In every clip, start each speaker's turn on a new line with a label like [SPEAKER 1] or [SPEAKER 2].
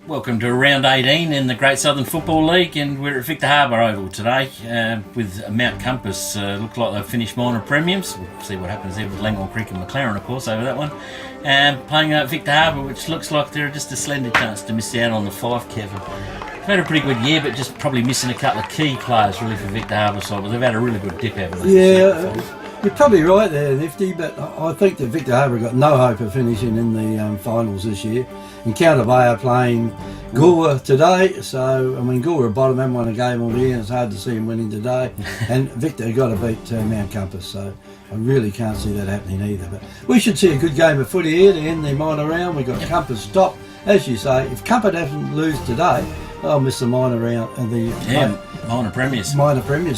[SPEAKER 1] Welcome to round 18 in the Great Southern Football League, and we're at Victor Harbour Oval today with Mount Compass. Look like they've finished minor premiums. We'll see what happens there with Langmore Creek and McLaren, of course, over that one. Playing at Victor Harbour, which looks like they're just a slender chance to miss out on the five, Kevin. They've had a pretty good year, but just probably missing a couple of key players really for Victor Harbour side. But they've had a really good dip, haven't they?
[SPEAKER 2] Yeah. You're probably right there, Nifty, but I think that Victor Harbour got no hope of finishing in the finals this year. Encounter Bay are playing Goolwa today, so I mean Goolwa bottom haven't won a game all year, and it's hard to see him winning today. And Victor got to beat Mount Compass, so I really can't see that happening either. But we should see a good game of footy here to end the minor round. We've got Compass top, as you say. If Compass doesn't lose today, they'll miss the minor round and the
[SPEAKER 1] minor premiers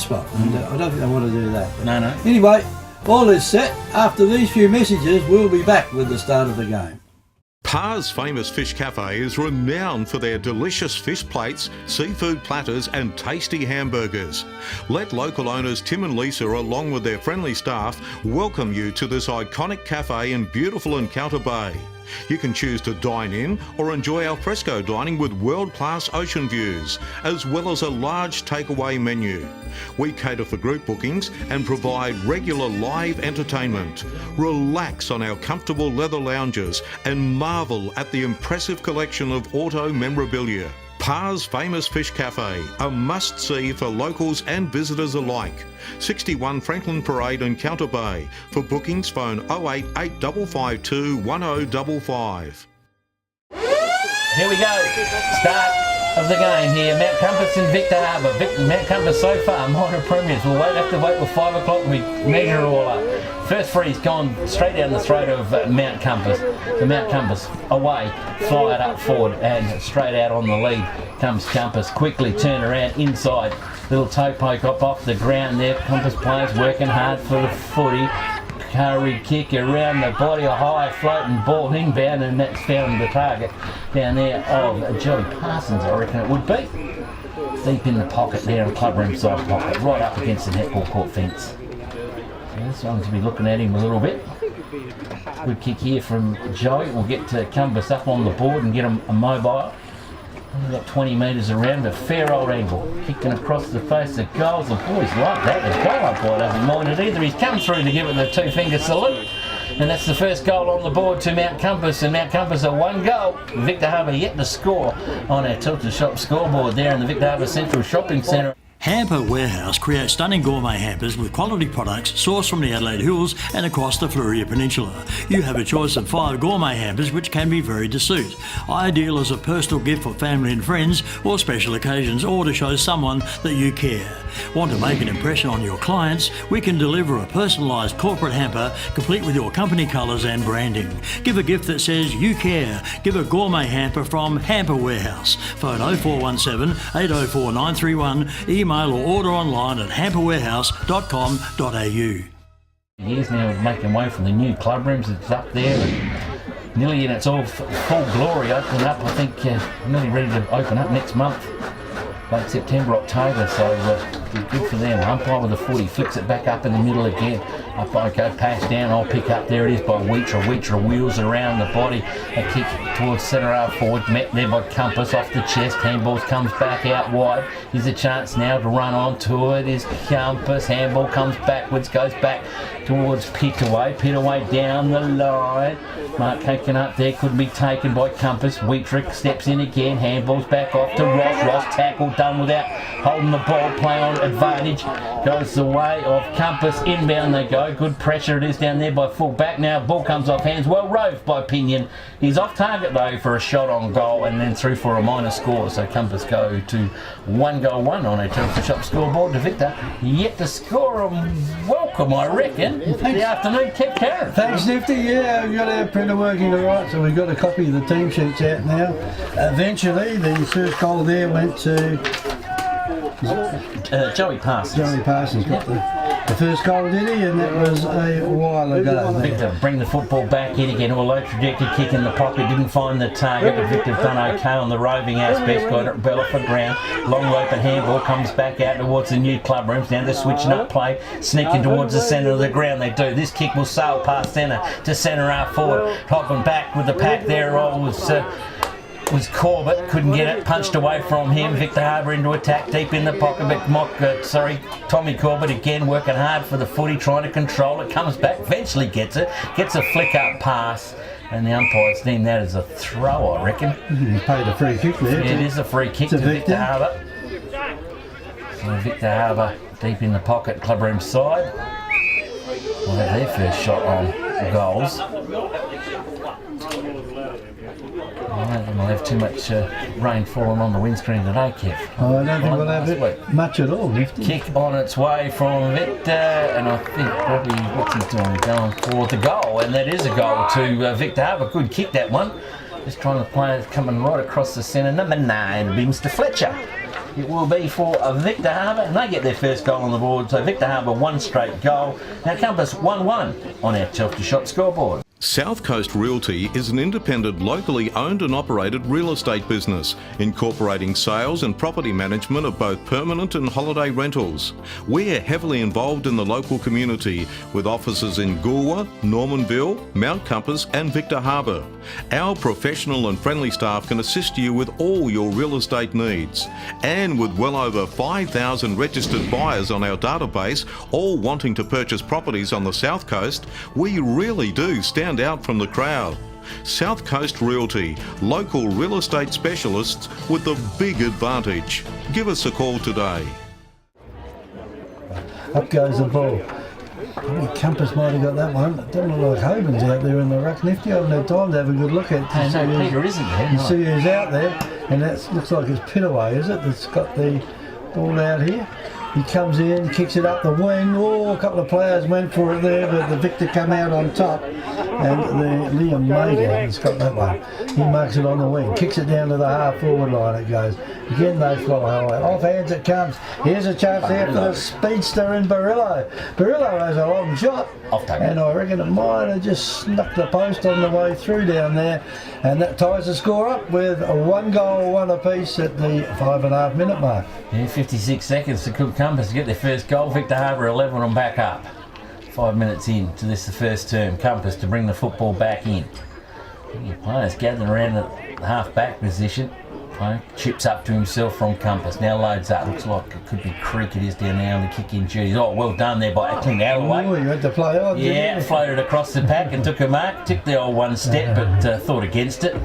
[SPEAKER 2] spot. And I don't think they want to do that. But
[SPEAKER 1] no.
[SPEAKER 2] Anyway, all is set. After these few messages, we'll be back with the start of the game.
[SPEAKER 3] Parr's Famous Fish Cafe is renowned for their delicious fish plates, seafood platters and tasty hamburgers. Let local owners Tim and Lisa, along with their friendly staff, welcome you to this iconic cafe in beautiful Encounter Bay. You can choose to dine in or enjoy al fresco dining with world-class ocean views, as well as a large takeaway menu. We cater for group bookings and provide regular live entertainment. Relax on our comfortable leather lounges and marvel at the impressive collection of auto memorabilia. Parr's Famous Fish Cafe, a must-see for locals and visitors alike. 61 Franklin Parade, Encounter Bay. For bookings, phone 088 1055.
[SPEAKER 1] Here we go. Start of the game here. Mount Compass and Victor Harbour. Mount Compass so far, minor premiers. We'll have to wait till 5 o'clock and we measure it all up. First free's gone straight down the throat of Mount Compass. So Mount Compass away, fly it up forward and straight out on the lead comes Compass. Quickly turn around inside. Little toe poke up off the ground there. Compass players working hard for the footy. Curry kick around the body, a high floating ball inbound, and that's found the target down there of Joey Parsons, I reckon it would be. Deep in the pocket there, in clubroom side pocket, right up against the netball court fence. So this one's to be looking at him a little bit. Good kick here from Joey. We'll get to Compass up on the board and get him a mobile. Only got 20 metres around, but fair old angle. Kicking across the face of goals. The boys like that. The goal umpire doesn't mind it either. He's come through to give it the two-finger salute. And that's the first goal on the board to Mount Compass. And Mount Compass are one goal. Victor Harbour yet to score on our Tilted Shop scoreboard there in the Victor Harbour Central Shopping Centre.
[SPEAKER 4] Hamper Warehouse creates stunning gourmet hampers with quality products sourced from the Adelaide Hills and across the Fleurieu Peninsula. You have a choice of 5 gourmet hampers which can be varied to suit. Ideal as a personal gift for family and friends or special occasions, or to show someone that you care. Want to make an impression on your clients? We can deliver a personalised corporate hamper complete with your company colours and branding. Give a gift that says you care. Give a gourmet hamper from Hamper Warehouse. Phone 0417 804 931. Email or order online at hamperwarehouse.com.au.
[SPEAKER 1] Years now making way from the new club rooms. It's up there and nearly in its all full glory, opening up. I think nearly ready to open up next month, late September, October. So good for them. Umpire with the footy, flicks it back up in the middle again. Up I go, pass down, I'll pick up. There it is by Weetra wheels around the body. A kick towards centre half forward, met there by Compass off the chest. Handballs comes back out wide. Here's a chance now to run onto it. Is Compass. Handball comes backwards, goes back towards Pitaway down the line. Mark taken up there, couldn't be taken by Compass. Weetrick steps in again, handballs back off to Ross. Ross tackle done without holding the ball, play on advantage. Goes the way of Compass, inbound they go. Good pressure it is down there by full back. Now ball comes off hands, well roved by Pinion. He's off target though for a shot on goal and then through for a minor score. So Compass go to 1 goal 1 on a Tilted Shop scoreboard to Victor. Yet to score them. Welcome, I reckon. The afternoon, Kev Karen.
[SPEAKER 2] Thanks, Nifty. Yeah, we've got our printer working all right, so we've got a copy of the team sheets out now. Eventually, the first goal there went to
[SPEAKER 1] Joey Parsons.
[SPEAKER 2] Joey Parsons got the first goal, did he? And that was a while ago.
[SPEAKER 1] Victor bring the football back in again. A low trajectory kick in the pocket. Didn't find the target, but Victor's done okay on the roving aspects. Got it well off the ground. Long open handball comes back out towards the new club rooms. Now they're switching up play, sneaking towards the centre of the ground. They do. This kick will sail past centre to centre half forward. Hopping back with the pack there. was Corbett, couldn't get it, punched away from him. Victor Harbour into attack, deep in the pocket, but Tommy Corbett again working hard for the footy, trying to control it, comes back, eventually gets it, gets a flick up pass, and the umpire's deemed that as a throw, I reckon.
[SPEAKER 2] He paid a free kick there.
[SPEAKER 1] It is a free kick to Victor Harbour. So Victor Harbour deep in the pocket, clubroom side. Well, their first shot on goals. I don't think we'll have too much rain falling on the windscreen today, Kev.
[SPEAKER 2] Oh, I don't think we'll have it much at all, Nifty.
[SPEAKER 1] Kick on its way from Victor, and I think probably, what's he doing? Going for the goal, and that is a goal to Victor Harbour. Good kick, that one. Just trying to play it, coming right across the centre. Number 9, it'll be Mr. Fletcher. It will be for Victor Harbour, and they get their first goal on the board. So Victor Harbour, 1 straight goal. Now Compass 1-1 on our Telstra Shop scoreboard.
[SPEAKER 3] South Coast Realty is an independent, locally owned and operated real estate business, incorporating sales and property management of both permanent and holiday rentals. We're heavily involved in the local community with offices in Goolwa, Normanville, Mount Compass and Victor Harbour. Our professional and friendly staff can assist you with all your real estate needs. And with well over 5,000 registered buyers on our database, all wanting to purchase properties on the South Coast, we really do stand out from the crowd. South Coast Realty, local real estate specialists with the big advantage. Give us a call today.
[SPEAKER 2] Up goes the ball. I think Compass might have got that one. It doesn't look like Hoban's out there in the ruck, Nifty. I haven't had time to have a good look at it.
[SPEAKER 1] And no, Peter isn't there.
[SPEAKER 2] You see who's out there, and that looks like it's Pittaway, is it? That's got the ball out here. He comes in, kicks it up the wing. Oh, a couple of players went for it there, but the Victor come out on top. And the Liam Mager has got that one. He marks it on the wing, kicks it down to the half-forward line. It goes. Again, they fly high. Off hands it comes. Here's a chance there for the speedster in Barillo. Barillo has a long shot. And I reckon it might have just snuck the post on the way through down there. And that ties the score up with a 1 goal, 1 apiece at the 5.5 minute mark.
[SPEAKER 1] Yeah, 56 seconds to Cook Compass to get their first goal. Victor Harbour 11 them back up. 5 minutes in to this, the first term. Compass to bring the football back in. Players gathering around the half-back position. Chips up to himself from Compass. Now loads up. Looks like it could be Creek. It is down now in the kick-in duties. Oh, well done there by Clint Alloway.
[SPEAKER 2] Oh, you had to play on,
[SPEAKER 1] yeah, floated across the pack and took a mark. Took the old 1 step, but thought against it.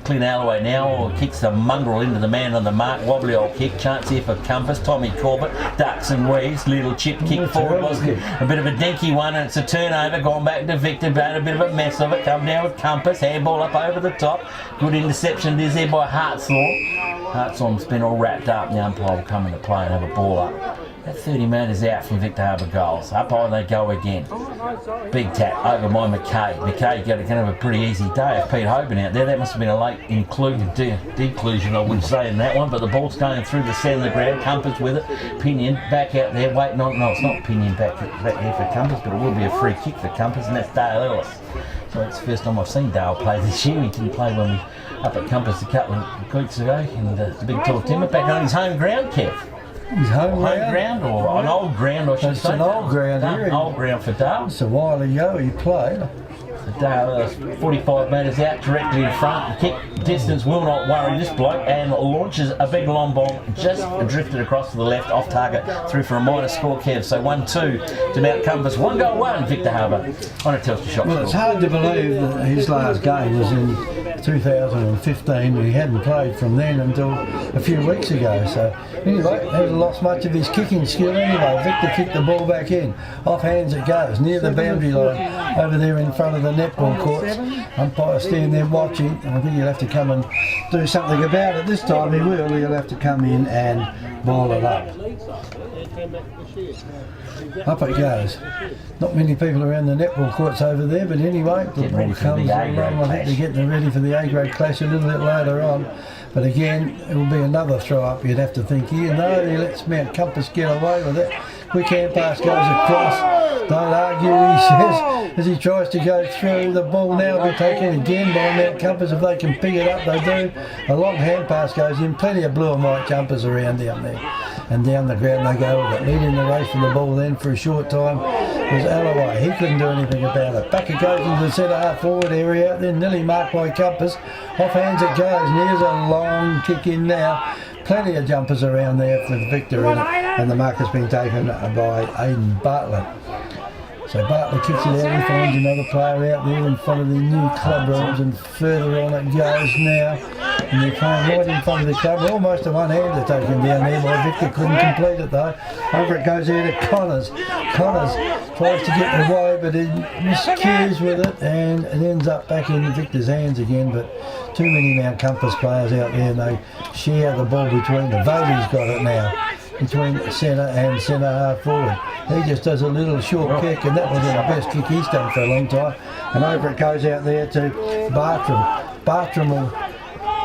[SPEAKER 1] Clint Alloway now kicks the mongrel into the man on the mark. Wobbly old kick. Chance here for Compass. Tommy Corbett ducks and weaves. Little chip kick forward. Was a bit of a dinky one, and it's a turnover. Gone back to Victor. Made a bit of a mess of it. Come down with Compass. Handball up over the top. Good interception is there by Hartshorn. Hartshorn's been all wrapped up. The umpire will come into play and have a ball up. That 30 metres out from Victor Harbour goals. Up high they go again. Big tap over by McKay. McKay going to have a pretty easy day. If Pete Hoban out there, that must have been a late declusion, I would say, in that one. But the ball's going through the centre of the ground. Compass with it. Pinion back out there, waiting on. No, it's not Pinion back there for Compass, but it will be a free kick for Compass, and that's Dale Ellis. So it's the first time I've seen Dale play this year. He didn't play when we up at Compass a couple of weeks ago, and the big tall timber back on his home ground, Kev.
[SPEAKER 2] His home ground?
[SPEAKER 1] Or an old ground, I should say.
[SPEAKER 2] It's an old ground here.
[SPEAKER 1] Old ground for Dale.
[SPEAKER 2] It's a while ago he played.
[SPEAKER 1] Dale 45 metres out, directly in front. Kick distance will not worry this bloke, and launches a big long ball, just drifted across to the left, off target, through for a minor score, Kev. So 1-2 to Mount Compass. 1 goal, 1 Victor Harbour on a Telstra Shop.
[SPEAKER 2] Well, it's hard to believe that his last game was in 2015, and he hadn't played from then until a few weeks ago. So anyway, he hasn't lost much of his kicking skill anyway. Victor kicked the ball back in. Off hands it goes, near the boundary line, over there in front of the netball courts. Umpire standing there watching, and I think he'll have to come and do something about it. This time he will. He'll have to come in and bowl it up. Up it goes. Not many people around the netball courts over there, but anyway, the ball comes along. I think they're getting ready for the A-grade clash a little bit later on. But again, it will be another throw up, you'd have to think here. No, he lets Mount Compass get away with it. quick hand pass goes across. Don't argue, he says, as he tries to go through. The ball now will be taken again by Mount Compass. If they can pick it up, they do. A long hand pass goes in. Plenty of blue and white jumpers around down there. And down the ground they go with it. Leading the race for the ball then for a short time was Alloway. He couldn't do anything about it. Back it goes into the centre half forward area. Then nearly marked by Compass. Off hands it goes. And here's a long kick in now. Plenty of jumpers around there for Victor in it. And the mark has been taken by Aidan Bartlett. So Bartlett kicks it out, he finds another player out there in front of the new club rooms, and further on it goes now. And they're playing right in front of the club, almost a one-hander taken down there by Victor, couldn't complete it though. Over it goes here to Connors. Connors tries to get away, but he miscues with it, and it ends up back in Victor's hands again. But too many Mount Compass players out there, and they share the ball between them. Vali's got it now, between centre and centre half forward. He just does a little short kick, and that was the best kick he's done for a long time. And over it goes out there to Bartram. Bartram will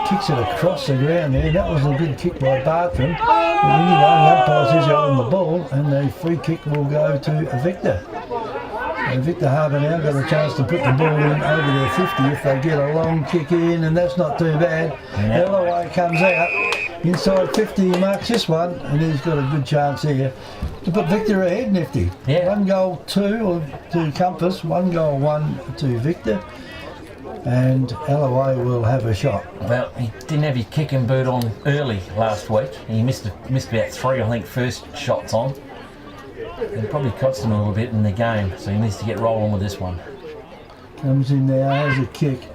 [SPEAKER 2] kicks it across the ground there. That was a good kick by Bartram. And, you know, the umpires is on the ball, and the free kick will go to Victor. And Victor Harbour now got a chance to put the ball in over their 50 if they get a long kick in, and that's not too bad. Alloway comes out. Inside 50 he marks this one, and he's got a good chance here to put Victor ahead, Nifty.
[SPEAKER 1] Yeah.
[SPEAKER 2] 1 goal 2 to Compass, 1 goal 1 to Victor, and Alloway will have a shot.
[SPEAKER 1] Well, he didn't have his kicking boot on early last week. He missed about 3, I think, first shots on. It probably cost him a little bit in the game, so he needs to get rolling with this one.
[SPEAKER 2] Comes in now, has a kick.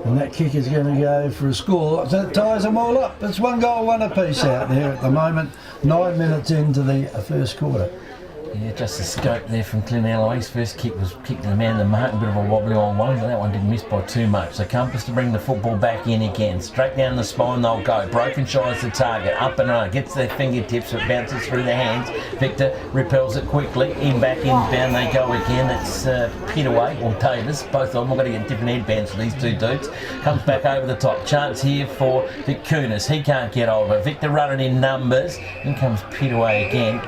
[SPEAKER 2] And that kick is going to go for a score. So it ties them all up. It's 1 goal, 1 apiece out there at the moment. 9 minutes into the first quarter.
[SPEAKER 1] Yeah, just a scope there from Clint Alloway's first kick was kicked to the man of the mark, a bit of a wobbly on one, but that one didn't miss by too much. So Compass to bring the football back in again. Straight down the spine they'll go. Broken shy is the target. Up and on. Gets their fingertips, it bounces through the hands. Victor repels it quickly. Back inbound they go again. It's Peterway or Davis. Both of them. I've got to get different headbands for these two dudes. Comes back over the top. Chance here for Vic Kunis. He can't get over. Victor running in numbers. In comes Peterway again.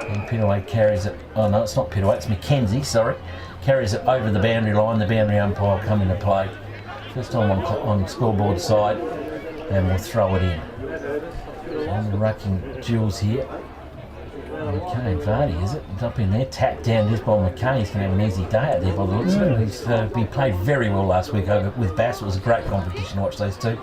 [SPEAKER 1] And Peterway carries it, oh no, it's not Peterway, it's Mackenzie, sorry. Carries it over the boundary line, the boundary umpire will come into play. First time on scoreboard side, and we'll throw it in. So on the rucking Jules here. Okay, Vardy, is it? It's up in there, tapped down just by McKay. He's going to have an easy day out there by the looks of it. He's been played very well last week over with Bass. It was a great competition to watch those two.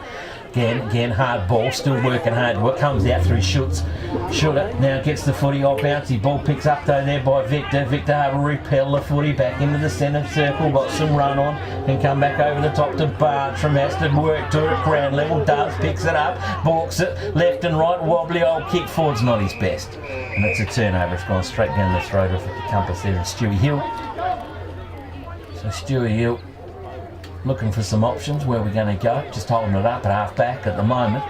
[SPEAKER 1] Again, hard ball, still working hard. What comes out through shoots. Shooter now gets the footy off bouncy. Ball picks up though there by Victor. Victor Harbour repel the footy back into the centre circle. Got some run on. Can come back over the top to Bartram. Has to work to it. Ground level. Does. Picks it up. Balks it. Left and right. Wobbly old kick forward's not his best. And it's a turnover. It's gone straight down the throat of the Compass there. And Stewie Hill. So Stewie Hill looking for some options. Where we're going to go. Just holding it up at half back at the moment.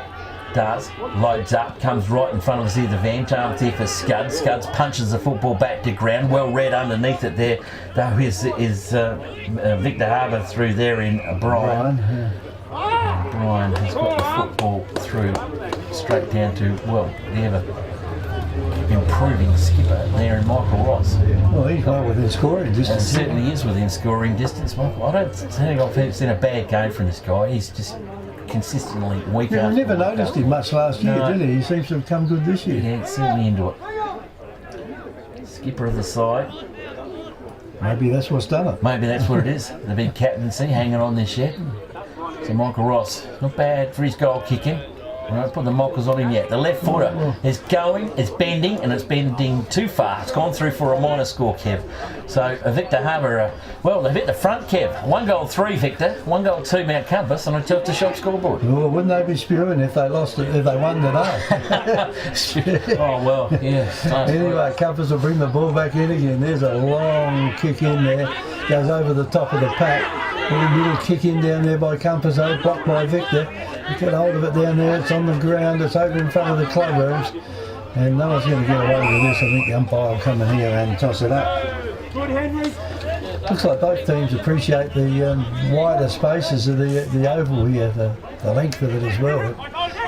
[SPEAKER 1] Does. Loads up. Comes right in front of us here. The van. Chance here for Scud. Scuds punches the football back to ground. Well read underneath it there. Though is Victor Harbour through there in Brian. Brian has got the football through straight down to, well, the ever improving skipper there in Michael Ross.
[SPEAKER 2] Well, he's well within scoring distance.
[SPEAKER 1] Certainly is within scoring distance, Michael. I don't think I've seen a bad game from this guy. He's just consistently weak.
[SPEAKER 2] Yeah, I never noticed him much last year, did he? He seems to have come good this year.
[SPEAKER 1] Yeah, certainly into it. Skipper of the side.
[SPEAKER 2] Maybe that's what's done it.
[SPEAKER 1] Maybe that's what it is. The big captaincy hanging on this yet. So Michael Ross, not bad for his goal kicking. I don't put the mockers on him yet. The left footer is going, it's bending, and it's bending too far. It's gone through for a minor score, Kev. So Victor Harbour, well, they've hit the front, Kev. 1 goal 3, Victor. 1 goal 2, Mount Compass, and I tilt the shop scoreboard.
[SPEAKER 2] Well, wouldn't they be spewing if they lost it, if they won today?
[SPEAKER 1] Oh, well, yeah.
[SPEAKER 2] Anyway, Compass will bring the ball back in again. There's a long kick in there. Goes over the top of the pack. A little kick in down there by Compass, blocked by Victor. You get hold of it down there, it's on the ground, it's over in front of the club rooms. And no one's going to get away with this. I think the umpire will come in here and toss it up. Looks like both teams appreciate the wider spaces of the oval here, the length of it as well.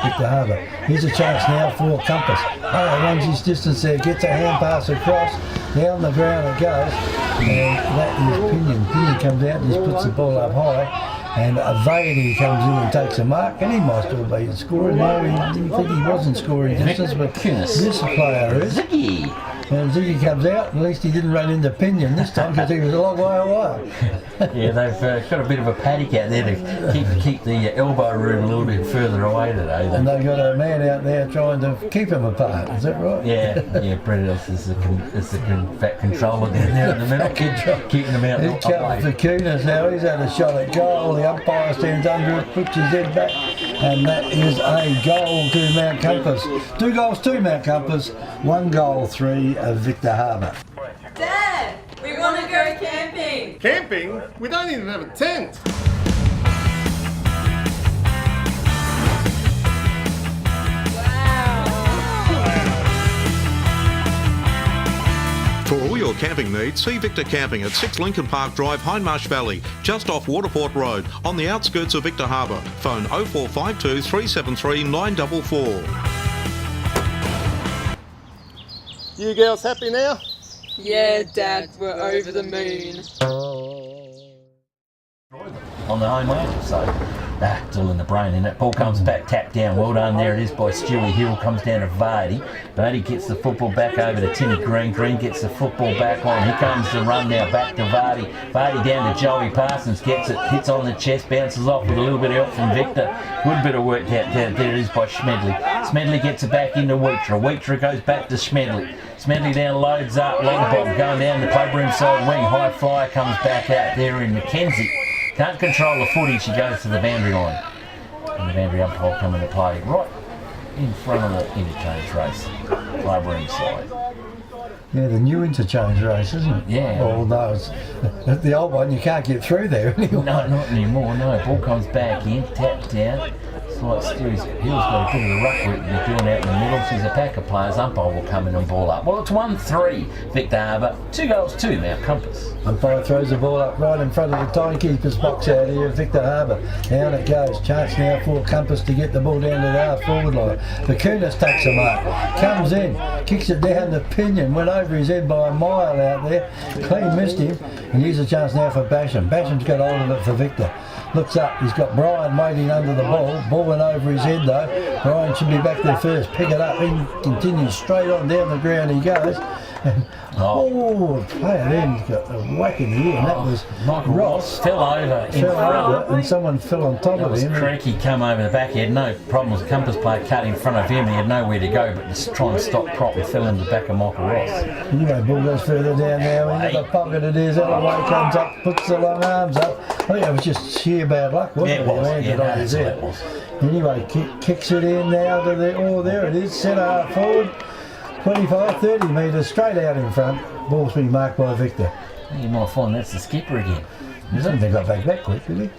[SPEAKER 2] Victor Harbour. Here's a chance now for Compass. Oh, runs his distance there, gets a hand pass across, down the ground it goes, and that is Pinion. Pinion comes out and just puts the ball up high. And Avadi comes in and takes a mark, and he might still be scoring now. He think he wasn't scoring distance, but this player is.
[SPEAKER 1] Ziggy.
[SPEAKER 2] And Ziggy comes out, at least he didn't run into Pinion this time because he was a long way away.
[SPEAKER 1] Yeah, they've got a bit of a paddock out there to keep the elbow room a little bit further away today.
[SPEAKER 2] And they've got a man out there trying to keep them apart, is that right?
[SPEAKER 1] Yeah, Brett Ellis is the fat controller down there in the middle, keeping them out.
[SPEAKER 2] He's coming for Kunis now, he's had a shot at goal, the umpire stands under it, puts his head back, and that is a goal to Mount Compass. 2 goals to Mount Compass, 1 goal, 3 of Victor Harbour.
[SPEAKER 5] Dad, we want to go camping.
[SPEAKER 6] Camping? We don't even have a tent.
[SPEAKER 3] For all your camping needs, see Victor Camping at 6 Lincoln Park Drive, Hindmarsh Valley, just off Waterport Road, on the outskirts of Victor Harbour. Phone 0452 373 944.
[SPEAKER 6] You girls happy now?
[SPEAKER 5] Yeah, Dad, we're over the moon.
[SPEAKER 1] On the home end, so it's all in the brain, and that ball comes back, tapped down, well done, there it is by Stewie Hill, comes down to Vardy. Vardy gets the football back over to Timmy Green, Green gets the football back on, here comes the run now back to Vardy. Vardy down to Joey Parsons, gets it, hits on the chest, bounces off with a little bit of help from Victor. Good bit of work out there it is by Smedley. Smedley gets it back into Wheatra, Wheatra goes back to Smedley. Smedley down, loads up, long bomb, going down the Cobram side wing, high flyer comes back out there in Mackenzie. Can't control the footy, she goes to the boundary line. And the boundary umpire coming to play right in front of the interchange race, Cobram side.
[SPEAKER 2] Yeah, the new interchange race, isn't it?
[SPEAKER 1] Yeah.
[SPEAKER 2] Oh no, it's the old one, you can't get through there anymore.
[SPEAKER 1] No, not anymore, no. Ball comes back in, tapped down. It's like Stewie's Hill's got a bit of the ruck work they're doing out in the middle. She's a pack of players. Umpire will come in and ball up. Well, it's 1-3, Victor Harbour. 2 goals to Mount Compass.
[SPEAKER 2] Umpire throws the ball up right in front of the timekeeper's box out here, Victor Harbour. Down it goes. Chance now for Compass to get the ball down to the half forward line. The Kunis takes a mark. Comes in, kicks it down the Pinion, went over his head by a mile out there. Clean missed him. And here's a chance now for Basham. Basham's got hold of it for Victor. Looks up, he's got Brian waiting under the ball. Ball went over his head though. Brian should be back there first. Pick it up, he continues straight on down the ground he goes. And the player then got a whack in the ear, and that was
[SPEAKER 1] Michael Ross fell over in front.
[SPEAKER 2] and someone fell on top of him.
[SPEAKER 1] Creaky come over the back. He had no problem. The Compass player cut in front of him. He had nowhere to go but just trying to stop prop and fell into the back of Michael Ross.
[SPEAKER 2] Anyway, ball goes further down now into the pocket. It is. Elway comes up, puts the long arms up. I think it was just sheer bad luck, wasn't it?
[SPEAKER 1] Yeah, it was.
[SPEAKER 2] Landed
[SPEAKER 1] Yeah,
[SPEAKER 2] on his
[SPEAKER 1] no,
[SPEAKER 2] head.
[SPEAKER 1] it was.
[SPEAKER 2] Anyway, kicks it in now to the. Oh, there it is. Centre half forward. 25, 30 metres straight out in front. Ball's been marked by Victor.
[SPEAKER 1] You might find that's the skipper again.
[SPEAKER 2] He got back quick, did he?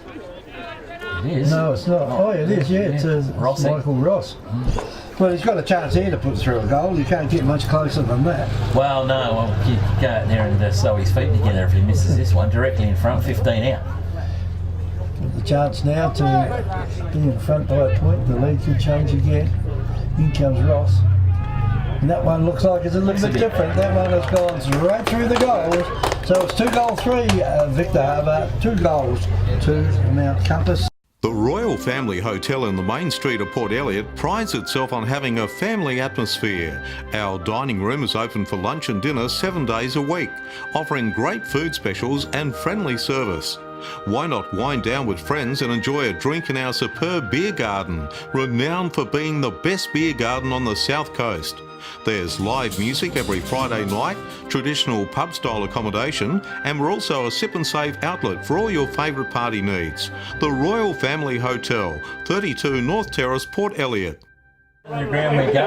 [SPEAKER 1] It is.
[SPEAKER 2] No, it's not. Oh, it is, yeah. It's
[SPEAKER 1] Rossi.
[SPEAKER 2] Michael Ross. Well, he's got a chance here to put through a goal. You can't get much closer than that.
[SPEAKER 1] Well, no. Well, you go out there and sew his feet together if he misses this one. Directly in front, 15 out.
[SPEAKER 2] The chance now to be in front by a point. The lead could change again. In comes Ross. And that one looks like it's a little bit different. That one has gone right through the goals. So it's 2 goals 3, Victor Harbour, 2 goals to Mount Compass.
[SPEAKER 3] The Royal Family Hotel in the main street of Port Elliot prides itself on having a family atmosphere. Our dining room is open for lunch and dinner 7 days a week, offering great food specials and friendly service. Why not wind down with friends and enjoy a drink in our superb beer garden, renowned for being the best beer garden on the South Coast. There's live music every Friday night, traditional pub-style accommodation, and we're also a sip and save outlet for all your favourite party needs. The Royal Family Hotel, 32 North Terrace, Port Elliot.
[SPEAKER 1] On the ground we go.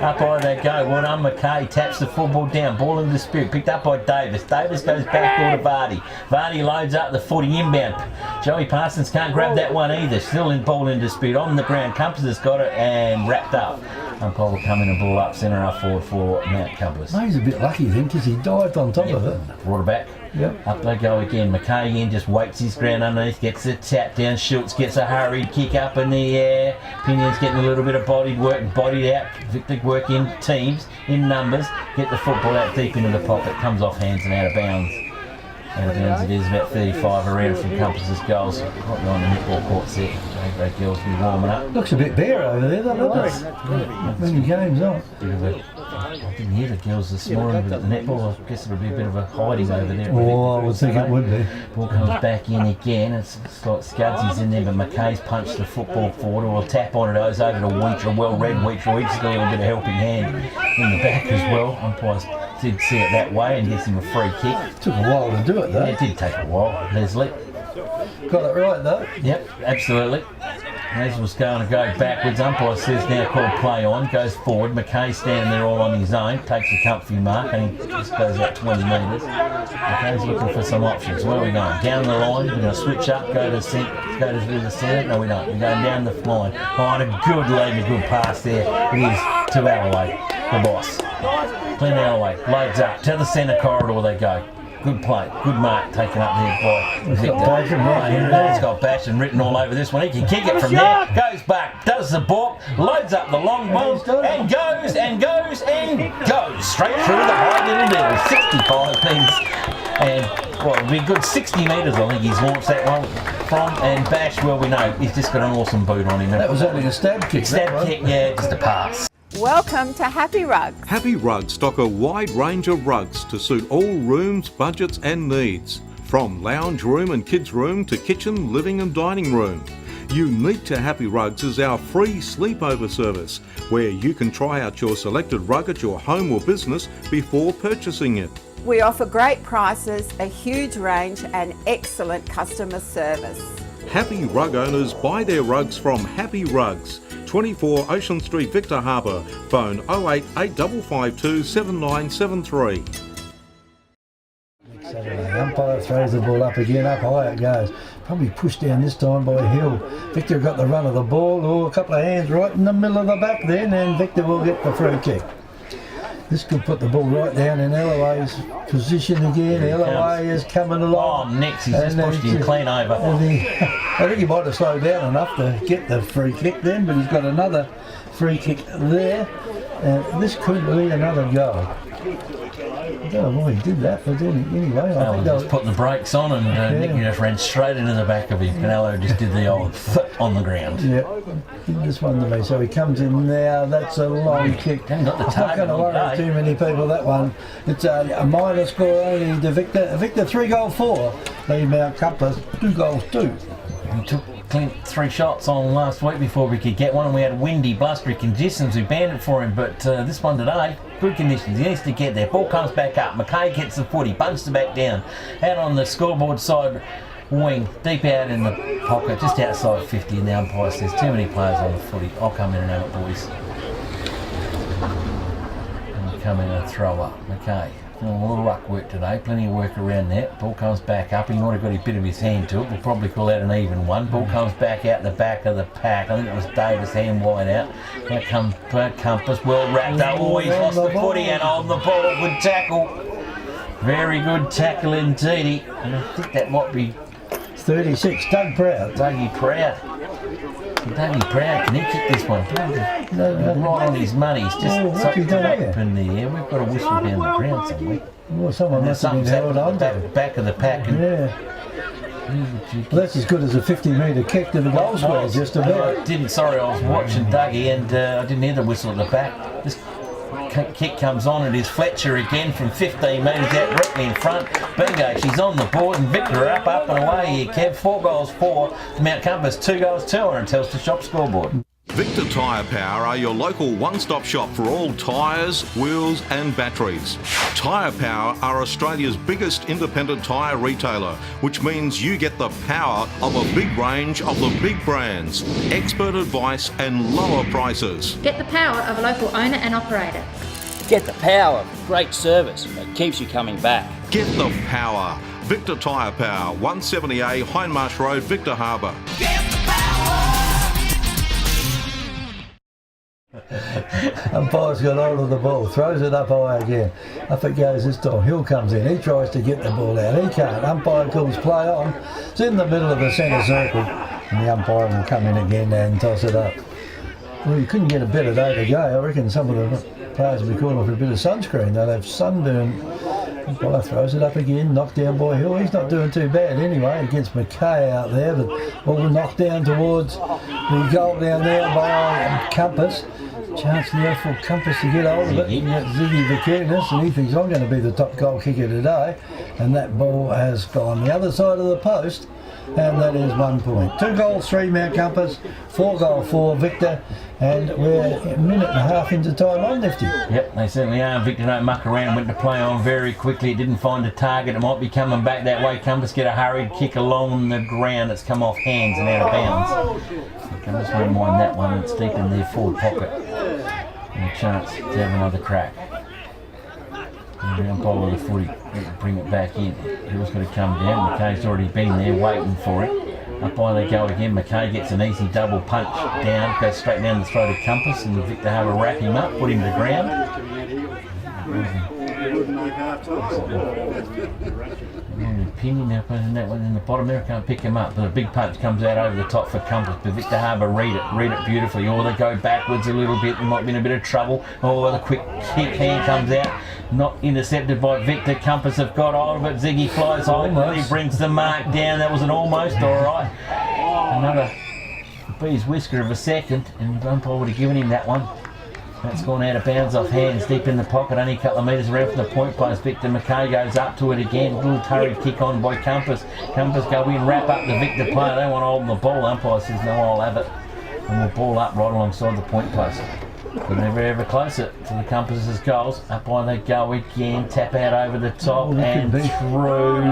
[SPEAKER 1] Up by they go. Well done, McKay taps the football down. Ball in dispute. Picked up by Davis. Davis goes back door to Vardy. Vardy loads up the footy inbound. Joey Parsons can't grab that one either. Still in ball in dispute. On the ground. Compass has got it and wrapped up. Umpire will come in and ball up centre half forward for Mount Compass.
[SPEAKER 2] He's a bit lucky then because he dived on top of it.
[SPEAKER 1] Brought it back.
[SPEAKER 2] Yep.
[SPEAKER 1] Up they go again. McKay again just waits his ground underneath, gets the tap down. Schultz gets a hurried kick up in the air. Pinion's getting a little bit of bodied out. Victor work in teams, in numbers. Get the football out deep into the pocket. Comes off hands and out of bounds. Out of bounds it is, about 35 around from Compass's goals. Right behind the netball courts there. Great girls be warming up.
[SPEAKER 2] Looks a bit bare over there, doesn't it? Many games on.
[SPEAKER 1] I didn't hear the girls this morning, but the netball, I guess it'll be a bit of a hiding over there.
[SPEAKER 2] Oh, I would think it would be.
[SPEAKER 1] Ball comes back in again. It's like Scudsy's in there, but McKay's punched the football forward, or a tap on it goes over to Weecher. Well read Weecher. Weecher's got a little bit of helping hand in the back as well. Umpires did see it that way and gives him a free kick.
[SPEAKER 2] Took a while to do it though.
[SPEAKER 1] Yeah, it did take a while. Leslie.
[SPEAKER 2] Got it right though.
[SPEAKER 1] Yep, absolutely. Leslie's going to go backwards. Umpire says now called play on. Goes forward. McKay's standing there all on his own. Takes a comfy mark and he just goes out 20 metres. McKay's looking for some options. Where are we going? Down the line. We're going to switch up. Go to the centre. No, we don't. We're going down the line. Oh, and a good lead and a good pass there. It is to Alloway, the boss. Glenn Alloway loads up to the centre corridor. They go. Good play, good mark taken up there by Victor. He's got Basham written all over this one. He can kick it from there. Goes back, does the balk, loads up the long ball, and goes and goes and goes straight through the high little middle. 65 metres, and well, it'll be a good 60 metres. I think he's launched that one from. And Bash, well, we know he's just got an awesome boot on him.
[SPEAKER 2] That was only a stab kick.
[SPEAKER 1] Stab kick, yeah, just a pass.
[SPEAKER 5] Welcome to Happy Rugs.
[SPEAKER 3] Happy Rugs stock a wide range of rugs to suit all rooms, budgets and needs. From lounge room and kids room to kitchen, living and dining room. Unique to Happy Rugs is our free sleepover service, where you can try out your selected rug at your home or business before purchasing it.
[SPEAKER 5] We offer great prices, a huge range and excellent customer service.
[SPEAKER 3] Happy Rug owners buy their rugs from Happy Rugs. 24 Ocean Street, Victor Harbour. Phone 08 8552 7973.
[SPEAKER 2] Saturday. Umpire throws the ball up again, up high it goes. Probably pushed down this time by Hill. Victor got the run of the ball. Oh, a couple of hands right in the middle of the back then, and Victor will get the free kick. This could put the ball right down in Alloway's position again. Alloway is coming along.
[SPEAKER 1] Oh, next, he's just pushed him clean over.
[SPEAKER 2] I think he might have slowed down enough to get the free kick then, but he's got another free kick there. This could be another goal. I don't know why he did that, but anyway, I think
[SPEAKER 1] was putting the brakes on, and Nick just ran straight into the back of him. Canelo just did the old foot on the ground.
[SPEAKER 2] Yeah, give this one to me. So he comes in now. That's a long kick.
[SPEAKER 1] Got the
[SPEAKER 2] I'm not going to worry too many people that one. It's a minor score only to Victor. Victor 3 goals 4. Leave Mount Compass 2 goals 2.
[SPEAKER 1] He took Clint 3 shots on last week before we could get one, and we had windy, blustery conditions. We banned it for him, but this one today, good conditions. He needs to get there. Ball comes back up. McKay gets the foot. He bunches it back down. Out on the scoreboard side wing, deep out in the pocket, just outside 50, and the umpire says too many players on the footy. I'll come in and have it, boys. And we'll come in and throw up. McKay. A little ruck work today, plenty of work around that. Ball comes back up, he might have got a bit of his hand to it. We'll probably call that an even one. Ball comes back out the back of the pack. I think it was Davis hand wide out. Now comes Compass, well wrapped up. Oh, he's lost the footy and on the ball. Good tackle. Very good tackle indeed. And I think that might be
[SPEAKER 2] 36, Doug Proud.
[SPEAKER 1] Dougie Proud. Dougie Proud, can he kick this one? Right on his money. He's just something up in the air. We've got a whistle down the ground somewhere.
[SPEAKER 2] Well, someone must have been held on to
[SPEAKER 1] back of the pack. And
[SPEAKER 2] well, that's as good as a 50-metre kick to the goal square, just about.
[SPEAKER 1] I was watching Dougie and I didn't hear the whistle at the back. This kick comes on, it is Fletcher again from 15 metres out directly in front. Bingo, she's on the board, and Victor up and away here, Kev. 4 goals 4. Mount Compass 2 goals 2 on Telstra the shop scoreboard.
[SPEAKER 3] Victor Tyre Power are your local one-stop shop for all tyres, wheels and batteries. Tyre Power are Australia's biggest independent tyre retailer, which means you get the power of a big range of the big brands, expert advice and lower prices.
[SPEAKER 7] Get the power of a local owner and operator.
[SPEAKER 8] Get the power of great service that keeps you coming back.
[SPEAKER 3] Get the power. Victor Tyre Power, 170A Hindmarsh Road, Victor Harbour.
[SPEAKER 2] Umpire's got hold of the ball, throws it up high again. Up it goes this time. Hill comes in. He tries to get the ball out. He can't. Umpire calls play on. It's in the middle of the centre circle. And the umpire will come in again and toss it up. Well, you couldn't get a better day to go. I reckon some of the players will be calling for a bit of sunscreen. They'll have sunburn. Umpire throws it up again, knocked down by Hill. He's not doing too bad anyway against McKay out there, but all knocked down towards the goal down there by Compass. Chance now for Compass to get hold of it. And that's Ziggy Vakunas, and he thinks I'm going to be the top goal kicker today. And that ball has gone the other side of the post. And that is 1 point. 2 goals, 3 Mount Compass, 4 goal, 4 Victor, and we're a minute and a half into time on Nifty.
[SPEAKER 1] Yep, they certainly are. Victor don't muck around, went to play on very quickly. It didn't find a target. It might be coming back that way. Compass get a hurried kick along the ground. It's come off hands and out of bounds. So Compass won't mind that one. It's deep in their forward pocket. And a chance to have another crack. And the umpire with the footy, bring it back in. Hill's got to come down. McKay's already been there waiting for it. Up by they go again. McKay gets an easy double punch down, goes straight down the throat of Compass, and Victor Harbour wrap him up, put him to the ground. Opinion up in that one in the bottom there, can't pick him up, but a big punch comes out over the top for Compass, but Victor Harbour read it beautifully. Or they go backwards a little bit, there might be in a bit of trouble. Oh, the quick kick hand comes out, not intercepted by Victor. Compass have got hold of it. Ziggy flies home, he brings the mark down. That was an almost alright. Another bee's whisker of a second, and the umpire would have given him that one. That's gone out of bounds off hands, deep in the pocket, only a couple of metres around from the point post. Victor McKay goes up to it again, a little hurried kick on by Compass. Compass go in, wrap up the Victor player. They want to hold the ball. Umpire says no, I'll have it. And we'll ball up right alongside the point post. But never ever closer to the Compass's goals. Up on they go again, tap out over the top and through,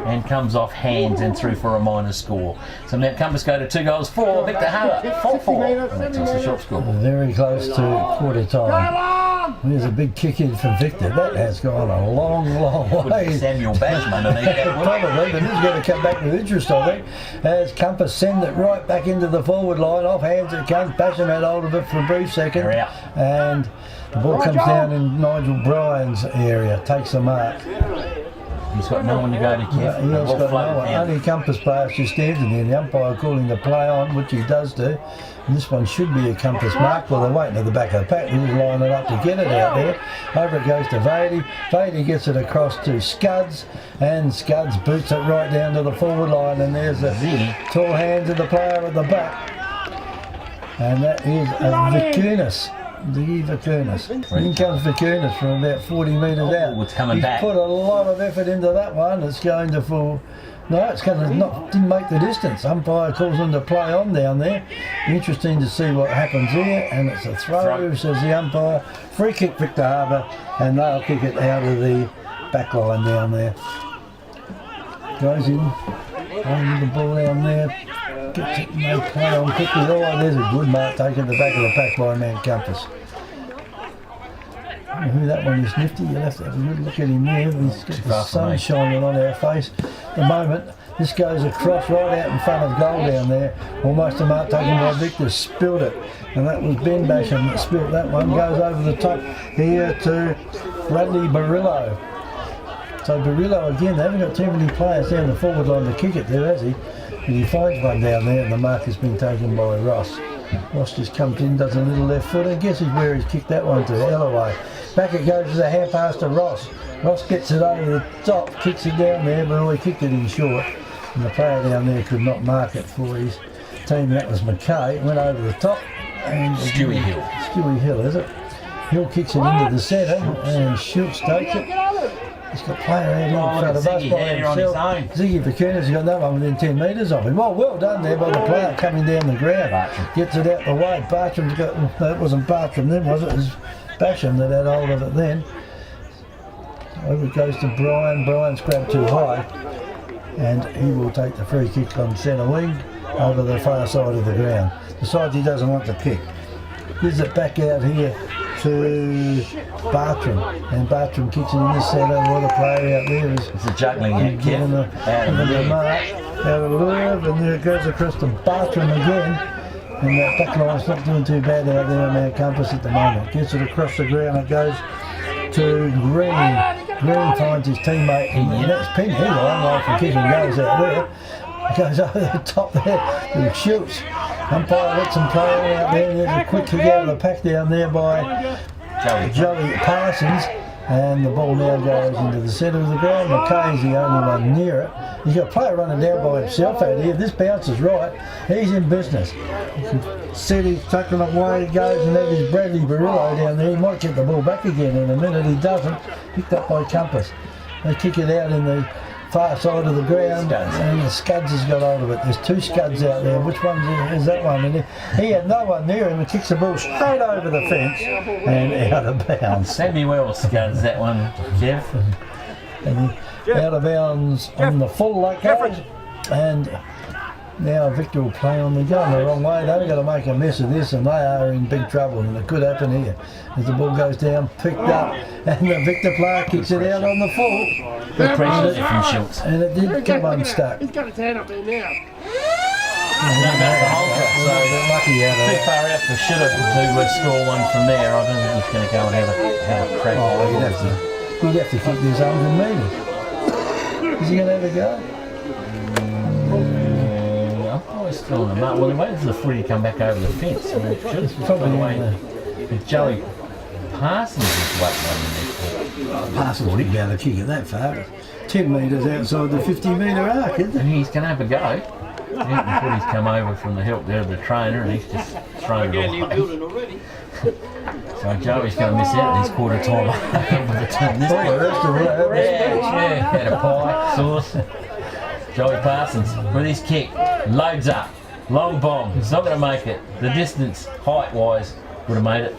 [SPEAKER 1] and comes off hands and through for a minor score. So Mount Compass go to 2 goals, 4 Victor Harbour, 4-4. And that takes the short score.
[SPEAKER 2] Very close to quarter time. There's a big kick in for Victor. That has gone a long way.
[SPEAKER 1] Samuel Basham underneath that.
[SPEAKER 2] Probably, but he's going to come back with interest, I think. As Compass send it right back into the forward line, off hands it comes. Basham had hold of it for a brief second.
[SPEAKER 1] They're out.
[SPEAKER 2] And the ball comes down in Nigel Bryan's area, takes the mark.
[SPEAKER 1] He's got no one to go to kick.
[SPEAKER 2] He has got no one. Only Compass players just standing there. The umpire calling the play on, which he does do. And this one should be a Compass mark. Well, they're waiting at the back of the pack. He was lining up to get it out there. Over it goes to Vady. Vady gets it across to Scuds, and Scuds boots it right down to the forward line. And there's the tall hands of the player at the back. And that is Vakunas. Ziggy Vakunas. In comes Vakunas from about 40 metres out.
[SPEAKER 1] It's coming
[SPEAKER 2] He's
[SPEAKER 1] back.
[SPEAKER 2] Put a lot of effort into that one. It's going to fall. No, it's going to not. Didn't make the distance. Umpire calls him to play on down there. Interesting to see what happens here. And it's a throw, says the umpire. Free kick Victor Harbour, and they'll kick it out of the back line down there. Goes in, holding the ball down there. Gets it, and they play on quickly. Oh, there's a good mark taken to the back of the pack by Mount Compass. I don't know who that one is, Nifty. You'll have to have a good look at him there. He's got the sun shining on our face. At the moment, this goes across right out in front of goal down there. Almost a mark taken by Victor. Spilled it. And that was Ben Basham that spilled that one. Goes over the top here to Bradley Barillo. So Barillo again, they haven't got too many players down the forward line to kick it there, has he? And he finds one down there, and the mark has been taken by Ross. Ross just comes in, does a little left foot, and guesses where he's kicked that one to, Ellaway. Back it goes as a hand pass to Ross. Ross gets it over the top, kicks it down there, but he kicked it in short. And the player down there could not mark it for his team. That was McKay. Went over the top. And
[SPEAKER 1] Stewie Hill.
[SPEAKER 2] Stewie Hill, is it? Hill kicks it into the centre, and Schultz takes it. He's got a player out here in front of us by himself. Ziggy Vakunas has got that one within 10 metres of him. Well done there by the player coming down the ground. Gets it out the way. Bartram's got, that wasn't Bartram then, was it? It was Basham that had hold of it then. Over it goes to Bryan. Bryan's grabbed too high. And he will take the free kick on centre wing over the far side of the ground. Decides he doesn't want to kick. Gives it back out here to Bartram, and Bartram kicks it in the centre. What a player out there is.
[SPEAKER 1] It's a juggling act,
[SPEAKER 2] giving the mark out of love, and there it goes across to Bartram again,
[SPEAKER 9] And that back line's not doing too bad out there on Mount Compass at the moment. Gets it across the ground, it goes to Green. Green finds his teammate, and that's Penny. He's a long way from kicking goals out there. Goes over the top there and shoots. Umpire lets him play out there. There's a quick kick out of the pack down there by Joey Parsons. And the ball now goes into the centre of the ground. McKay's the only one near it. He's got a player running down by himself out here. If this bounces right, he's in business. Steady, tucking it away, he goes, and there's Bradley Barillo down there. He might get the ball back again in a minute. He doesn't. Picked up by Compass. They kick it out in the far side of the ground, and the Scuds has got hold of it. There's two Scuds out there. Which one is that one? And he had no one near him and kicks the ball straight over the fence and out of bounds.
[SPEAKER 1] Samuel Scuds, that one, Jeff.
[SPEAKER 9] And out of bounds on the full location. And now Victor will play on the gun the wrong way. They've got to make a mess of this, and they are in big trouble, and it could happen here. As the ball goes down, picked up, and the Victor player kicks it out on the full.
[SPEAKER 1] Good pressure there from Schultz.
[SPEAKER 9] And it did come unstuck.
[SPEAKER 6] He's got his hand up there now.
[SPEAKER 1] So
[SPEAKER 9] lucky out of
[SPEAKER 1] too
[SPEAKER 9] it.
[SPEAKER 1] far out for Schiller to score one from there. I don't think he's going to go and have a crack.
[SPEAKER 9] Oh, he'd have to kick this 100 metres. Is he going to have a go?
[SPEAKER 1] I'm still on the mark. Well, he waited for the footy to come back over the fence.
[SPEAKER 9] It's probably
[SPEAKER 1] If Joey Parsons is waiting on the
[SPEAKER 9] Parsons wouldn't be able to kick it that far. 10 metres outside the 50-metre arc, isn't it?
[SPEAKER 1] and he's going to have a go. The footy's come over from the help there of the trainer, and he's just thrown it away. So Joey's going to miss out in his quarter time. Yeah, had a pie, sauce. Joey Parsons with his kick, loads up, long bomb, he's not going to make it. The distance, height-wise, would have made it.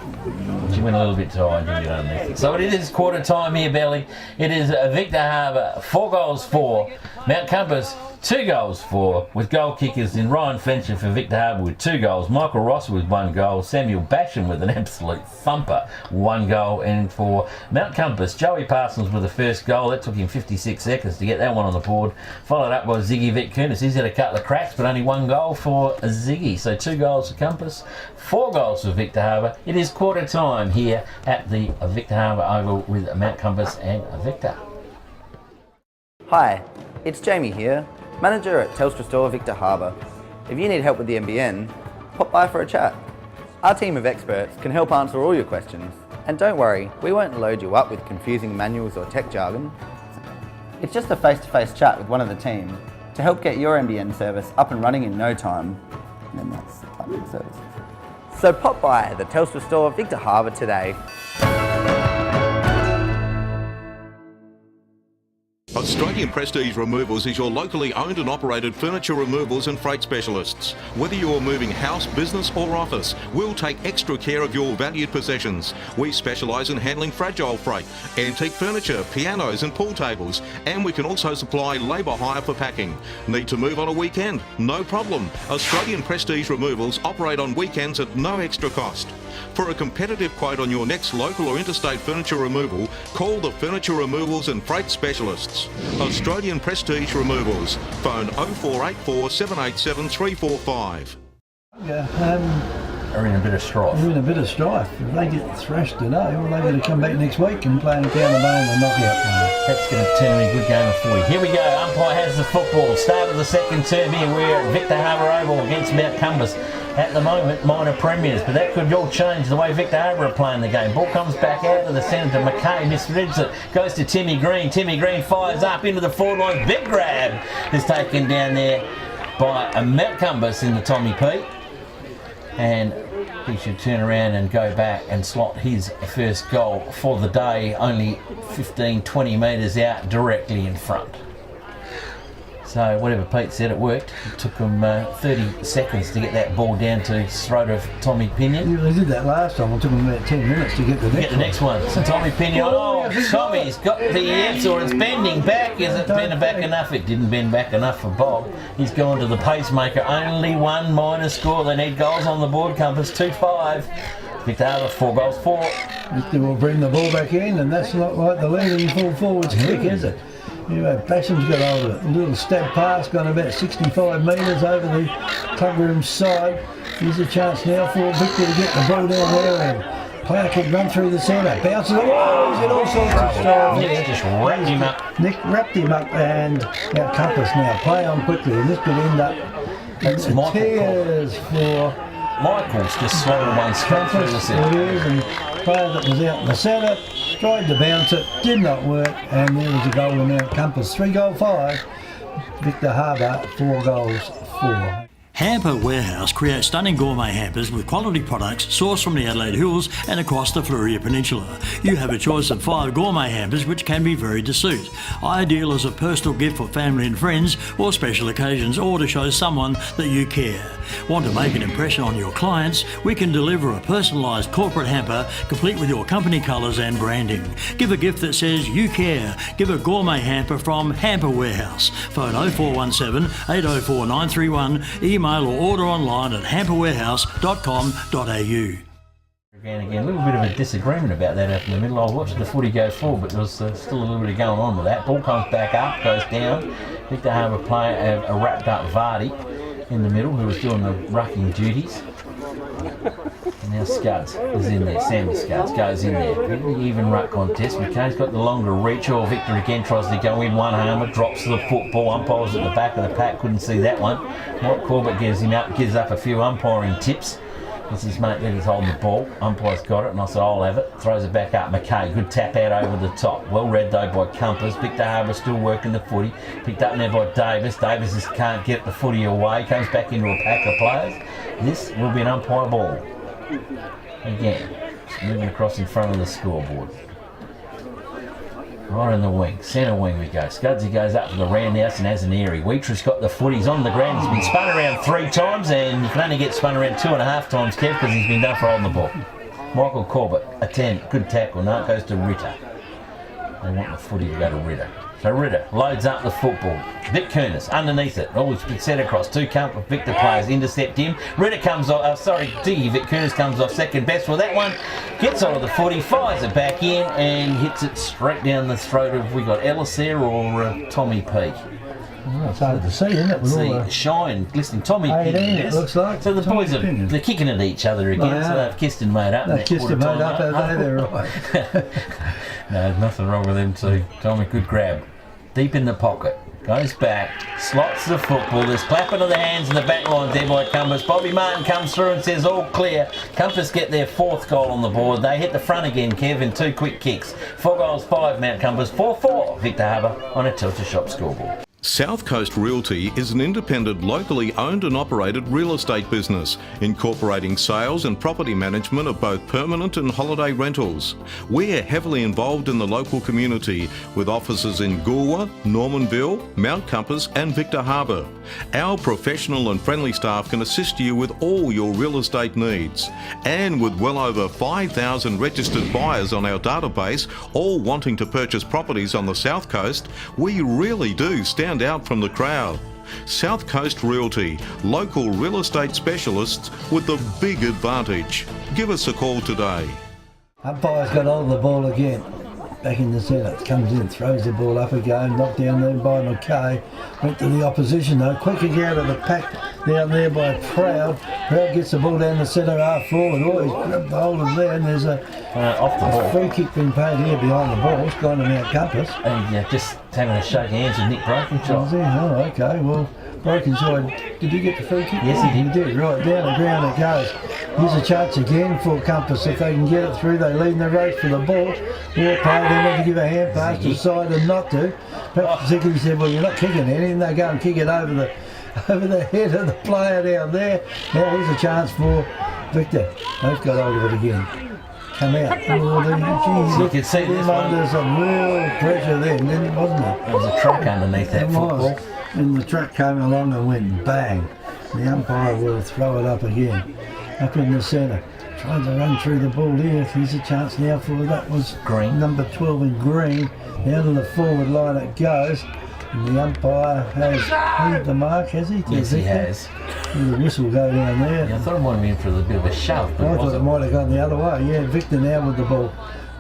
[SPEAKER 1] She went a little bit too high and didn't get underneath it. So it is quarter time here, Belly. It is Victor Harbour, 4 goals for. Mount Compass, 2 goals for, with goal kickers in Ryan Fletcher for Victor Harbour with 2 goals, Michael Ross with 1 goal, Samuel Basham with an absolute thumper, 1 goal, and for Mount Compass, Joey Parsons with the first goal. That took him 56 seconds to get that one on the board, followed up by Ziggy Vetkunis. He's had a couple of cracks, but only 1 goal for Ziggy. So 2 goals for Compass, 4 goals for Victor Harbour. It is quarter time here at the Victor Harbour Oval with Mount Compass and Victor.
[SPEAKER 10] Hi, it's Jamie here, manager at Telstra Store Victor Harbour. If you need help with the NBN, pop by for a chat. Our team of experts can help answer all your questions, and don't worry, we won't load you up with confusing manuals or tech jargon. It's just a face-to-face chat with one of the team to help get your NBN service up and running in no time, and then that's the public service. So pop by the Telstra Store Victor Harbour today.
[SPEAKER 3] Australian Prestige Removals is your locally owned and operated furniture removals and freight specialists. Whether you're moving house, business or office, we'll take extra care of your valued possessions. We specialise in handling fragile freight, antique furniture, pianos and pool tables, and we can also supply labour hire for packing. Need to move on a weekend? No problem. Australian Prestige Removals operate on weekends at no extra cost. For a competitive quote on your next local or interstate furniture removal, call the Furniture Removals and Freight Specialists. Australian Prestige Removals. Phone 0484 787 345.
[SPEAKER 1] Are in a bit of strife.
[SPEAKER 9] They're in a bit of strife. If they get thrashed today, well, they're going to come back next week and play in Countermain and knockout game.
[SPEAKER 1] That's going to turn in a good game of footy. Here we go. Umpire has the football. Start of the second term here. We're at Victor Harbour Oval against Mount Compass. At the moment, minor premiers, but that could all change the way Victor Harbour are playing the game. Ball comes back out of the centre to McKay, misreads it, goes to Timmy Green. Timmy Green fires up into the forward line. Big grab is taken down there by a Mount Compass in the Tommy Pete. And he should turn around and go back and slot his first goal for the day, only 15-20 metres out, directly in front. So whatever Pete said, it worked. It took him 30 seconds to get that ball down to the throat of Tommy Pinion.
[SPEAKER 9] Yeah, they did that last time. It took them about 10 minutes to get the next one.
[SPEAKER 1] So Tommy Pinion, Tommy's got the answer. It's bending back. Is it bending back enough? It didn't bend back enough for Bob. He's gone to the pacemaker. Only 1 minor score. They need goals on the board. Compass 2-5. Victor Harbour 4 goals for.
[SPEAKER 9] Victor will bring the ball back in, and that's not like the leading full forwards kick, is it? Anyway, Basham's got hold of it. A little stab pass, gone about 65 metres over the club room side. Here's a chance now for Victor to get the ball down there, and player can run through the centre, bounces it. Oh, he's in all sorts of style.
[SPEAKER 1] Nick just wrapped him up.
[SPEAKER 9] Nick wrapped him up, and now Compass now play on quickly, and this could end up
[SPEAKER 1] It's
[SPEAKER 9] in
[SPEAKER 1] Michael
[SPEAKER 9] tears for
[SPEAKER 1] Michael's just slotted one straight through the
[SPEAKER 9] Compass. It
[SPEAKER 1] centre.
[SPEAKER 9] is, and player that was out in the centre tried to bounce it, did not work, and there was a goal in Mount Compass. 3-5. Victor Harbour 4-4.
[SPEAKER 4] Hamper Warehouse creates stunning gourmet hampers with quality products sourced from the Adelaide Hills and across the Fleurieu Peninsula. You have a choice of 5 gourmet hampers which can be varied to suit. Ideal as a personal gift for family and friends or special occasions, or to show someone that you care. Want to make an impression on your clients? We can deliver a personalised corporate hamper complete with your company colours and branding. Give a gift that says you care. Give a gourmet hamper from Hamper Warehouse. Phone 0417 804 931. Email or order online at hamperwarehouse.com.au.
[SPEAKER 1] Again, a little bit of a disagreement about that up in the middle. I was watching the footy go forward, but there was still a little bit going on with that. Ball comes back up, goes down. Victor Harbour player a wrapped up Vardy in the middle, who was doing the rucking duties. And now Scuds is in there. Sammy Scuds goes in there. Really even ruck contest. McKay's got the longer reach. Or Victor again tries to go in one armer, drops the football. Umpires at the back of the pack couldn't see that one. Mike Corbett gives up a few umpiring tips. It's his mate that is holding the ball. Umpire's got it, and I said, I'll have it. Throws it back up. McKay, good tap out over the top. Well read though by Compass. Victor Harbour still working the footy. Picked up now by Davis. Davis just can't get the footy away. Comes back into a pack of players. This will be an umpire ball. Again, moving across in front of the scoreboard. Right in the wing, centre wing we go. Scudsy goes up to the roundhouse and has an airy. Wheatra's got the foot, he's on the ground. He's been spun around 3 times, and you can only get spun around 2.5 times, Kev, because he's been done for holding the ball. Michael Corbett, a 10, good tackle. No, it goes to Ritter. They want the footy to go to Ritter. So Ritter loads up the football. Vic Kernis underneath it. Oh, it's been set across. 2 Victor players intercept him. Ritter comes off, Vic Kernis comes off second best. Well, that one gets onto the footy, fires it back in, and hits it straight down the throat of, we got Ellis there or Tommy P.
[SPEAKER 9] Well, it's hard to see, isn't it? With all the
[SPEAKER 1] shine, glistening. Tommy
[SPEAKER 9] 18,
[SPEAKER 1] P.
[SPEAKER 9] it looks like.
[SPEAKER 1] So the
[SPEAKER 9] Tommy
[SPEAKER 1] boys
[SPEAKER 9] Pinion.
[SPEAKER 1] they're kicking at each other again,
[SPEAKER 9] Well,
[SPEAKER 1] so they've kissed and made up.
[SPEAKER 9] They've kissed and made up, have they? They're right.
[SPEAKER 1] No, nothing wrong with them too. Tommy, good grab. Deep in the pocket. Goes back, slots the football. There's clapping of the hands in the back line there by Compass. Bobby Martin comes through and says all clear. Compass get their 4th goal on the board. They hit the front again, Kev, in 2 quick kicks. 4 goals, 5 Mount Compass, 4-4 Victor Harbour on a Tilter Shop scoreboard.
[SPEAKER 3] South Coast Realty is an independent, locally owned and operated real estate business, incorporating sales and property management of both permanent and holiday rentals. We're heavily involved in the local community with offices in Goolwa, Normanville, Mount Compass and Victor Harbour. Our professional and friendly staff can assist you with all your real estate needs. And with well over 5,000 registered buyers on our database, all wanting to purchase properties on the South Coast, we really do stand out from the crowd. South Coast Realty, local real estate specialists with the big advantage. Give us a call today.
[SPEAKER 9] Umpire's got hold of the ball again. Back in the centre, comes in, throws the ball up again, knocked down there by McKay. Went to the opposition though, quick again out of the pack down there by Proud. Proud gets the ball down the centre half forward. Oh, he's grabbed hold of there, and there's a free kick being paid here behind the ball. It's gone to Mount Compass.
[SPEAKER 1] And just having a shake hands with Nick Brokenshire.
[SPEAKER 9] Oh, okay, well, Brokenshire, did you get the free kick?
[SPEAKER 1] Yes, he did.
[SPEAKER 9] He did, right, down the ground it goes. Here's a chance again for Compass. If they can get it through, they lead in the race for the ball. War play, they need to give a hand pass, decided not to. Perhaps Ziggy said, well, you're not kicking it, and they go and kick it over the head of the player down there. Now here's a chance for Victor. They've got hold of it again. Come out. Oh, geez,
[SPEAKER 1] you can see this one.
[SPEAKER 9] Under some real pressure then, wasn't it?
[SPEAKER 1] There was a truck underneath that football.
[SPEAKER 9] And the truck came along and went bang. The umpire will throw it up again. Up in the centre. Trying to run through the ball here. Here's a chance now for that was
[SPEAKER 1] Green.
[SPEAKER 9] Number 12 in green. Down to the forward line it goes. And the umpire has hit the mark, has he?
[SPEAKER 1] Yes, he has.
[SPEAKER 9] And the whistle go down there.
[SPEAKER 1] Yeah, I thought it might have been for a bit of a shove, but
[SPEAKER 9] I thought it might have gone the other way. Yeah, Victor now with the ball.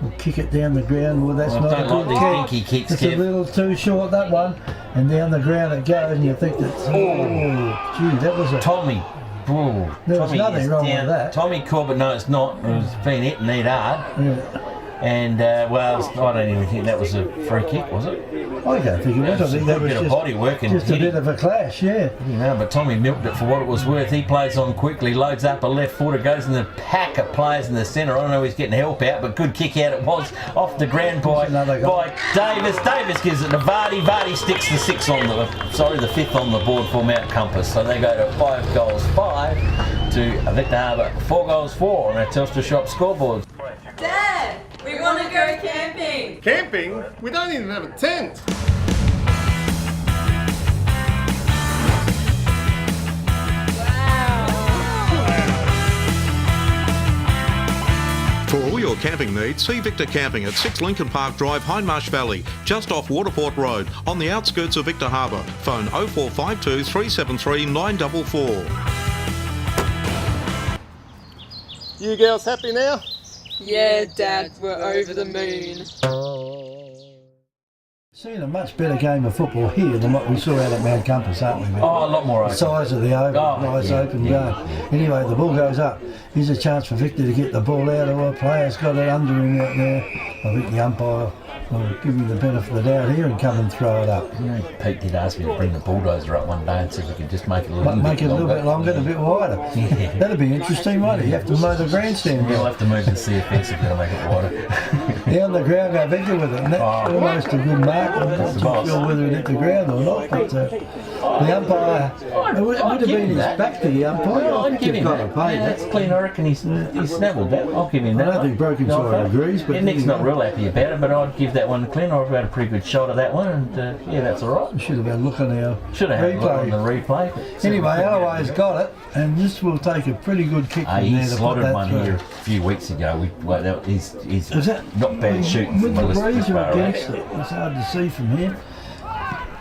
[SPEAKER 9] Will kick it down the ground. Well, that's not a good
[SPEAKER 1] these dinky kicks,
[SPEAKER 9] It's a little too short, that one. And down the ground it goes, and you think that, oh, gee, that was a...
[SPEAKER 1] Tommy Whoa,
[SPEAKER 9] There was
[SPEAKER 1] Tommy
[SPEAKER 9] nothing
[SPEAKER 1] is
[SPEAKER 9] wrong
[SPEAKER 1] down.
[SPEAKER 9] with that.
[SPEAKER 1] Tommy Corbett, no, it's not. It was being hit and hit hard.
[SPEAKER 9] Yeah.
[SPEAKER 1] And, well, I don't even think that was a free kick, was it?
[SPEAKER 9] I don't think it was. I think that was
[SPEAKER 1] bit of body work and
[SPEAKER 9] just a
[SPEAKER 1] hitting.
[SPEAKER 9] bit of a clash, yeah.
[SPEAKER 1] You know, but Tommy milked it for what it was worth. He plays on quickly, loads up a left footer, goes in the pack of players in the centre. I don't know if he's getting help out, but good kick out it was. Off the ground by Davis. Davis gives it to Vardy. Vardy sticks the the fifth on the board for Mount Compass. So they go to 5 goals 5 to Victor Harbour 4 goals 4 on our Telstra Shop scoreboard.
[SPEAKER 5] Dad, we want to go camping.
[SPEAKER 6] Camping? We don't even have a tent.
[SPEAKER 3] For all your camping needs, see Victor Camping at 6 Lincoln Park Drive, Hindmarsh Valley, just off Waterport Road, on the outskirts of Victor Harbour. Phone 0452 373 944.
[SPEAKER 6] You girls happy now?
[SPEAKER 5] Yeah, Dad, we're over the moon.
[SPEAKER 9] Seen a much better game of football here than what we saw out at Mount Compass, aren't we?
[SPEAKER 1] Oh, a lot more
[SPEAKER 9] The
[SPEAKER 1] open.
[SPEAKER 9] size of the oval, nice open game. Anyway, the ball goes up. Here's a chance for Victor to get the ball out of our player's got it under him out there. I think the umpire will give you the benefit of the doubt here and come and throw it up.
[SPEAKER 1] You know, Pete did ask me to bring the bulldozer up one day and see if we could just make it a little
[SPEAKER 9] Make
[SPEAKER 1] bit
[SPEAKER 9] it a little bit longer and a bit wider.
[SPEAKER 1] Yeah.
[SPEAKER 9] That'd be interesting, won't it? You have to mow the grandstand.
[SPEAKER 1] We'll have to move the CFS if we're going to make it wider.
[SPEAKER 9] Down the ground, go Victor with it, and that's almost a good mark. I'm not
[SPEAKER 1] That's the
[SPEAKER 9] too
[SPEAKER 1] boss.
[SPEAKER 9] sure whether it hit the ground or not, but the umpire, it would have been his back to the umpire.
[SPEAKER 1] Oh,
[SPEAKER 9] I
[SPEAKER 1] I'd
[SPEAKER 9] think
[SPEAKER 1] give
[SPEAKER 9] you've
[SPEAKER 1] him
[SPEAKER 9] got
[SPEAKER 1] that.
[SPEAKER 9] to pay
[SPEAKER 1] Yeah,
[SPEAKER 9] that.
[SPEAKER 1] that's clean. I reckon he's snabbled that. I'll give him that.
[SPEAKER 9] I don't think Brokenshire agrees, but
[SPEAKER 1] Nick's not real happy about it, but I'd give that one to Clint. I've had a pretty good shot of that one, and yeah, that's all right.
[SPEAKER 9] We should have been looking at our
[SPEAKER 1] Should have had a look on the
[SPEAKER 9] replay.
[SPEAKER 1] replay.
[SPEAKER 9] Anyway, Alloway's got it, and this will take a pretty good kick from
[SPEAKER 1] He
[SPEAKER 9] there to put
[SPEAKER 1] slotted
[SPEAKER 9] that
[SPEAKER 1] one
[SPEAKER 9] through.
[SPEAKER 1] here a few weeks ago. He's
[SPEAKER 9] Is that
[SPEAKER 1] not bad shooting
[SPEAKER 9] with
[SPEAKER 1] from
[SPEAKER 9] the
[SPEAKER 1] the list
[SPEAKER 9] breeze
[SPEAKER 1] as
[SPEAKER 9] or
[SPEAKER 1] far
[SPEAKER 9] against
[SPEAKER 1] out.
[SPEAKER 9] it? It's hard to see from here.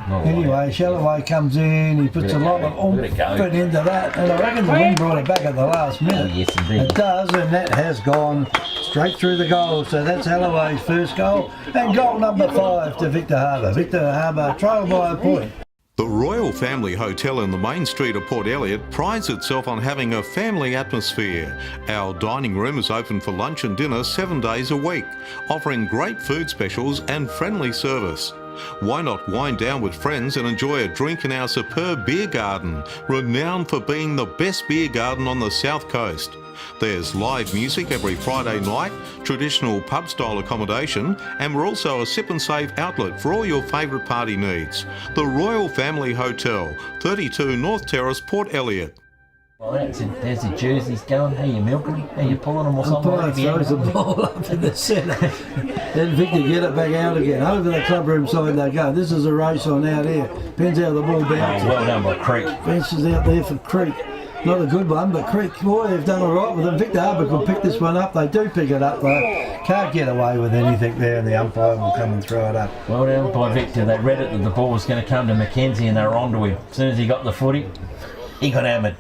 [SPEAKER 1] Not a lot.
[SPEAKER 9] Anyway, Shalloway comes in, he puts a lot of
[SPEAKER 1] Let it go.
[SPEAKER 9] oomph into that, and I reckon the wind brought it back at the last minute.
[SPEAKER 1] Oh, yes, indeed.
[SPEAKER 9] It does, and that has gone straight through the goal. So that's Alloway's first goal, and goal number 5 to Victor Harbour. Victor Harbour trail by a point.
[SPEAKER 3] The Royal Family Hotel in the main street of Port Elliot prides itself on having a family atmosphere. Our dining room is open for lunch and dinner 7 days a week, offering great food specials and friendly service. Why not wind down with friends and enjoy a drink in our superb beer garden, renowned for being the best beer garden on the South Coast. There's live music every Friday night, traditional pub-style accommodation, and we're also a sip and save outlet for all your favourite party needs. The Royal Family Hotel, 32 North Terrace, Port Elliot.
[SPEAKER 1] Well, there's the jerseys going. How you milking them? How you pulling them or something?
[SPEAKER 9] Umpire throws the ball up in the centre. Then Victor get it back out again. Over the clubroom side they go. This is a race on out here. Depends how the ball bounces.
[SPEAKER 1] Well done by Creek.
[SPEAKER 9] Fences out there for Creek. Not a good one, but Creek, boy, they've done all right with them. Victor Harbour could pick this one up. They do pick it up, though. Can't get away with anything there, and the umpire will come and throw it up.
[SPEAKER 1] Well done by Victor. They read it that the ball was going to come to Mackenzie and they were onto him. As soon as he got the footy, he got hammered.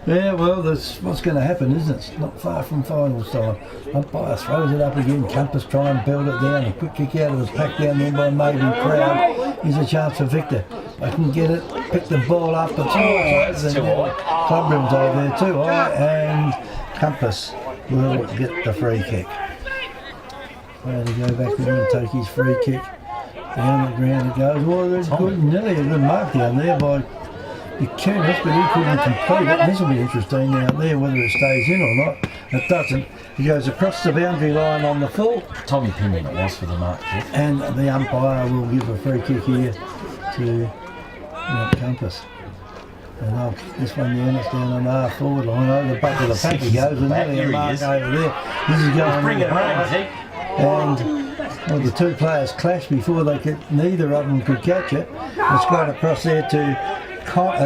[SPEAKER 9] Yeah, well, that's what's going to happen, isn't it? It's not far from finals time. Umpire throws it up again. Compass try and build it down. A quick kick out of the pack down there by Maybe Proud. Here's a chance for Victor. I can get it, pick the ball up. It's
[SPEAKER 1] that's too high.
[SPEAKER 9] Clubroom's over there too high, and Compass will get the free kick. Ready to go back there and take his free kick. Down the ground it goes. Well, there's good, nearly a good mark down there by Buchanan, but he couldn't complete it. This will be interesting out there whether it stays in or not. It doesn't. He goes across the boundary line on the full,
[SPEAKER 1] Tommy Pinion it was for the mark.
[SPEAKER 9] and the umpire will give a free kick here to Mount Compass. And they'll kick this one down. It's down on the half forward line. Over the back of the pack he goes, and nearly a mark over there. This is going
[SPEAKER 1] Bring it around, Zeke.
[SPEAKER 9] and well, the two players clashed before they could. Neither of them could catch it. It's gone across there to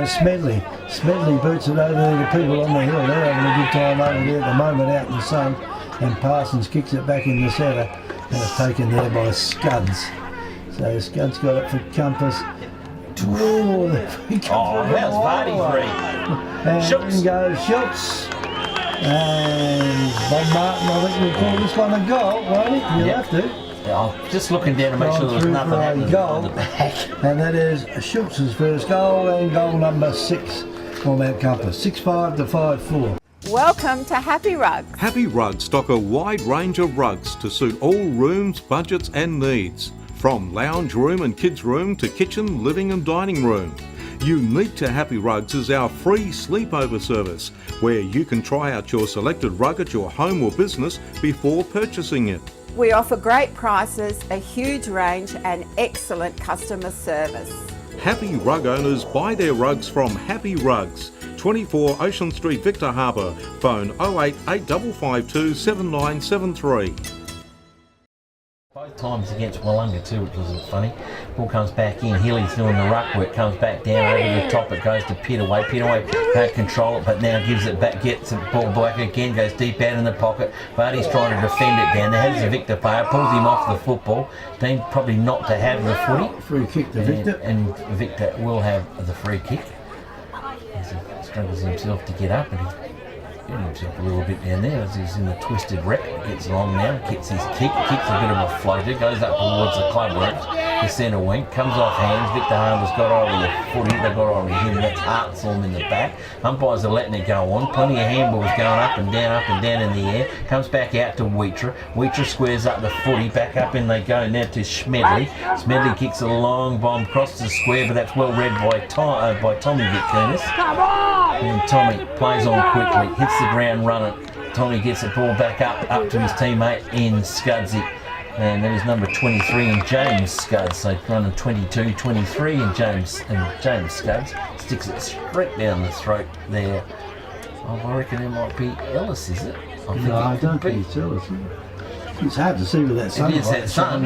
[SPEAKER 9] Smedley. Smedley boots it over there to people on the hill. They're having a good time over there at the moment out in the sun. And Parsons kicks it back in the centre, and it's taken there by Scuds. So Scuds got it for Compass. Oh,
[SPEAKER 1] that's Vardy free.
[SPEAKER 9] And
[SPEAKER 1] Schultz.
[SPEAKER 9] in goes Schultz. And Bob Martin, I think we'll call this one a goal, won't it? You'll have to.
[SPEAKER 1] Yeah, I'm just looking down to make sure there was nothing happening
[SPEAKER 9] goal.
[SPEAKER 1] on the back.
[SPEAKER 9] And that is Schultz's first goal, and goal number 6 for Mount Compass. 6'5" to 5'4".
[SPEAKER 5] Welcome to Happy Rugs.
[SPEAKER 3] Happy Rugs stock a wide range of rugs to suit all rooms, budgets and needs. From lounge room and kids room to kitchen, living and dining room. Unique to Happy Rugs is our free sleepover service, where you can try out your selected rug at your home or business before purchasing it.
[SPEAKER 5] We offer great prices, a huge range and excellent customer service.
[SPEAKER 3] Happy Rug owners buy their rugs from Happy Rugs, 24 Ocean Street, Victor Harbour. Phone 088 7973.
[SPEAKER 1] Both times against Wollonga too, which was funny. Ball comes back in, Healy's doing the ruck work, comes back down over the top, it goes to Pittaway, can't control it, but now gives it back, gets the ball back again, goes deep out in the pocket, Vardy's trying to defend it down, there has the Victor player, pulls him off the football, deemed probably not to have the footy.
[SPEAKER 9] Free kick to Victor.
[SPEAKER 1] And Victor will have the free kick. He struggles himself to get up and he's getting himself a little bit down there as he's in the twisted wreck. Gets along now, gets his kick, kicks a bit of a floater, goes up towards the club ropes, the centre wing, comes off hands. Victor Harbour's got over the footy, they've got over him, that's Hartstorm in the back. Umpires are letting it go on, plenty of handballs going up and down in the air. Comes back out to Wheatra squares up the footy, back up in they go now to Smedley. Smedley kicks a long bomb, crosses the square, but that's well read by Tommy Vitkunis. And Tommy plays on quickly, hits the ground running. Tommy gets the ball back up to his teammate in Scudsy. And that is number 23 in James Scuds. So running 22-23 in James Scuds. Sticks it straight down the throat there. I reckon it might be Ellis, is it?
[SPEAKER 9] I don't think it's Ellis. It's hard to see with that sun.
[SPEAKER 1] It is that sun.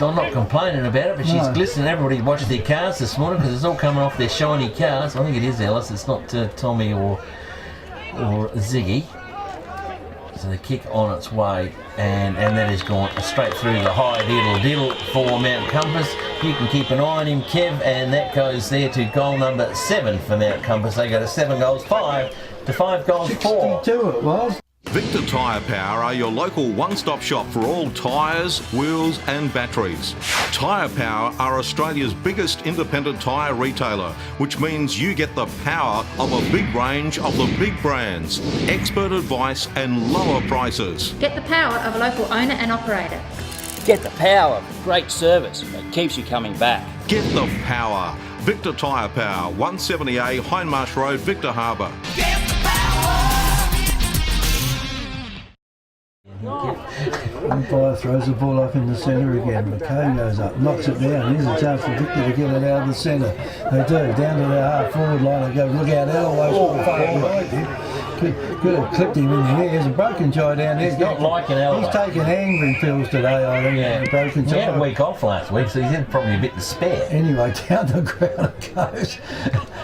[SPEAKER 1] I'm not complaining about it, but she's glistening. Everybody watched their cars this morning because it's all coming off their shiny cars. I think it is Ellis. It's not Tommy or Ziggy. So the kick on its way, and that has gone straight through the high diddle for Mount Compass. You can keep an eye on him, Kev, and that goes there to goal number 7 for Mount Compass. They go to 7 goals, 5 to 5 goals, 4.
[SPEAKER 9] 62 it was.
[SPEAKER 3] Victor Tyre Power are your local one-stop shop for all tyres, wheels and batteries. Tyre Power are Australia's biggest independent tyre retailer, which means you get the power of a big range of the big brands, expert advice and lower prices.
[SPEAKER 7] Get the power of a local owner and operator.
[SPEAKER 8] Get the power of great service that keeps you coming back.
[SPEAKER 3] Get the power. Victor Tyre Power, 170A Hindmarsh Road, Victor Harbour.
[SPEAKER 9] Umpire throws the ball up in the centre again. McKay goes up, knocks it down. Here's a chance for Victor to get it out of the centre. They do, down to their half forward line. They go, look out, Elway's far behind him. Could have clipped him in the air. There's a broken jaw down there.
[SPEAKER 1] He's not liking Elway.
[SPEAKER 9] He's taking angry pills today, I think.
[SPEAKER 1] Yeah.
[SPEAKER 9] Broken jaw.
[SPEAKER 1] He had a week off last week, so he's probably a bit despair.
[SPEAKER 9] Anyway, down the ground it goes.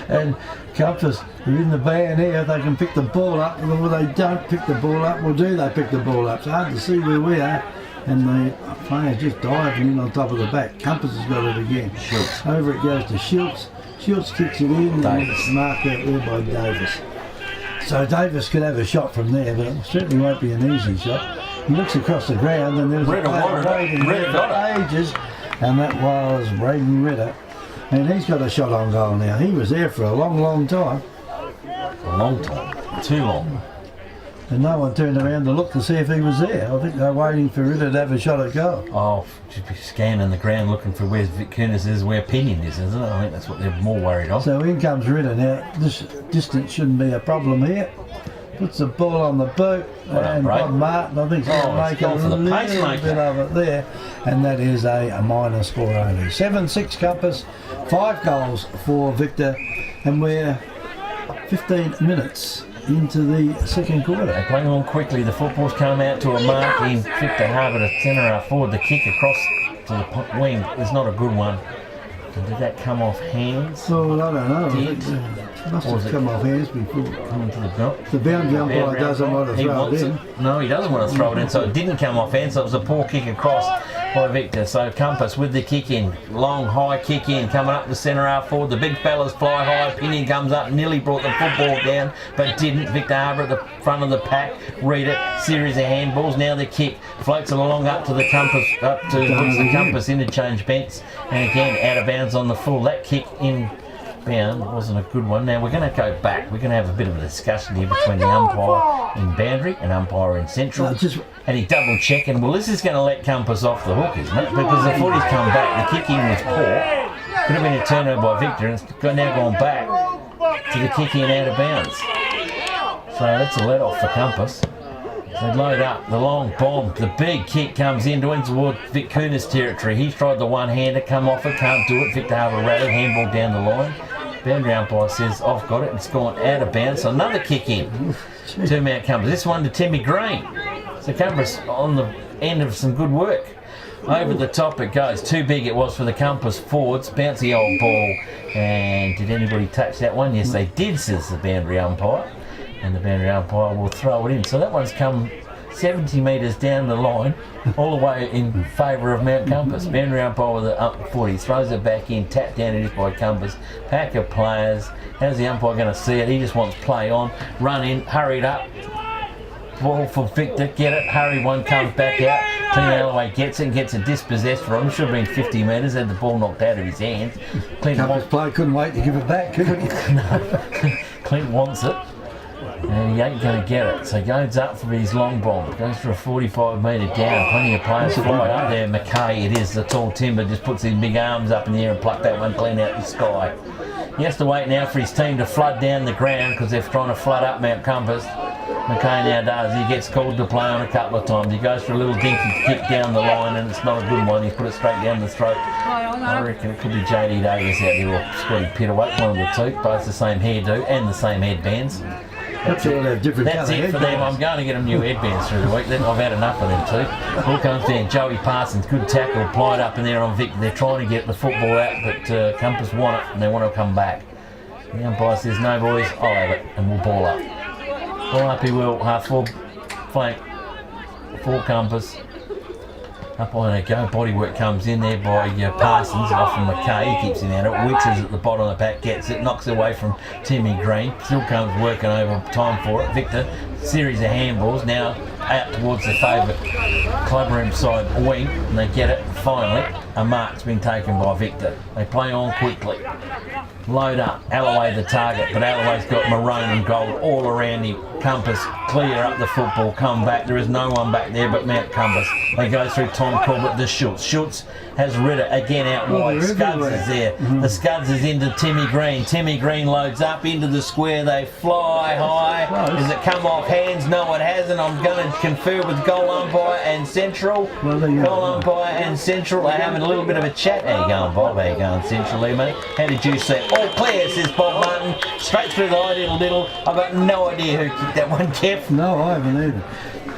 [SPEAKER 9] And Compass, they're in the band here, they can pick the ball up. Well, they don't pick the ball up, or do they pick the ball up? It's hard to see where we are. And the player's just diving in on top of the back. Compass has got it again.
[SPEAKER 1] Schultz.
[SPEAKER 9] Over it goes to Schultz. Schultz kicks it in, and it's marked out there by Davis. So Davis could have a shot from there, but it certainly won't be an easy shot. He looks across the ground, and there's a player waiting there for ages, and that was Braden Ritter. And he's got a shot on goal now. He was there for a long, long time.
[SPEAKER 1] A long time. Too long.
[SPEAKER 9] And no one turned around to look to see if he was there. I think they're waiting for Ritter to have a shot at goal.
[SPEAKER 1] Oh, just be scanning the ground looking for where Vitkunis is, where Pinion is, isn't it? I think that's what they're more worried of.
[SPEAKER 9] So in comes Ritter now. This distance shouldn't be a problem here. Puts the ball on the boot, and Bob Martin, I think, he's going to make a little bit of it there, and that is a minor score only. 7-6 Compass, 5 goals for Victor, and we're 15 minutes into the second quarter.
[SPEAKER 1] They're playing on quickly. The football's come out to a mark in Victor Harbour to centre half forward. The kick across to the wing is not a good one. And did that come off hands?
[SPEAKER 9] Well, I don't know. It must have come off hands before.
[SPEAKER 1] Coming to the belt.
[SPEAKER 9] The boundary umpire doesn't want to throw it in.
[SPEAKER 1] No, he doesn't want to throw it in, so it didn't come off hands, so it was a poor kick across by Victor. So Compass with the kick in. Long, high kick in, coming up the centre half forward. The big fellas fly high. Pinion comes up, nearly brought the football down, but didn't. Victor Harbour at the front of the pack. Read it. Series of handballs. Now the kick floats along up to the Compass, up to the Compass interchange bench. And again, out of bounds on the full. That kick in bound. It wasn't a good one. Now we're going to go back. We're going to have a bit of a discussion here between the umpire in boundary and umpire in central. And he double checked, and well, this is going to let Compass off the hook, isn't it? Because the footy's come back. The kicking was poor. Could have been a turnover by Victor, and it's now gone back to the kicking out of bounds. So that's a let off for Compass. They load up, the long bomb, the big kick comes in toward Vic Kunis territory. He's tried the one-hander, come off it, can't do it. Victor Harbour rattled, handball down the line. Boundary umpire says, I've got it, it's gone out of bounds. So another kick in to Mount Compass. This one to Timmy Green. So Compass on the end of some good work. Over the top it goes. Too big it was for the Compass forwards. Bouncy old ball. And did anybody touch that one? Yes, they did, says the boundary umpire. And the boundary umpire will throw it in. So that one's come 70 metres down the line, all the way in favour of Mount Compass. Boundary umpire with the up 40, throws it back in, tapped down it is by Compass. Pack of players. How's the umpire going to see it? He just wants play on, run in, hurried up. Ball for Victor, get it, hurry, one comes back out. Clint Alloway gets it and gets it dispossessed from him. Should have been 50 metres, had the ball knocked out of his hands.
[SPEAKER 2] Compass player couldn't wait to give it back, could he?
[SPEAKER 1] No, Clint wants it. And he ain't going to get it. So goes up for his long bomb. Goes for a 45 metre down. Plenty of players fly up there. McKay, it is, the tall timber, just puts his big arms up in the air and pluck that one clean out the sky. He has to wait now for his team to flood down the ground because they're trying to flood up Mount Compass. McKay now does. He gets called to play on a couple of times. He goes for a little dinky kick down the line and it's not a good one. He's put it straight down the throat. I reckon it could be JD Davis out there or Scotty Pittaway, one of the two. Both the same hairdo and the same headbands.
[SPEAKER 2] That's all they have different
[SPEAKER 1] That's it for them. I'm going to get them new headbands through the week. Then I've had enough of them too. Ball comes down. Joey Parsons, good tackle, applied up in there on Vic. They're trying to get the football out, but Compass want it and they want to come back. The umpire says, no boys, I'll have it, and we'll ball up. Ball up he will, half forward flank for Compass. Up on they go, bodywork comes in there by Parsons, off from McKay, he keeps him out. Wicks is at the bottom of the pack, gets it, knocks it away from Timmy Green. Still comes working over time for it. Victor, series of handballs, now out towards the favourite clubroom side wing, and they get it. Finally, a mark's been taken by Victor. They play on quickly. Load up, Alloway the target, but Alloway's got maroon and gold all around him. Compass, clear up the football, come back. There is no one back there but Mount Compass. They go through Tom Corbett to Schultz. Schultz has Ritter again out wide. Scuds is there. The Scuds is into Timmy Green. Timmy Green loads up into the square. They fly high. Has it come off hands? No, it hasn't. I'm going to confer with goal umpire and central. Goal umpire and central are having a little bit of a chat. How you going, Bob? How you going, central, mate? How did you see it? All clear, says Bob Martin. Straight through the eye, diddle. I've got no idea who kicked that one, Kev.
[SPEAKER 2] No, I haven't either.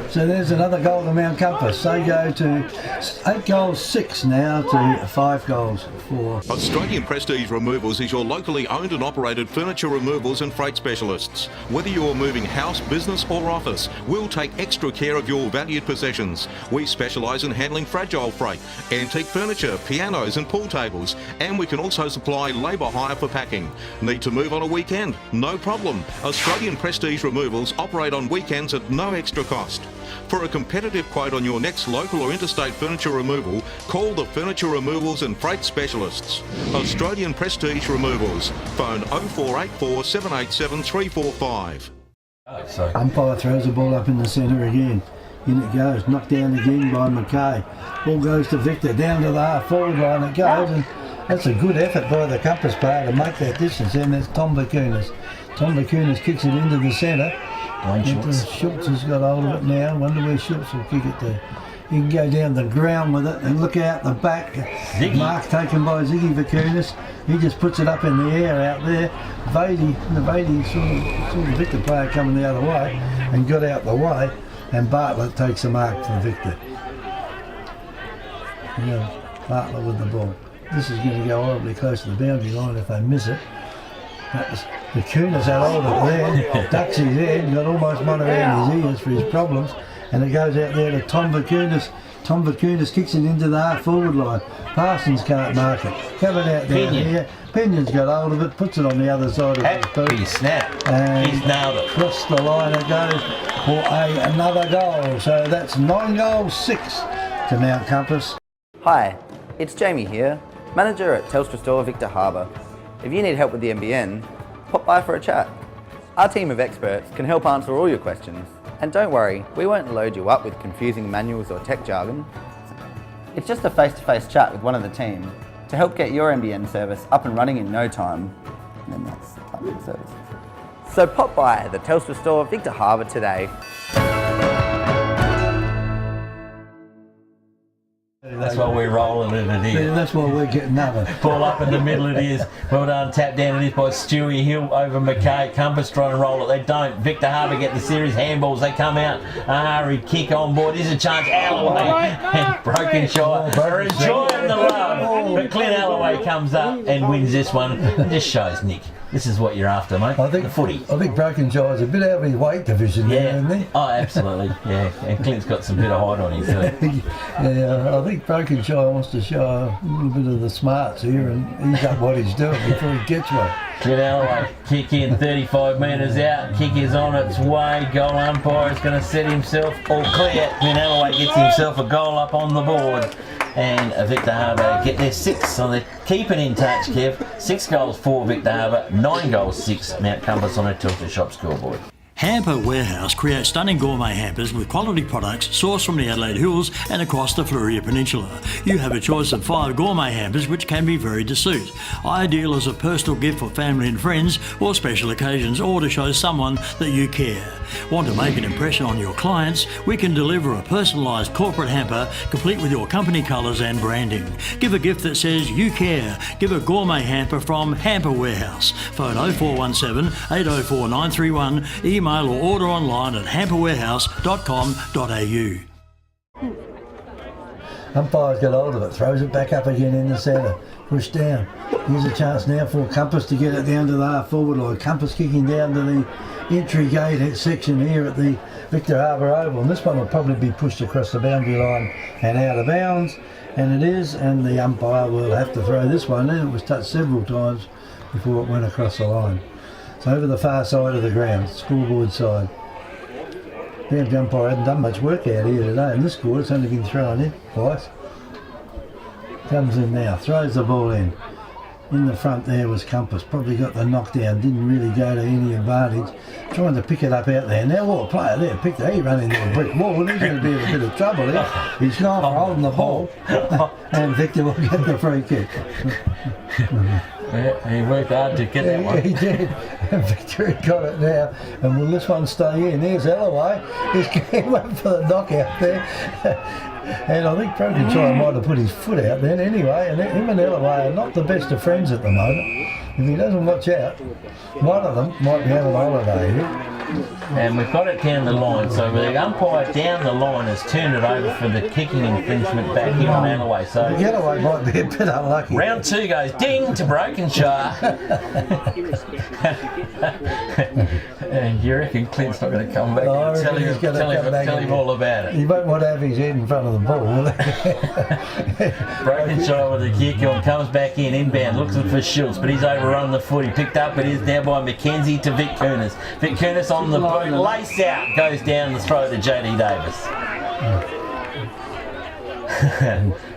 [SPEAKER 2] So there's another goal to Mount Compass. They go to 8 goals 6 now to 5 goals 4.
[SPEAKER 3] Australian Prestige Removals is your locally owned and operated furniture removals and freight specialists. Whether you're moving house, business or office, we'll take extra care of your valued possessions. We specialise in handling fragile freight, antique furniture, pianos and pool tables, and we can also supply labour hire for packing. Need to move on a weekend? No problem. Australian Prestige Removals operate on weekends at no extra cost. For a competitive quote on your next local or interstate furniture removal, call the Furniture Removals and Freight Specialists. Australian Prestige Removals. Phone 0484 787 345.
[SPEAKER 2] Umpire throws the ball up in the centre again. In it goes, knocked down again by McKay. Ball goes to Victor, down to the half forward line it goes, and that's a good effort by the Compass player to make that distance, and that's Tom Bakunis. Tom Bakunis kicks it into the centre. Schultz has got hold of it now. Wonder where Schultz will kick it to. He can go down the ground with it and look out the back. Ziggy. Mark taken by Ziggy Vakunis. He just puts it up in the air out there. Vady saw the Victor player coming the other way and got out the way. And Bartlett takes the mark for Victor. Bartlett with the ball. This is going to go horribly close to the boundary line if they miss it. The Kunis had hold of it there, ducks his head, got almost one around his ears for his problems, and it goes out there to Tom Vakunis. Tom Vakunis kicks it into the half forward line. Parsons can't mark it. Covered out down here. Pinion's got hold of it, puts it on the other side of his boot.
[SPEAKER 1] Happy snap.
[SPEAKER 2] And
[SPEAKER 1] he's nailed it.
[SPEAKER 2] Across the line it goes for another goal. So that's 9 goals 6 to Mount Compass.
[SPEAKER 10] Hi, it's Jamie here, manager at Telstra Store Victor Harbour. If you need help with the NBN, pop by for a chat. Our team of experts can help answer all your questions. And don't worry, we won't load you up with confusing manuals or tech jargon. It's just a face-to-face chat with one of the team to help get your NBN service up and running in no time. And then that's the type of service. So pop by the Telstra store, Victor Harbour today.
[SPEAKER 1] That's why we're rolling it here.
[SPEAKER 9] Yeah, that's why we're getting nothing.
[SPEAKER 1] Ball up in the middle it is. Well done, tap down it is by Stewie Hill over McKay. Compass trying to roll it, they don't. Victor Harbour get the series handballs, they come out. Ari kick on board, here's a chance. Alloway and Broken Shire are enjoying the love. But Clint Alloway comes up and wins this one. It just shows, Nick, this is what you're after, mate.
[SPEAKER 9] I think
[SPEAKER 1] the footy.
[SPEAKER 9] I think Broken Shire's a bit out of his weight division there, isn't he?
[SPEAKER 1] Oh, absolutely. Yeah, and Clint's got some bit of height on him too.
[SPEAKER 9] Yeah, I think Broken Shire wants to show a little bit of the smarts here and ease up what he's doing before he gets one.
[SPEAKER 1] Clint Alloway, kick in 35 metres out, kick is on its way, goal umpire is going to set himself all clear. Clint Alloway gets himself a goal up on the board. And Victor Harbour get their 6, so they're keeping in touch, Kev. 6 goals for Victor Harbour, 9 goals, 6 Mount Compass on a Telstra Shop scoreboard.
[SPEAKER 4] Hamper Warehouse creates stunning gourmet hampers with quality products sourced from the Adelaide Hills and across the Fleurieu Peninsula. You have a choice of 5 gourmet hampers which can be varied to suit. Ideal as a personal gift for family and friends or special occasions, or to show someone that you care. Want to make an impression on your clients? We can deliver a personalised corporate hamper complete with your company colours and branding. Give a gift that says you care. Give a gourmet hamper from Hamper Warehouse. Phone 0417 804 931, email or order online at hamperwarehouse.com.au.
[SPEAKER 9] Umpire's got hold of it, throws it back up again in the centre, pushed down. Here's a chance now for Compass to get it down to the half forward line. Compass kicking down to the entry gate section here at the Victor Harbour Oval, and this one will probably be pushed across the boundary line and out of bounds, and it is, and the umpire will have to throw this one in. It was touched several times before it went across the line. So over the far side of the ground, scoreboard side. The umpire hadn't done much work out here today in this score. It's only been thrown in twice. Comes in now, throws the ball in. In the front there was Compass, probably got the knockdown, didn't really go to any advantage. Trying to pick it up out there. Now what a player there, picked it, he ran into a brick wall, and he's going to be in a bit of trouble here. He's gone for holding the ball, and Victor will get the free kick.
[SPEAKER 1] Yeah, he worked hard to get that one.
[SPEAKER 9] He did. And Victor got it now. And will this one stay in? There's Alloway. He went for the knockout there. And I think Broken Shire might have put his foot out then anyway. And him and Alloway are not the best of friends at the moment. If he doesn't watch out, one of them might be having a holiday here.
[SPEAKER 1] And we've got it down the line, so the umpire down the line has turned it over for the kicking infringement back here on Alloway. So
[SPEAKER 9] Alloway might be a bit unlucky.
[SPEAKER 1] Round 2 goes ding to Broken Shire. And you reckon Clint's not going to come back and tell him all about it?
[SPEAKER 9] He won't want to have his head in front of the ball, will he?
[SPEAKER 1] Broken Shire with a kick on, comes back inbound, looking for Schultz, but he's overrun the foot. He picked up, it is now by McKenzie to Vic Kunis. Vic Kunis on the boot, lace out, goes down the throat to JD Davis.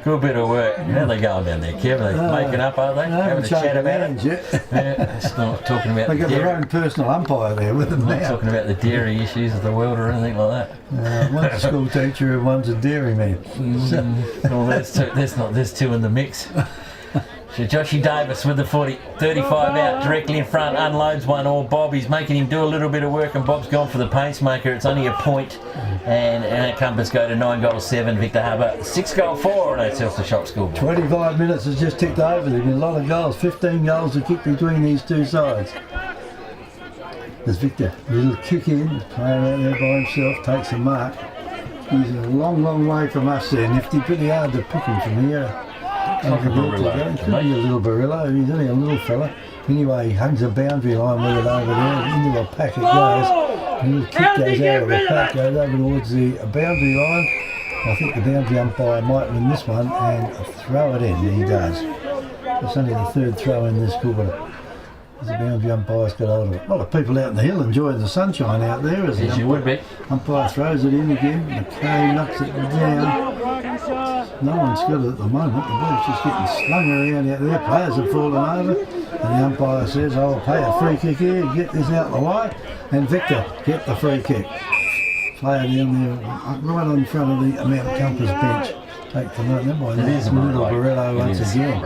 [SPEAKER 1] Good bit of work. How are they going down there, Kev? Are they making up, are they? Having a chat about it? Yeah, it's not talking about
[SPEAKER 9] they got their own personal umpire there with them now.
[SPEAKER 1] Not talking about the dairy issues of the world or anything like that.
[SPEAKER 9] One's a school teacher and one's a dairyman.
[SPEAKER 1] Well, there's 2 in the mix. So Joshy Davis with the 40, 35 out, directly in front, unloads one, or Bob, he's making him do a little bit of work, and Bob's gone for the pacemaker. It's only a point, and Compass go to 9 goals 7, Victor Harbour 6 goal 4 on our Telstra Shop scoreboard.
[SPEAKER 9] 25 minutes has just ticked over, there's been a lot of goals, 15 goals to kick between these two sides. There's Victor, a little kick in, player out there by himself, takes a mark. He's a long way from us there, Nifty, pretty hard to pick him from here. Could be a little Barillo, he's only a little fella. Anyway, he hugs the boundary line with it over there, into a pack it goes. And the kick goes out of the pack, goes over towards the boundary line. I think the boundary umpire might win this one and throw it in, he does. It's only the 3rd throw in this quarter. The boundary umpire's got hold of it. A lot of people out in the hill enjoying the sunshine out there, isn't it?
[SPEAKER 1] Yes, you would be.
[SPEAKER 9] Umpire throws it in again, McKay knocks it down. No one's got it at the moment, the ball's just getting slung around out there, players have fallen over. And the umpire says, I'll pay a free kick here, get this out of the way, and Victor, get the free kick. Player down there, right in front of the Mount Compass bench. Take the note, that boy, there's little Barillo once again.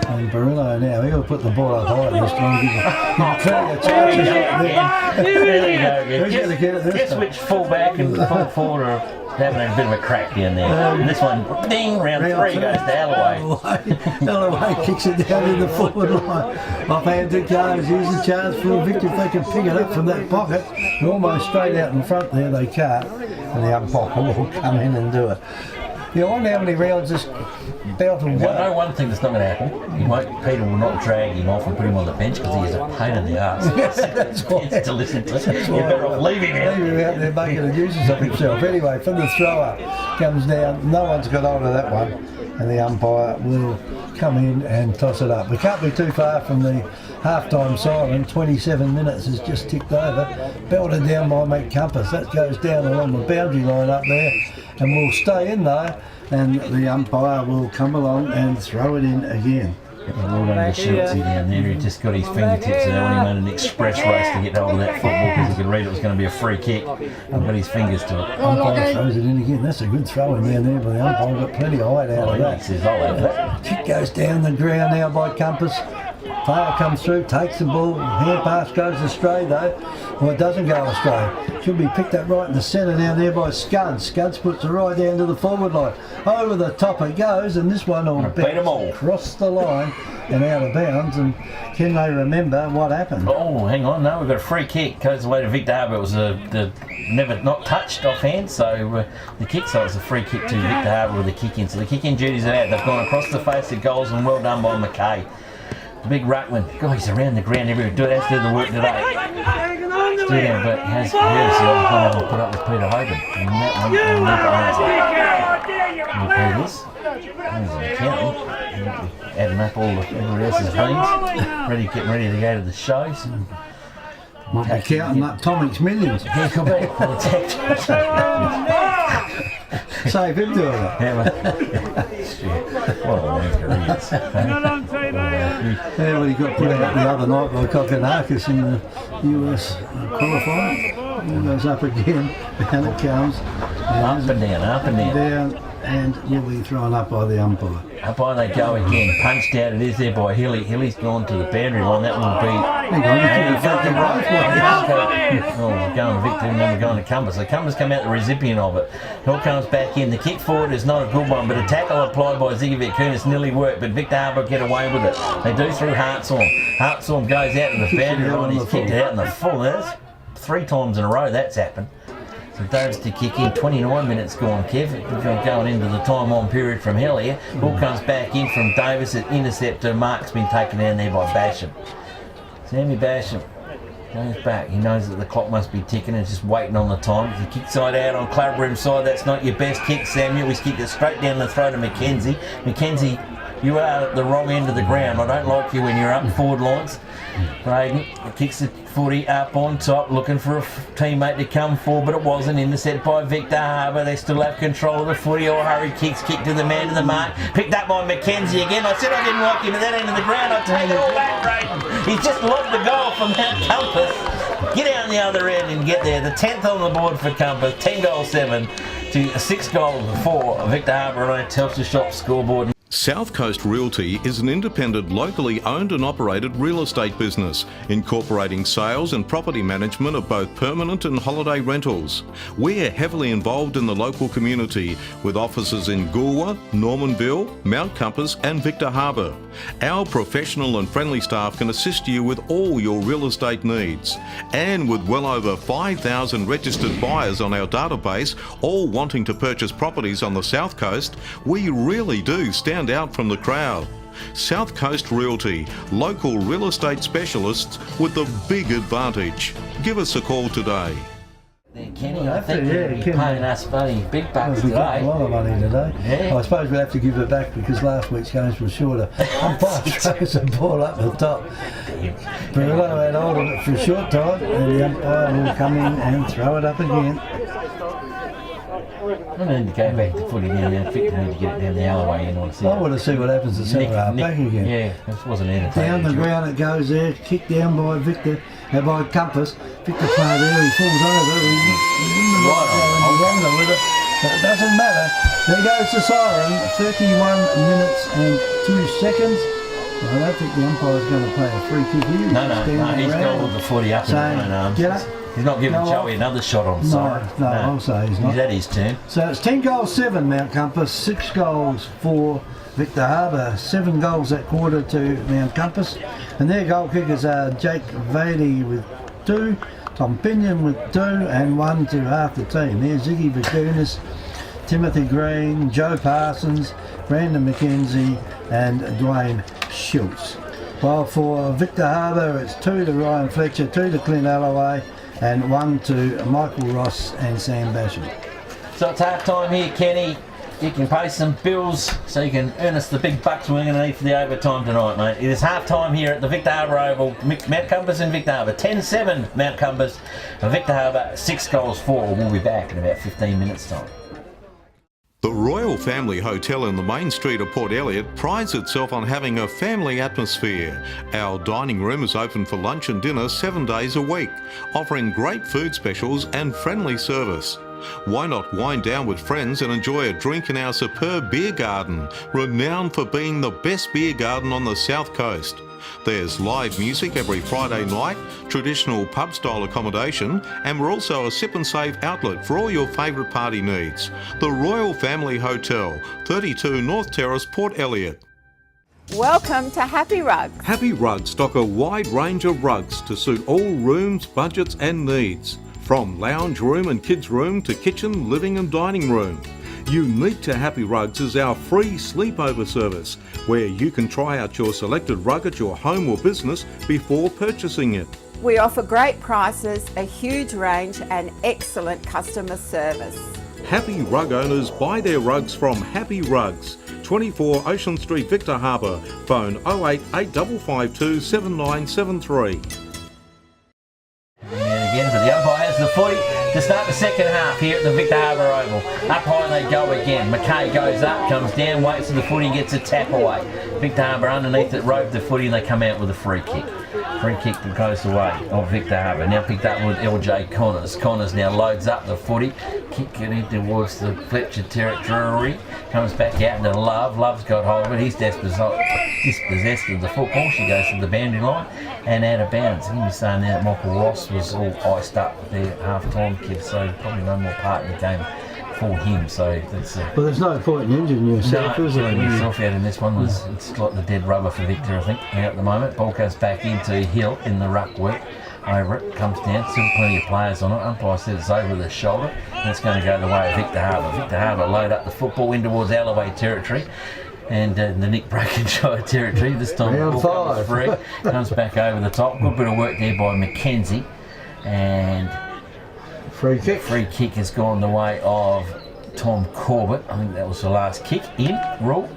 [SPEAKER 9] And Barillo now, he'll put the ball up high this time. Give a chance.
[SPEAKER 1] There you go. Guess which full-back and full-forward are having a bit of a crack down there. And this one, ding, round 3 goes to Alloway.
[SPEAKER 9] Alloway kicks it down in the forward line. Offhand it goes. Here's a chance for Victor if they can pick it up from that pocket. Almost straight out in front there, they can't. And the umpire will come in and do it. You wonder how many rounds this bout will go.
[SPEAKER 1] I know one thing that's not going to happen. Peter will not drag him off and put him on the bench because he is a pain in the arse.
[SPEAKER 9] That's why.
[SPEAKER 1] To listen to. You're better off leaving him.
[SPEAKER 9] Leave him out there making a nuisance of himself. Anyway, from the thrower comes down. No one's got hold of that one, and the umpire will come in and toss it up. We can't be too far from the half-time siren. 27 minutes has just ticked over. Belted down by Matt Compass. That goes down along the boundary line up there, and we'll stay in there. And the umpire will come along and throw it in again.
[SPEAKER 1] Well done to Schultzy down there. He just got his fingertips there when he made an express race to get hold of that football because he could read it was going to be a free kick and got his fingers to it.
[SPEAKER 9] Umpire throws it in again. That's a good throw in down there, but the umpire got plenty of height out of that.
[SPEAKER 1] He says, I'll have that.
[SPEAKER 9] Kick goes down the ground now by Compass. Player comes through, takes the ball, hand pass goes astray though. Well, it doesn't go astray. Should be picked up right in the centre down there by Scuds. Scuds puts it right down to the forward line. Over the top it goes, and this one will
[SPEAKER 1] beat them all.
[SPEAKER 9] Cross the line and out of bounds. And can they remember what happened?
[SPEAKER 1] Oh, hang on, no, we've got a free kick. Goes away to Victor Harbour. It was not touched offhand, so the kick, so it's a free kick to Victor Harbour with a kick in. So the kick in duties are out. They've gone across the face of goals, and well done by McKay. The big ruckman. God, he's around the ground everywhere. Has to do the work today. Still down, but he has gone over and put up with Peter Hogan. And that one, and this. There's an accountant. Adding up all everybody else's beans. Getting ready to go to the shows.
[SPEAKER 9] Might be counting up Tomic's millions.
[SPEAKER 1] He could be.
[SPEAKER 9] Save him doing it.
[SPEAKER 1] What a wanker he is.
[SPEAKER 9] Yeah, well, he got put out the other night by Kokonakis in the US qualifying. He goes up again, and it comes.
[SPEAKER 1] Up and down.
[SPEAKER 9] And will be thrown up by the umpire.
[SPEAKER 1] Up by they go again. Punched out. It is there by Hilly. Hilly's gone to the boundary line. That will be. We're going to Victor and then we're going to Compass. So Compass come out the recipient of it. Hill comes back in. The kick forward is not a good one, but a tackle applied by Zigovic Kunis nearly worked, but Victor Harbour get away with it. They do through Hartshorn. Hartshorn goes out to the boundary line. He's kicked it out in the full. That's 3 times in a row that's happened. So Davis to kick in, 29 minutes gone, Kev. We're going into the time on period from hell here. Ball comes back in from Davis at interceptor. Mark's been taken down there by Basham. Sammy Basham goes back. He knows that the clock must be ticking and just waiting on the time. The kick side out on Clubroom side. That's not your best kick, Samuel. He's kicked it straight down the throat of Mackenzie. Mackenzie, you are at the wrong end of the ground. I don't like you when you're up forward lines. Braden kicks the footy up on top, looking for a teammate to come forward, but it wasn't. Intercepted by Victor Harbour. They still have control of the footy. Or hurry kicks, kick to the man to the mark. Picked up by Mackenzie again. I said I didn't like him at that end of the ground. I take it all back, Braden. He's just lobbed the goal from Mount Compass. Get out the other end and get there. The 10th on the board for Compass. 10 goals 7 to 6 goals 4. Victor Harbour on a Telstra Shop scoreboard.
[SPEAKER 3] South Coast Realty is an independent, locally owned and operated real estate business, incorporating sales and property management of both permanent and holiday rentals. We're heavily involved in the local community with offices in Goolwa, Normanville, Mount Compass and Victor Harbour. Our professional and friendly staff can assist you with all your real estate needs. And with well over 5,000 registered buyers on our database, all wanting to purchase properties on the South Coast, we really do stand out from the crowd. South Coast Realty, local real estate specialists with the big advantage. Give us a call today.
[SPEAKER 1] Kenny, I think you'll be paying us money, big bucks today.
[SPEAKER 9] We've got a lot of money today.
[SPEAKER 1] Yeah.
[SPEAKER 9] I suppose we'll have to give it back because last week's games were shorter. Umpire throws the ball up the top. Barillo had hold of it for a short time and the umpire will come in and throw it up again.
[SPEAKER 1] I need to go back to footy down there. Victor need to get it down the Alloway in.
[SPEAKER 9] I want to see what happens to centre half back again.
[SPEAKER 1] Yeah, this wasn't entertaining.
[SPEAKER 9] Down the ground it goes there, kicked down by Victor, by Compass. Victor played there, he falls over. He's in the right with it, but it doesn't matter. There goes the siren, 31 minutes and 2 seconds. I don't think the umpire's going to play a free kick here.
[SPEAKER 1] No, he's gone with the footy up in his own arms. He's not giving Joey another shot on siren.
[SPEAKER 9] No, I'll say he's not.
[SPEAKER 1] He's at his turn.
[SPEAKER 9] So it's 10 goals 7 Mount Compass, 6 goals for Victor Harbour, 7 goals that quarter to Mount Compass. And their goal kickers are Jake Vady with 2, Tom Pinion with 2, and 1 to half the team. There's Ziggy Vakunas, Timothy Green, Joe Parsons, Brandon McKenzie and Dwayne Schultz. While for Victor Harbour it's 2 to Ryan Fletcher, 2 to Clint Alloway and 1 to Michael Ross and Sam Basham.
[SPEAKER 1] So it's half time here, Kenny. You can pay some bills so you can earn us the big bucks we're going to need for the overtime tonight, mate. It is half time here at the Victor Harbour Oval. Mount Compass and Victor Harbour. 10-7 Mount Compass and Victor Harbour 6 goals 4. We'll be back in about 15 minutes time.
[SPEAKER 3] The Royal Family Hotel in the main street of Port Elliot prides itself on having a family atmosphere. Our dining room is open for lunch and dinner 7 days a week, offering great food specials and friendly service. Why not wind down with friends and enjoy a drink in our superb beer garden, renowned for being the best beer garden on the South Coast. There's live music every Friday night, traditional pub-style accommodation, and we're also a sip and save outlet for all your favourite party needs. The Royal Family Hotel, 32 North Terrace, Port Elliot.
[SPEAKER 5] Welcome to Happy Rugs.
[SPEAKER 3] Happy Rugs stock a wide range of rugs to suit all rooms, budgets and needs. From lounge room and kids room to kitchen, living and dining room. Unique to Happy Rugs is our free sleepover service, where you can try out your selected rug at your home or business before purchasing it.
[SPEAKER 5] We offer great prices, a huge range and excellent customer service.
[SPEAKER 3] Happy Rug owners buy their rugs from Happy Rugs. 24 Ocean Street, Victor Harbour. Phone 08 8552 7973.
[SPEAKER 1] And again for the umpires, the footy to start the second half here at the Victor Harbour Oval. Up high they go again. McKay goes up, comes down, waits for the footy, gets a tap away. Victor Harbour underneath it, rove the footy, and they come out with a free kick. Free kick that goes the way of Victor Harbour. Now picked up with LJ Connors. Connors now loads up the footy, kicking it towards the Fletcher territory. Comes back out into Love. Love's got hold of it. He's dispossessed of the football. She goes to the boundary line and out of bounds. He was saying that Michael Ross was all iced up there at half-time, kid, so probably no more part in the game for him. So that's
[SPEAKER 9] well, there's no point in injuring yourself, is there?
[SPEAKER 1] Yourself out in this one it's like the dead rubber for Victor, I think, out at the moment. Ball goes back into Hill in the ruck work. Over it, comes down, still plenty of players on it. Umpire says it's over the shoulder, and it's going to go the way of Victor Harbour. Victor Harbour load up the football in towards Alloway territory and the Nick Brakenshire territory. This time the ball comes free, comes back over the top. Good bit of work there by McKenzie, and
[SPEAKER 9] free
[SPEAKER 1] kick has gone the way of Tom Corbett. I think that was the last kick in rule.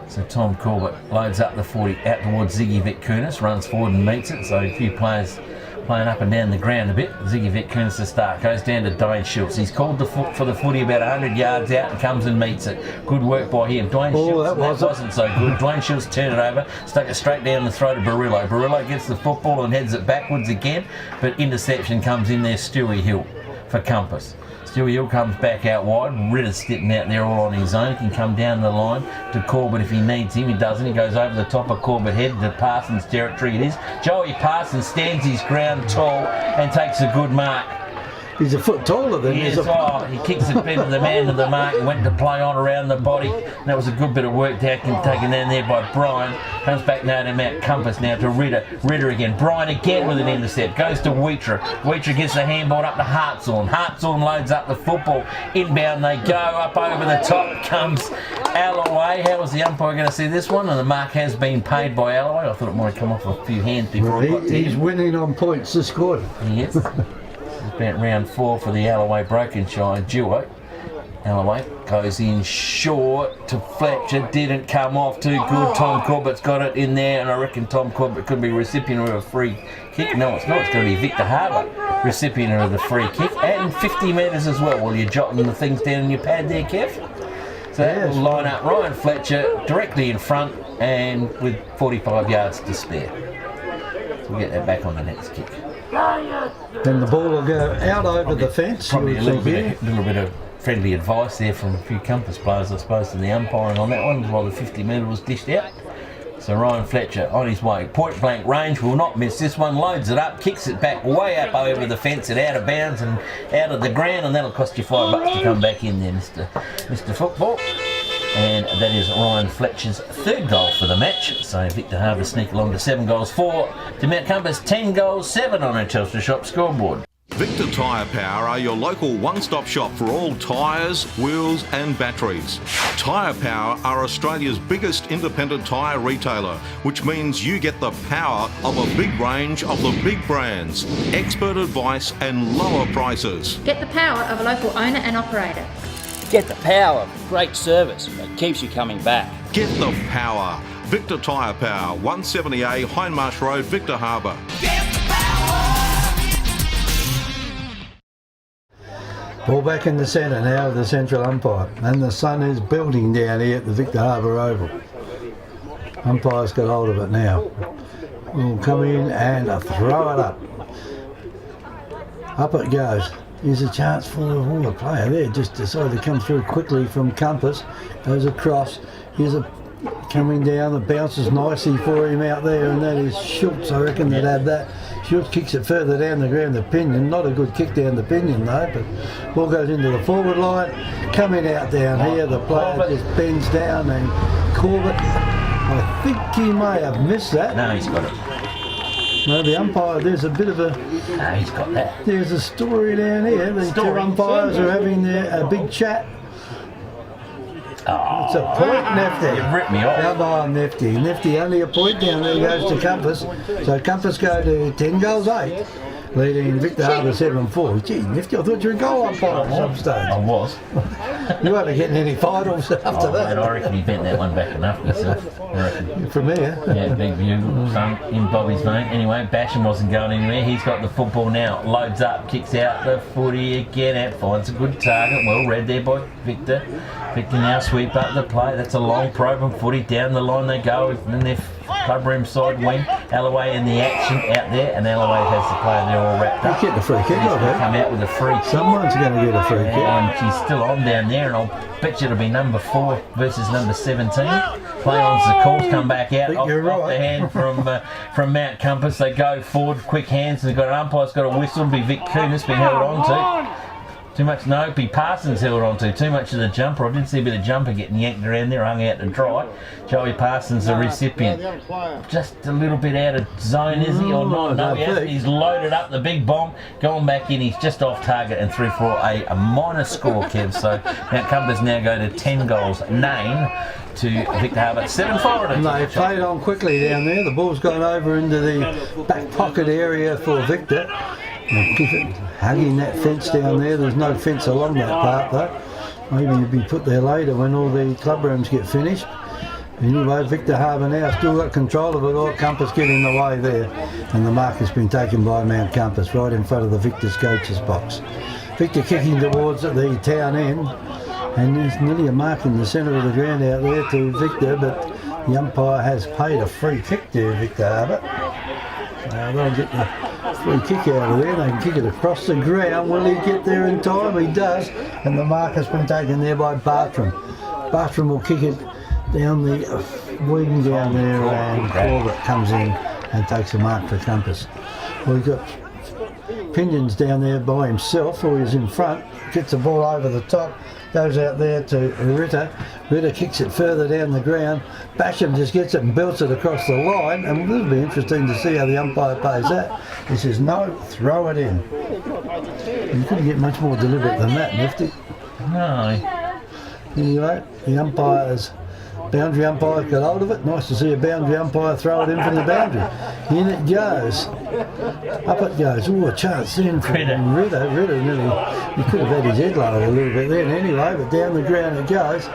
[SPEAKER 1] So Tom Corbett loads up the 40 out towards Ziggy Vakunas, runs forward and meets it. So a few players playing up and down the ground a bit. Ziggy Vakunas to start, goes down to Dwayne Schultz. He's called for the footy about 100 yards out and comes and meets it. Good work by him. Dwayne Schultz, that wasn't so good. Dwayne Schultz turned it over, stuck it straight down the throat of Barillo. Barillo gets the football and heads it backwards again, but interception comes in there, Stewie Hill for Compass. Stewie Hill comes back out wide. Ritter's sitting out there all on his own. He can come down the line to Corbett if he needs him. He doesn't. He goes over the top of Corbett head to Parsons territory it is. Joey Parsons stands his ground tall and takes a good mark.
[SPEAKER 9] He's a foot taller than
[SPEAKER 1] he is. He kicks it into the man to the mark and went to play on around the body. And that was a good bit of work taken down there by Brian. Comes back now to Mount Compass, now to Ritter. Ritter again. Brian again with an intercept. Goes to Wheater. Wheater gets the handball up to Hartshorn. Hartshorn loads up the football. Inbound they go. Up over the top comes Alloway. How was the umpire going to see this one? And the mark has been paid by Alloway. I thought it might have come off a few hands before it got to
[SPEAKER 9] he's
[SPEAKER 1] him.
[SPEAKER 9] winning on points this quarter.
[SPEAKER 1] Yes. About round 4 for the Alloway Brokenshire duo. Alloway goes in short to Fletcher, didn't come off too good. Tom Corbett's got it in there, and I reckon Tom Corbett could be recipient of a free kick. No, it's not. It's going to be Victor Harbour recipient of the free kick, and 50 metres as well. Well, you're jotting the things down in your pad there, Kev. So that will line up Ryan Fletcher directly in front, and with 45 yards to spare. So we'll get that back on the next kick.
[SPEAKER 9] Then the ball will go out over the fence.
[SPEAKER 1] Probably a little bit of friendly advice there from a few Compass players, I suppose, to the umpiring on that one while the 50 metre was dished out. So Ryan Fletcher on his way, point blank range, will not miss this one, loads it up, kicks it back way up over the fence and out of bounds and out of the ground, and that'll cost you $5 to come back in there, Mr. Football. And that is Ryan Fletcher's third goal for the match. So Victor Harbour sneak along to 7 goals 4 to Mount Compass 10 goals 7 on a Telstra Shop scoreboard.
[SPEAKER 3] Victor Tyre Power are your local one-stop shop for all tyres, wheels and batteries. Tyre Power are Australia's biggest independent tyre retailer, which means you get the power of a big range of the big brands, expert advice and lower prices.
[SPEAKER 7] Get the power of a local owner and operator.
[SPEAKER 8] Get the power of great service that keeps you coming back.
[SPEAKER 3] Get the power. Victor Tyre Power, 170A Hindmarsh Road, Victor Harbour.
[SPEAKER 9] Ball back in the centre now of the central umpire, and the sun is building down here at the Victor Harbour Oval. Umpire's got hold of it now. We'll come in and throw it up. Up it goes. Here's a chance for the player there. Just decided to come through quickly from Compass. Goes across. Here's a coming down. The bounces nicely for him out there, and that is Schultz. I reckon they'd have that. Schultz kicks it further down the ground, the pinion. Not a good kick down the pinion though, but ball goes into the forward line. Coming out down here, the player just bends down, and Corbett, I think he may have missed that.
[SPEAKER 1] No, he's got it.
[SPEAKER 9] No, the umpire, there's a bit of a...
[SPEAKER 1] No, he's got that.
[SPEAKER 9] There's a story down here. The two umpires are having a big chat.
[SPEAKER 1] Oh,
[SPEAKER 9] it's a point, Nifty.
[SPEAKER 1] You've ripped me off.
[SPEAKER 9] Come on, Nifty. Nifty, only a point down there goes to Compass. So Compass go to 10 goals 8, leading Victor Harbour 7-4. Gee, Nifty, I thought you were a goal umpire at some stage.
[SPEAKER 1] I was.
[SPEAKER 9] You won't be getting any finals after that.
[SPEAKER 1] Mate, I reckon he bent that one back enough myself. I reckon.
[SPEAKER 9] From here.
[SPEAKER 1] Yeah, big bugle, son, in Bobby's vein. Anyway, Basham wasn't going anywhere. He's got the football now. Loads up, kicks out the footy again, and finds a good target. Well read there by Victor. Victor now sweep up the play. That's a long probe and footy. Down the line they go. And then their club room side wing. Alloway in the action out there, and Alloway has the player there all wrapped up.
[SPEAKER 9] You get the free kick, I think.
[SPEAKER 1] Come out with a free kick.
[SPEAKER 9] Someone's going to get a free kick.
[SPEAKER 1] And she's still on down there, and I'll bet you it'll be number 4 versus number 17. Play-ons, the calls come back out off the hand from Mount Compass. They go forward, quick hands. They've got an umpire's got a whistle. It'll be Vic Kunis being held on to. Too much, no, P. Parsons held on to. Too much of the jumper. I did see a bit of jumper getting yanked around there, hung out to dry. Joey Parsons, the recipient. Just a little bit out of zone, is he, or not? No, he's loaded up the big bomb, going back in. He's just off target and through for a minor score, Kev. So Mount Compass now go to 10 goals 9 to Victor Harbour 7-4.
[SPEAKER 9] They played on quickly down there. The ball's gone over into the back pocket area for Victor. Hugging that fence down there. There's no fence along that part though. Maybe you'll be put there later when all the club rooms get finished. Anyway, Victor Harbour now still got control of it all. Compass get in the way there, and the mark has been taken by Mount Compass right in front of the Victor's coach's box. Victor kicking towards the town end, and there's nearly a mark in the centre of the ground out there to Victor, but the umpire has paid a free kick to Victor Harbour. They'll get the free kick out of there. They can kick it across the ground. Will he get there in time? He does. And the mark has been taken there by Bartram. Bartram will kick it down the wing down there, and Corbett comes in and takes a mark for Compass. Well, we've got Pinions down there by himself, or he's in front. Gets the ball over the top. Goes out there to Ritter. Ritter kicks it further down the ground. Basham just gets it and belts it across the line. And this will be interesting to see how the umpire plays that. He says, no, throw it in. You couldn't get much more deliberate than that, Nifty.
[SPEAKER 1] No.
[SPEAKER 9] Anyway, the umpires Boundary umpire got hold of it. Nice to see a boundary umpire throw it in from the boundary. In it goes. Up it goes. Oh, a chance then for Ritter. Ritter nearly, he could have had his head lowered a little bit then anyway, but down the ground it goes.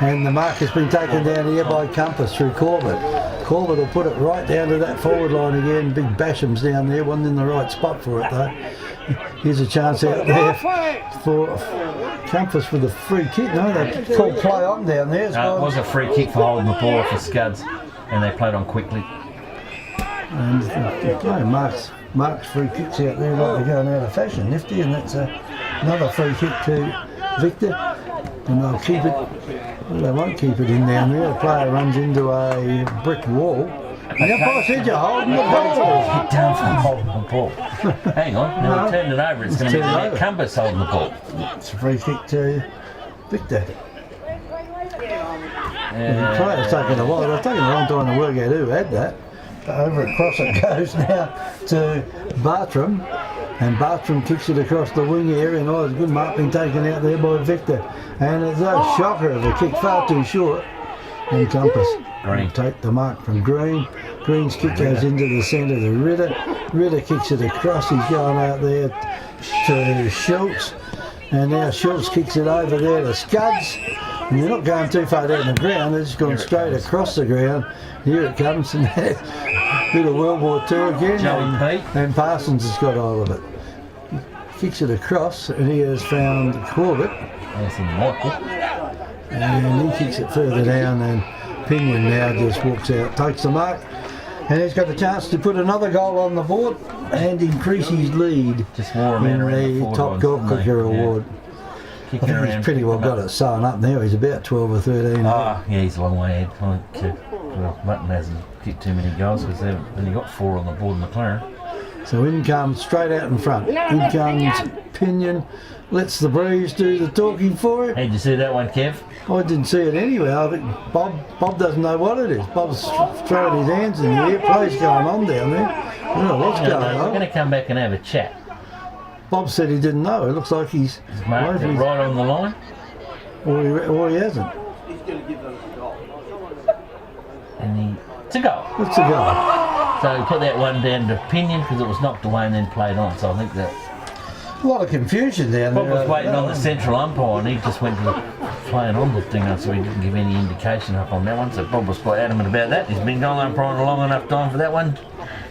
[SPEAKER 9] And the mark has been taken down here by Compass through Corbett. Corbett will put it right down to that forward line again. Big Basham's down there, wasn't in the right spot for it though. Here's a chance out there for Compass with a free kick. No, they called play on down there.
[SPEAKER 1] It was a free kick for holding the ball for Scuds, and they played on quickly.
[SPEAKER 9] And Mark's free kicks out there like they're going out of fashion, nifty, and that's another free kick to Victor. And they'll keep it, well, they won't keep it in down there. The player runs into a brick wall. And the umpire said you're holding the ball.
[SPEAKER 1] Hit down from holding the ball. Hang on, now we turned it over. It's going to be the Compass holding the ball.
[SPEAKER 9] It's a free kick to Victor. The player's taking a while. They've taken a long time to work out who had that. But over across it goes now to Bartram. And Bartram kicks it across the wing area, and there's a good mark being taken out there by Victor. And it's a shocker of a kick, far too short. And Compass will take the mark from Green. Green's kick goes into the centre to Ritter. Ritter kicks it across, he's going out there to Schultz. And now Schultz kicks it over there to Scuds. And they're not going too far down the ground, they're just going straight across the ground. Here it comes, and bit of World War II again. And Parsons has got hold of it. Kicks it across, and he has found Corbett. And he kicks it further down, and Pinion now just walks out, takes the mark, and he's got the chance to put another goal on the board and increase his lead in the top goal kicker award. I think he's pretty well got it sewn up now. He's about 12 or 13.
[SPEAKER 1] Yeah, he's a long way ahead. Well, Mutton hasn't kicked too many goals because they've only got 4 on the board in McLaren.
[SPEAKER 9] So in comes, straight out in front, in comes Pinion, lets the breeze do the talking for him.
[SPEAKER 1] Hey, did you see that one, Kev?
[SPEAKER 9] I didn't see it anyway. I think Bob doesn't know what it is. Bob's throwing his hands in the air. Play's going on down there. I don't know what's going on.
[SPEAKER 1] We're going to come back and have a chat.
[SPEAKER 9] Bob said he didn't know. It looks like he's
[SPEAKER 1] marked it right on the line.
[SPEAKER 9] Or he hasn't.
[SPEAKER 6] He's going to give them a goal.
[SPEAKER 1] And it's a goal.
[SPEAKER 9] It's a goal.
[SPEAKER 1] So he put that one down to Pinion because it was knocked away and then played on. So I think that
[SPEAKER 9] a lot of confusion down there.
[SPEAKER 1] Bob was waiting on the central umpire, and he just went to playing on the thing, so he didn't give any indication up on that one. So Bob was quite adamant about that. He's been going umpiring a long enough time for that one.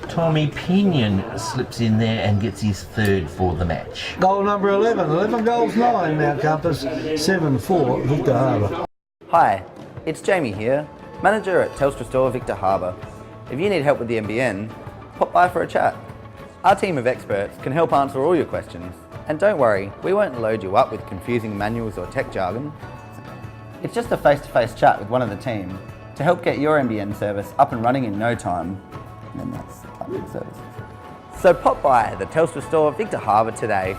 [SPEAKER 1] Tommy Pinion slips in there and gets his 3rd for the match.
[SPEAKER 9] Goal number 11. 11 goals 9 now, Compass. 7-4 Victor Harbour.
[SPEAKER 10] Hi, it's Jamie here, manager at Telstra Store Victor Harbour. If you need help with the NBN, pop by for a chat. Our team of experts can help answer all your questions. And don't worry, we won't load you up with confusing manuals or tech jargon. It's just a face-to-face chat with one of the team to help get your NBN service up and running in no time. And then that's public service. So pop by the Telstra Store Victor Harbour today.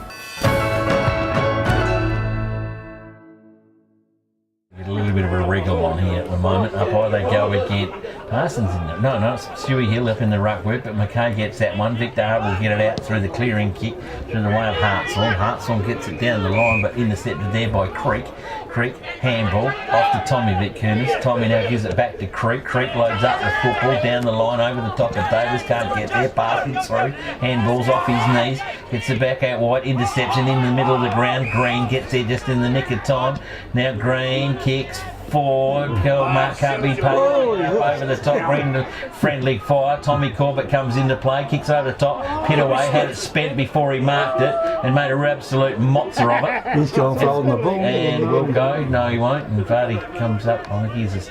[SPEAKER 1] A little bit of a wriggle on here at the moment. Up high they go again. Parsons in there. No, it's Stewie Hill up in the ruck work, but McKay gets that one. Victor Harbour will get it out through the clearing kick through the way of Hartshorn. Hartshorn gets it down the line, but intercepted there by Creek. Creek, handball, off to Tommy Vitkunis. Tommy now gives it back to Creek. Creek loads up the football down the line over the top of Davis. Can't get there, passing through. Handball's off his knees. Gets it back out wide. Interception in the middle of the ground. Green gets there just in the nick of time. Now Green kicks forward. Mark can't be paid. Over the top, bring the friendly fire. Tommy Corbett comes into play, kicks over the top. Pit away, had it spent before he marked it and made a absolute mozza of it.
[SPEAKER 9] He's gone for holding the ball.
[SPEAKER 1] And we'll go. No, he won't. And Vardy comes up. I think he's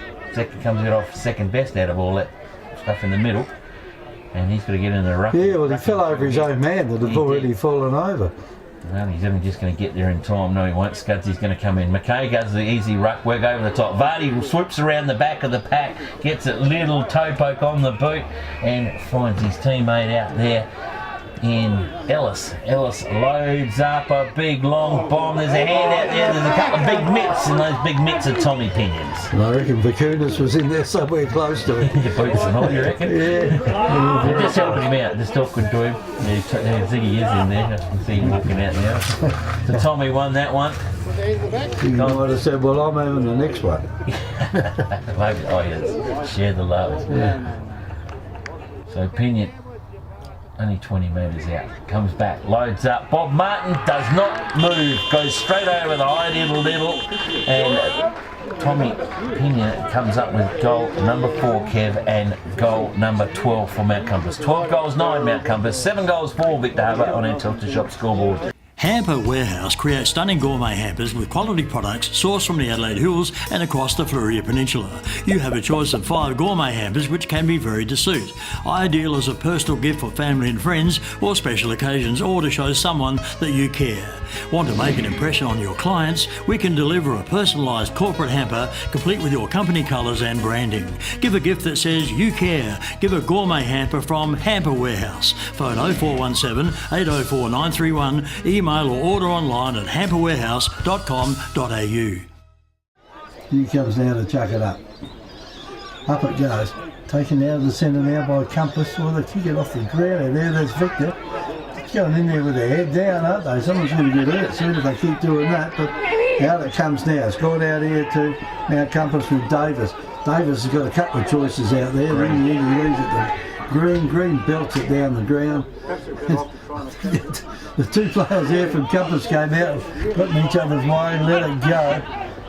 [SPEAKER 1] comes out off second best out of all that stuff in the middle. And he's got to get in the ruck.
[SPEAKER 9] Yeah, well, he fell over his own man that had already fallen over.
[SPEAKER 1] Well, he's only just going to get there in time. No, he won't. Scudsy's going to come in. McKay does the easy ruck work over the top. Vardy swoops around the back of the pack, gets a little toe poke on the boot, and finds his teammate out there in Ellis. Ellis loads up a big long bomb. There's a hand out there. There's a couple of big mitts, and those big mitts are Tommy Pinions.
[SPEAKER 9] And I reckon Vitkunis was in there somewhere close to it.
[SPEAKER 1] The boots and all, you reckon?
[SPEAKER 9] Yeah.
[SPEAKER 1] They're just helping him out, just talking to him. Yeah, Ziggy is in there. I can see him walking out now. So Tommy won that one.
[SPEAKER 9] He might have said, well, I'm having the next one.
[SPEAKER 1] Maybe, oh yeah, share the love.
[SPEAKER 2] Yeah.
[SPEAKER 1] So Pinion, only 20 metres out, comes back, loads up. Bob Martin does not move, goes straight over the high little, and Tommy Pinion comes up with goal number 4, Kev, and goal number 12 for Mount Compass. 12 goals, 9 Mount Compass, 7 goals for Victor Harbour on our Telstra Shop scoreboard.
[SPEAKER 4] Hamper Warehouse creates stunning gourmet hampers with quality products sourced from the Adelaide Hills and across the Fleurieu Peninsula. You have a choice of 5 gourmet hampers which can be varied to suit. Ideal as a personal gift for family and friends or special occasions, or to show someone that you care. Want to make an impression on your clients? We can deliver a personalised corporate hamper complete with your company colours and branding. Give a gift that says you care. Give a gourmet hamper from Hamper Warehouse. Phone 0417 804 931. Email or order online at hamperwarehouse.com.au.
[SPEAKER 9] He comes now to chuck it up. Up it goes. Taken out of the centre now by Compass. Well, they kick it off the ground. And there's Victor. It's going in there with their head down, aren't they? Someone's going to get hurt soon if they keep doing that. But out it comes now. It's gone out here to Mount Compass with Davis. Davis has got a couple of choices out there. Then he leaves it to Green belts it down the ground. The 2 players there from Compass came out and got in each other's way and let it go.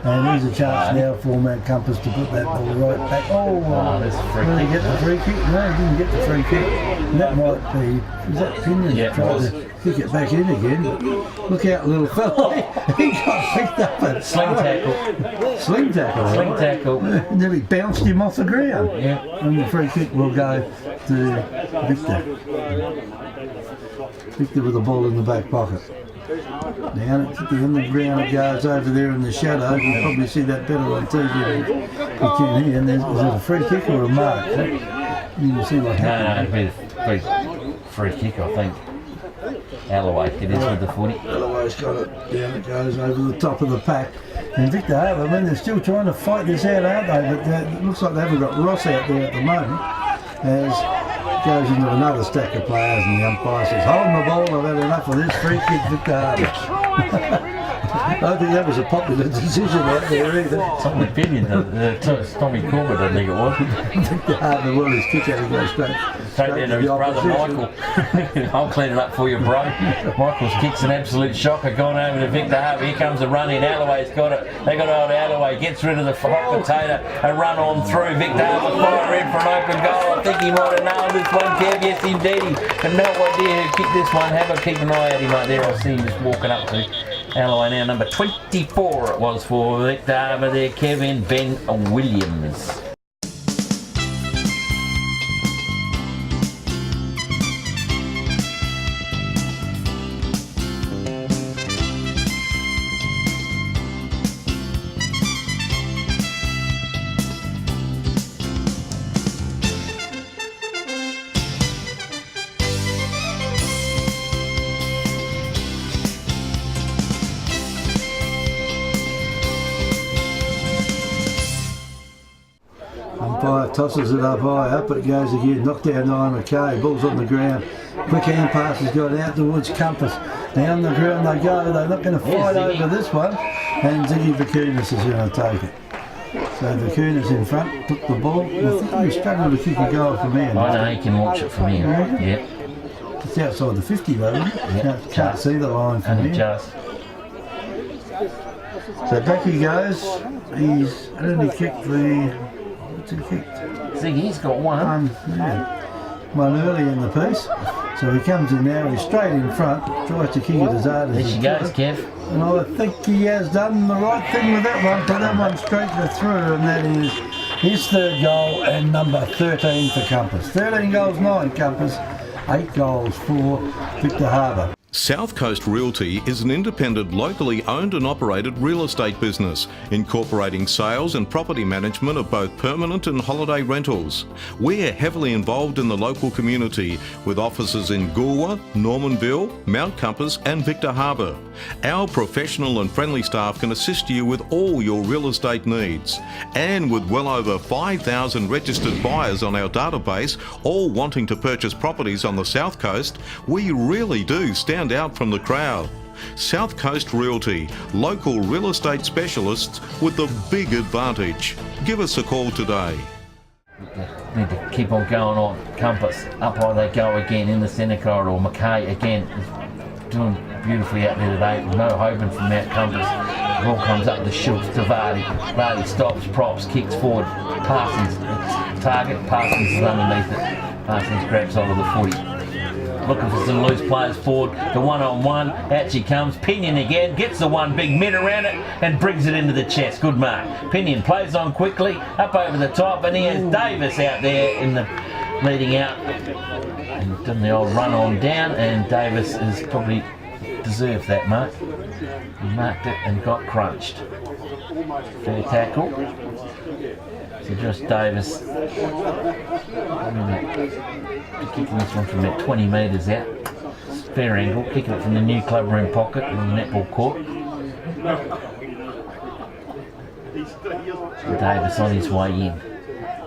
[SPEAKER 9] And here's a chance now for Mount Compass to put that ball right back. Oh, will he get the free kick? No, he didn't get the free kick. And that might be, is that Pinion?
[SPEAKER 1] Yeah,
[SPEAKER 9] tried to kick it back in again. Look out, little fella. He got picked up at
[SPEAKER 1] Sling tackle.
[SPEAKER 9] Sling tackle.
[SPEAKER 1] Sling tackle.
[SPEAKER 9] Nearly bounced him off the ground.
[SPEAKER 1] Yeah.
[SPEAKER 9] And the free kick will go to Victor. Victor with the ball in the back pocket. Down at the underground it goes over there in the shadows. You'll probably see that better on TV if you can hear. And is it a free kick or a mark? You can see what happened.
[SPEAKER 1] No, it'd be free kick, I think. Alloway, it is with the footy.
[SPEAKER 9] Alloway's got it. Down it goes over the top of the pack. And Victor Harbour, I mean, they're still trying to fight this out, aren't they? But it looks like they haven't got Ross out there at the moment. As goes into another stack of players and the umpire says, hold the ball, I've had enough of this, free kick Victor Harbour. I don't think that was a popular decision out there either.
[SPEAKER 1] Some opinion, Tommy Corbett, I think it was.
[SPEAKER 9] Victor Harbour, well, his kick out, he goes straight
[SPEAKER 1] Down to his brother Michael. I'll clean it up for you, bro. Michael's kick's an absolute shocker. Gone over to Victor Harbour. Here comes the run in. Alloway's got it. They got old Alloway. Gets rid of the hot potato. A run on through. Victor Harbour fire in for an open goal. I think he might have nailed this one, Kev. Yes, indeed. He had no idea who kicked this one. Have a keep an eye out him right there. I see him just walking up to Alloway now. Number 24 it was for Victor Harbour there. Kevin Ben Williams.
[SPEAKER 9] Umpire tosses it up high, up it goes again, knocked down Ian McKay, ball's on the ground. Quick hand pass has got out towards Compass. Down the ground they go, they're not going to fight over this one. And Ziggy Vakunas is going to take it. So Vakunas in front, took the ball. I think he was struggling to kick a goal from here.
[SPEAKER 1] I know, he can watch it from here. Yeah.
[SPEAKER 9] It's outside the 50 though, isn't it?
[SPEAKER 1] Yeah.
[SPEAKER 9] Can't see the line from here.
[SPEAKER 1] Just.
[SPEAKER 9] So back he goes. He's only kicked the... What's he kicked?
[SPEAKER 1] Ziggy's got one.
[SPEAKER 9] One early in the piece. So he comes in now, he's straight in front, tries to kick it as hard as
[SPEAKER 1] There
[SPEAKER 9] he
[SPEAKER 1] she
[SPEAKER 9] can.
[SPEAKER 1] goes, Kev.
[SPEAKER 9] And I think he has done the right thing with that one, put that one straight to through, and that is his third goal and number 13 for Compass. 13 goals, 9 Compass, 8 goals for Victor Harbour.
[SPEAKER 3] South Coast Realty is an independent, locally owned and operated real estate business, incorporating sales and property management of both permanent and holiday rentals. We're heavily involved in the local community with offices in Goolwa, Normanville, Mount Compass and Victor Harbour. Our professional and friendly staff can assist you with all your real estate needs. And with well over 5,000 registered buyers on our database, all wanting to purchase properties on the South Coast, we really do stand out from the crowd. South Coast Realty, local real estate specialists with the big advantage. Give us a call today.
[SPEAKER 1] Need to keep on going on. Compass, up high they go again in the centre corridor. Mackay again is doing beautifully out there today. No hoping from Mount Compass. Ball comes up to Schultz to Vardy. Vardy stops, props, kicks forward. Parsons, target. Parsons is underneath it. Parsons grabs hold of the footy. Looking for some loose players forward. The one-on-one. Out she comes. Pinion again. Gets the one big mid around it and brings it into the chest. Good mark. Pinion plays on quickly. Up over the top. And he has Davis out there in the leading out. And done the old run on down. And Davis has probably deserved that mark. He marked it and got crunched. Fair tackle. So just Davis kicking this one from about 20 metres out. Fair angle, kicking it from the new club room pocket in the netball court. So Davis on his way in.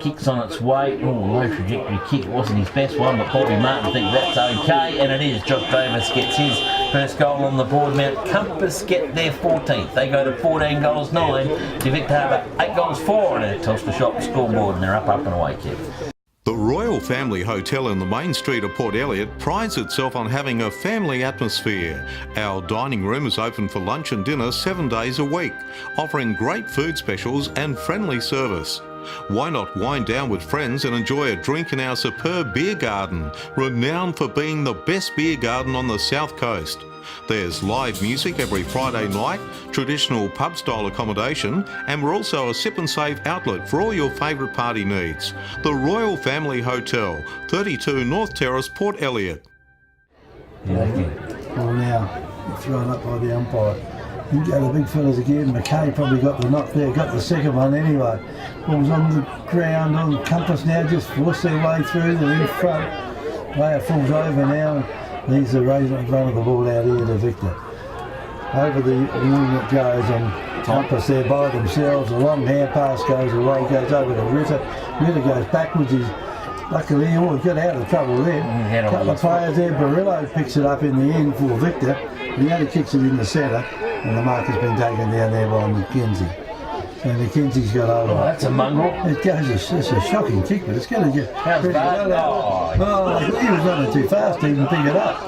[SPEAKER 1] Kicks on its way. Oh, low trajectory kick. It wasn't his best one, but Bobby Martin thinks that's okay, and it is. Josh Davis gets his first goal on the board. Mount Compass get their 14th. They go to 14 goals 9. To Victor Harbour 8 goals 4 on a Telstra Shop scoreboard, and they're up and away, Kev.
[SPEAKER 3] The Royal Family Hotel in the main street of Port Elliot prides itself on having a family atmosphere. Our dining room is open for lunch and dinner 7 days a week, offering great food specials and friendly service. Why not wind down with friends and enjoy a drink in our superb beer garden, renowned for being the best beer garden on the South Coast. There's live music every Friday night, traditional pub-style accommodation, and we're also a sip and save outlet for all your favourite party needs. The Royal Family Hotel, 32 North Terrace, Port Elliot.
[SPEAKER 9] Well, now, thrown up by the umpire. You go the big fellas again. Mackay probably got the knock there, got the second one anyway. Ball's on the ground on Compass now, just force their way through. They're in front. Player falls over now. These are right in front of the ball out here to Victor. Over the wing it goes on Compass there by themselves. A long hand pass goes away, goes over to Ritter. Ritter goes backwards. He's luckily got out of trouble there. A couple of players there. Barillo picks it up in the end for Victor. He only kicks it in the centre. And the mark has been taken down there by McKenzie. So McKenzie's got hold of it.
[SPEAKER 1] That's a mongrel.
[SPEAKER 9] It goes, it's a shocking kick, but it's going to get...
[SPEAKER 1] How's that?
[SPEAKER 9] Oh, he was running too fast to even pick it up.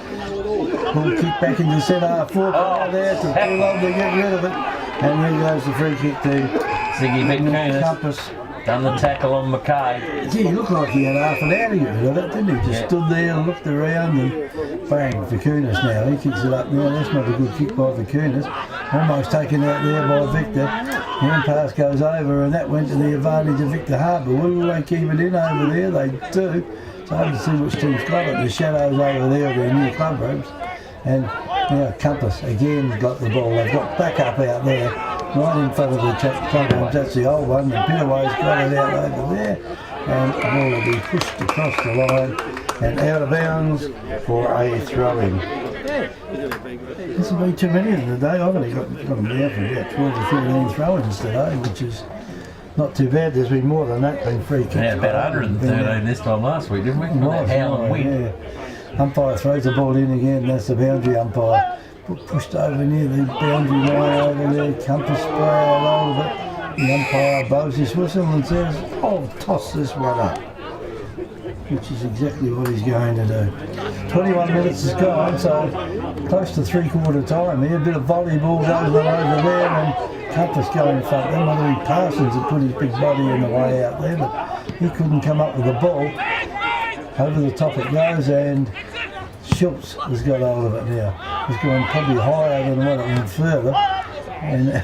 [SPEAKER 9] Ball kick back into centre half forward. There, took too long to get rid of it. And there goes the free kick to
[SPEAKER 1] Ziggy Victor
[SPEAKER 9] Compass.
[SPEAKER 1] Done the tackle on Mackay.
[SPEAKER 9] Gee, he looked like he had half an hour to get rid of it, didn't he? Just stood there, looked around, and bang, Vicunas now. He kicks it up now. That's not a good kick by Vicunas. Almost taken out there by Victor. Hand pass goes over, and that went to the advantage of Victor Harbour. Will they keep it in over there? They do. It's hard to see which team's got it. The shadows over there of their new club rooms. And now Compass again got the ball. They've got backup out there. Right in front of the club rooms. That's the old one. And Pittaway's got it out over there. And the ball will be pushed across the line and out of bounds for a throw-in. This will be too many of them today. I've only got them down for about 12 or 13 throw-ins today, which is not too bad. There's been more than that, been free kicks.
[SPEAKER 1] Yeah, about 113 this time last week, didn't we?
[SPEAKER 9] Yeah. Umpire throws the ball in again. That's the boundary umpire. Pushed over near the boundary line over there. Compass spray all over it. The umpire blows his whistle and says, "Oh, toss this one up," which is exactly what he's going to do. 21 minutes is gone, so close to three-quarter time here. A bit of volleyball goes on over there, and Compass going in front. Then might be Parsons that put his big body in the way out there, but he couldn't come up with the ball. Over the top it goes, and Schultz has got hold of it now. He's going probably higher than what it went further. And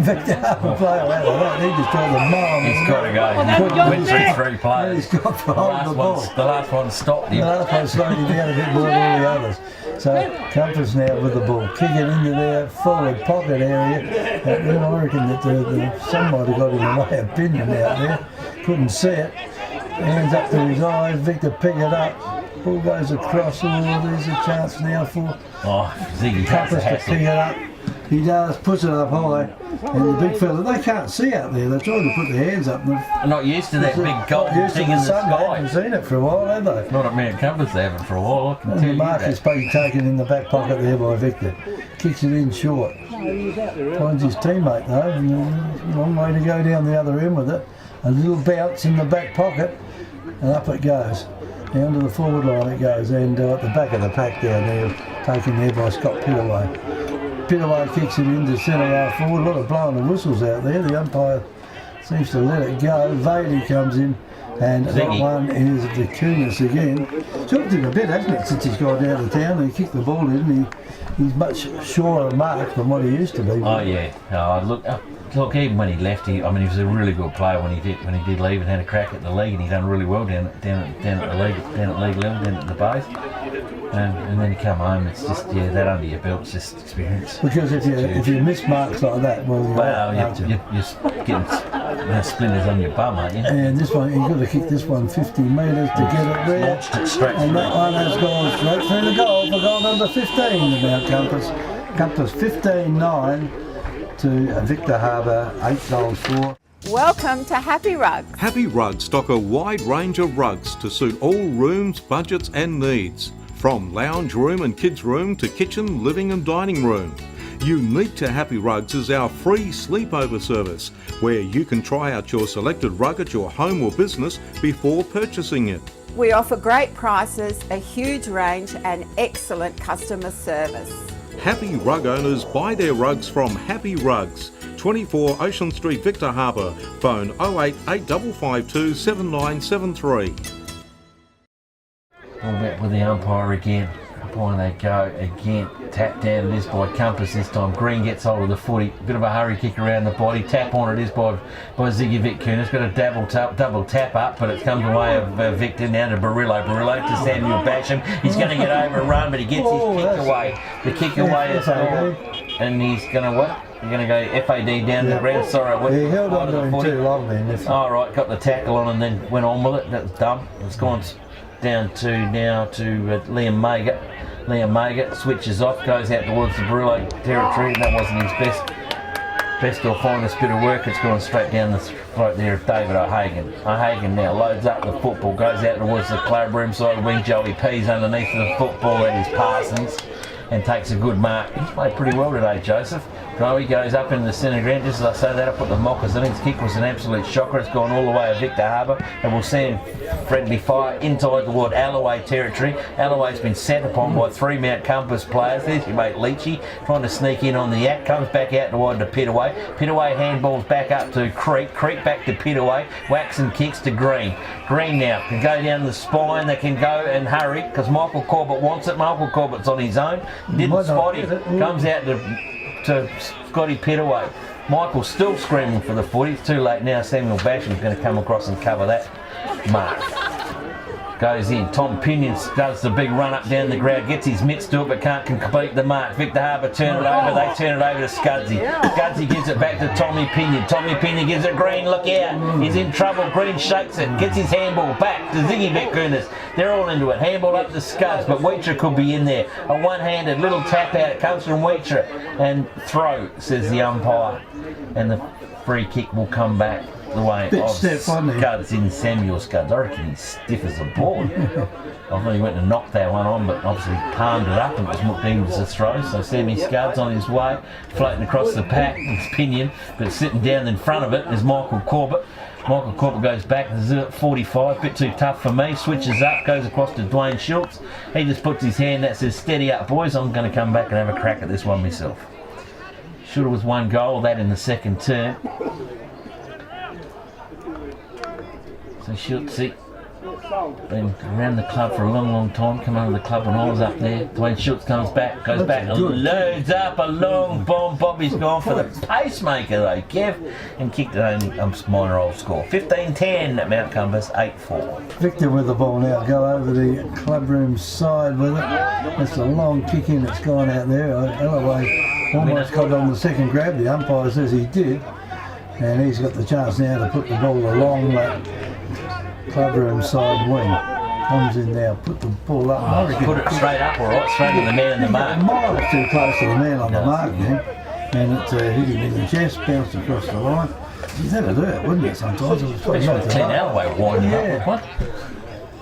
[SPEAKER 9] Victor Harbour player out of that, he just tried to mow him.
[SPEAKER 1] He's got to go. Went through 3 players.
[SPEAKER 9] He's got to hold the ball.
[SPEAKER 1] The last one stopped him.
[SPEAKER 9] The last one slowed him down a bit more than all the others. So Compass now with the ball, kicking into their forward pocket area. And I reckon that some might have got in the way of Pinion out there. Couldn't see it. Hands up to his eyes. Victor pick it up. Ball goes across. Oh, there's a chance now for
[SPEAKER 1] Ziggy
[SPEAKER 9] Compass to pick it up. He does, puts it up high, and the big fella, they can't see out there. They're trying to put their hands up.
[SPEAKER 1] They're not used to that big golden thing in the
[SPEAKER 9] sun. They
[SPEAKER 1] sky.
[SPEAKER 9] haven't seen it for a while, have they?
[SPEAKER 1] Not at Mount Compass, they haven't for a while, I can tell
[SPEAKER 9] The
[SPEAKER 1] you
[SPEAKER 9] mark
[SPEAKER 1] that.
[SPEAKER 9] is being taken in the back pocket there by Victor. Kicks it in short. Finds his teammate though, and a long way to go down the other end with it. A little bounce in the back pocket, and up it goes. Down to the forward line it goes, and at the back of the pack down there, taken there by Scott Pittaway. Pittaway kicks it into centre half forward. A lot of blowing the whistles out there. The umpire seems to let it go. Vadey comes in, and that one is Vicunis again. Jumped in a bit, hasn't it, since he's gone down to town and he kicked the ball in. He's much surer mark than what he used to be.
[SPEAKER 1] Oh yeah. Look, even when he left, he was a really good player when he did leave and had a crack at the league, and he done really well down at the league, down at league level, down at the base. And then you come home, it's just that under your belt, it's just experience.
[SPEAKER 9] Because if you miss marks like that,
[SPEAKER 1] you're getting splinters on your bum, aren't you?
[SPEAKER 9] And this one, you've got to kick this one 50 metres to get it there.
[SPEAKER 1] Launched it straight
[SPEAKER 9] and
[SPEAKER 1] through.
[SPEAKER 9] That one has gone straight through the goal for goal number 15 to Mount Compass. Compass 15-9 to Victor Harbour 8-4.
[SPEAKER 5] Welcome to Happy Rugs.
[SPEAKER 3] Happy Rugs stock a wide range of rugs to suit all rooms, budgets and needs. From lounge room and kids room to kitchen, living and dining room. Unique to Happy Rugs is our free sleepover service, where you can try out your selected rug at your home or business before purchasing it.
[SPEAKER 5] We offer great prices, a huge range and excellent customer service.
[SPEAKER 3] Happy Rug owners buy their rugs from Happy Rugs. 24 Ocean Street, Victor Harbour. Phone 08 8552 7973.
[SPEAKER 1] All back with the umpire again. Up on they go again. Tap down it is by Compass this time. Green gets hold of the footy. Bit of a hurry kick around the body. Tap on it is by Ziggy Vicunis. Got a double tap up, but it comes away of Victor now to Barillo. Barillo to Samuel Basham. He's going to get over a run, but he gets his kick away. The kick away is gone. And he's going to what? You're going to go FAD down to the ground. Sorry,
[SPEAKER 9] he held on to him too long then.
[SPEAKER 1] All right, got the tackle on and then went on with it. That was dumb. It's gone down to Liam Maggett. Liam Maggett switches off, goes out towards the Barillo territory, and that wasn't his best or finest bit of work. It's gone straight down the throat there of David O'Hagan. O'Hagan now loads up the football, goes out towards the club room side wing. Joey P's underneath the football at his Parsons and takes a good mark. He's played pretty well today, Joseph. He goes up into the centre ground. Just as I say that, I put the mockers in. His kick was an absolute shocker. It's gone all the way to Victor Harbour, and we'll see him friendly fire inside toward Alloway territory. Alloway's been set upon by 3 Mount Compass players. There's your mate Leachy trying to sneak in on the act. Comes back out toward to Pittaway. Pittaway handballs back up to Creek. Creek back to Pittaway. Whacks and kicks to Green. Green now can go down the spine. They can go and hurry because Michael Corbett wants it. Michael Corbett's on his own. Didn't spot him. Comes out to Scotty Pittaway. Michael's still screaming for the footy. It's too late now. Samuel Basham's going to come across and cover that mark. Goes in. Tom Pinion does the big run up down the ground, gets his mitts to it but can't complete the mark. Victor Harbour turn it over. They turn it over to Scudsy. Scudsy gives it back to Tommy Pinion. Tommy Pinion gives it Green. Look out. He's in trouble. Green shakes it. Gets his handball back to Ziggy Vicunis. They're all into it. Handball up to Scuds, but Weecher could be in there. A one-handed little tap out. It comes from Weecher. And throw, says the umpire. And the free kick will come back the way of Scuds in Samuel Scuds. I reckon he's stiff as a board. I thought he went to knock that one on, but obviously palmed it up and it was looked deemed as a throw. So Sammy Scuds on his way, floating across the pack with his Pinion, but sitting down in front of it is Michael Corbett. Michael Corbett goes back to 45, bit too tough for me, switches up, goes across to Dwayne Schultz. He just puts his hand that says, steady up boys, I'm going to come back and have a crack at this one myself. Should have was 1 goal, that in the second term. So Schultzy been around the club for a long time, come under the club when I was up there. Dwayne Schultz comes back, goes back and loads up a long bomb. Bobby's gone for the pacemaker though, Kev, and kicked it only a minor old score. 15-10 at Mount Compass, 8-4.
[SPEAKER 9] Victor with the ball now, go over the clubroom side with it. It's a long kick in, it's gone out there. Alloway almost got on the second grab, the umpire says he did. And he's got the chance now to put the ball along that clubroom side wing. Comes in now, put the ball up.
[SPEAKER 1] Put it straight up, all right, straight to the man in the mark.
[SPEAKER 9] Miles too close to the man on the mark then. and it hit him in the chest, bounced across the line. You'd have to do it, wouldn't it, sometimes? It was probably
[SPEAKER 1] Especially
[SPEAKER 9] not
[SPEAKER 1] with Glenn Alloway winding
[SPEAKER 9] Yeah.
[SPEAKER 1] up with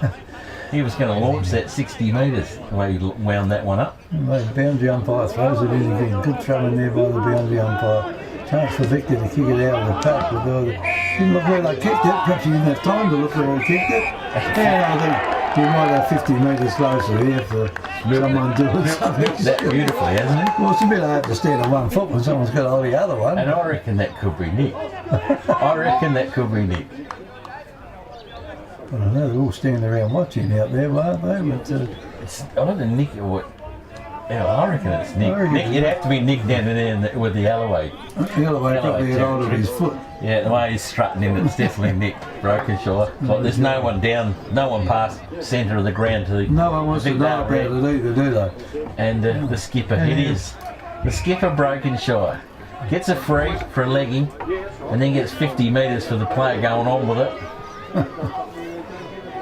[SPEAKER 1] one. He was going to launch that 60 metres, the way he wound that one up.
[SPEAKER 9] The boundary umpire throws it in again. Good throw in there by the boundary umpire. Chance for Victor to kick it out of the pack. But didn't look where they kicked it. Perhaps he didn't have time to look where he kicked it. And I think he might have 50 metres closer here for someone doing something.
[SPEAKER 1] That beautifully, hasn't it?
[SPEAKER 9] Well, it's a bit hard to stand on one foot when someone's got to hold the other one.
[SPEAKER 1] And I reckon that could be Nick. I reckon that could be Nick.
[SPEAKER 9] I don't know, they're all standing around watching out there, aren't they? But,
[SPEAKER 1] I don't know Nick or what. Yeah, I reckon it's Nick. It'd have to be Nick down there with the Alloway.
[SPEAKER 9] Alloway probably had hold of his foot.
[SPEAKER 1] Yeah, the way he's strutting in, it's definitely Nick Brokenshaw. Like, there's no one down, no one past centre of the ground to the.
[SPEAKER 9] No one wants to know about it either, do they?
[SPEAKER 1] And the skipper, it is. The skipper Brokenshaw gets a free for a legging and then gets 50 metres for the player going on with it.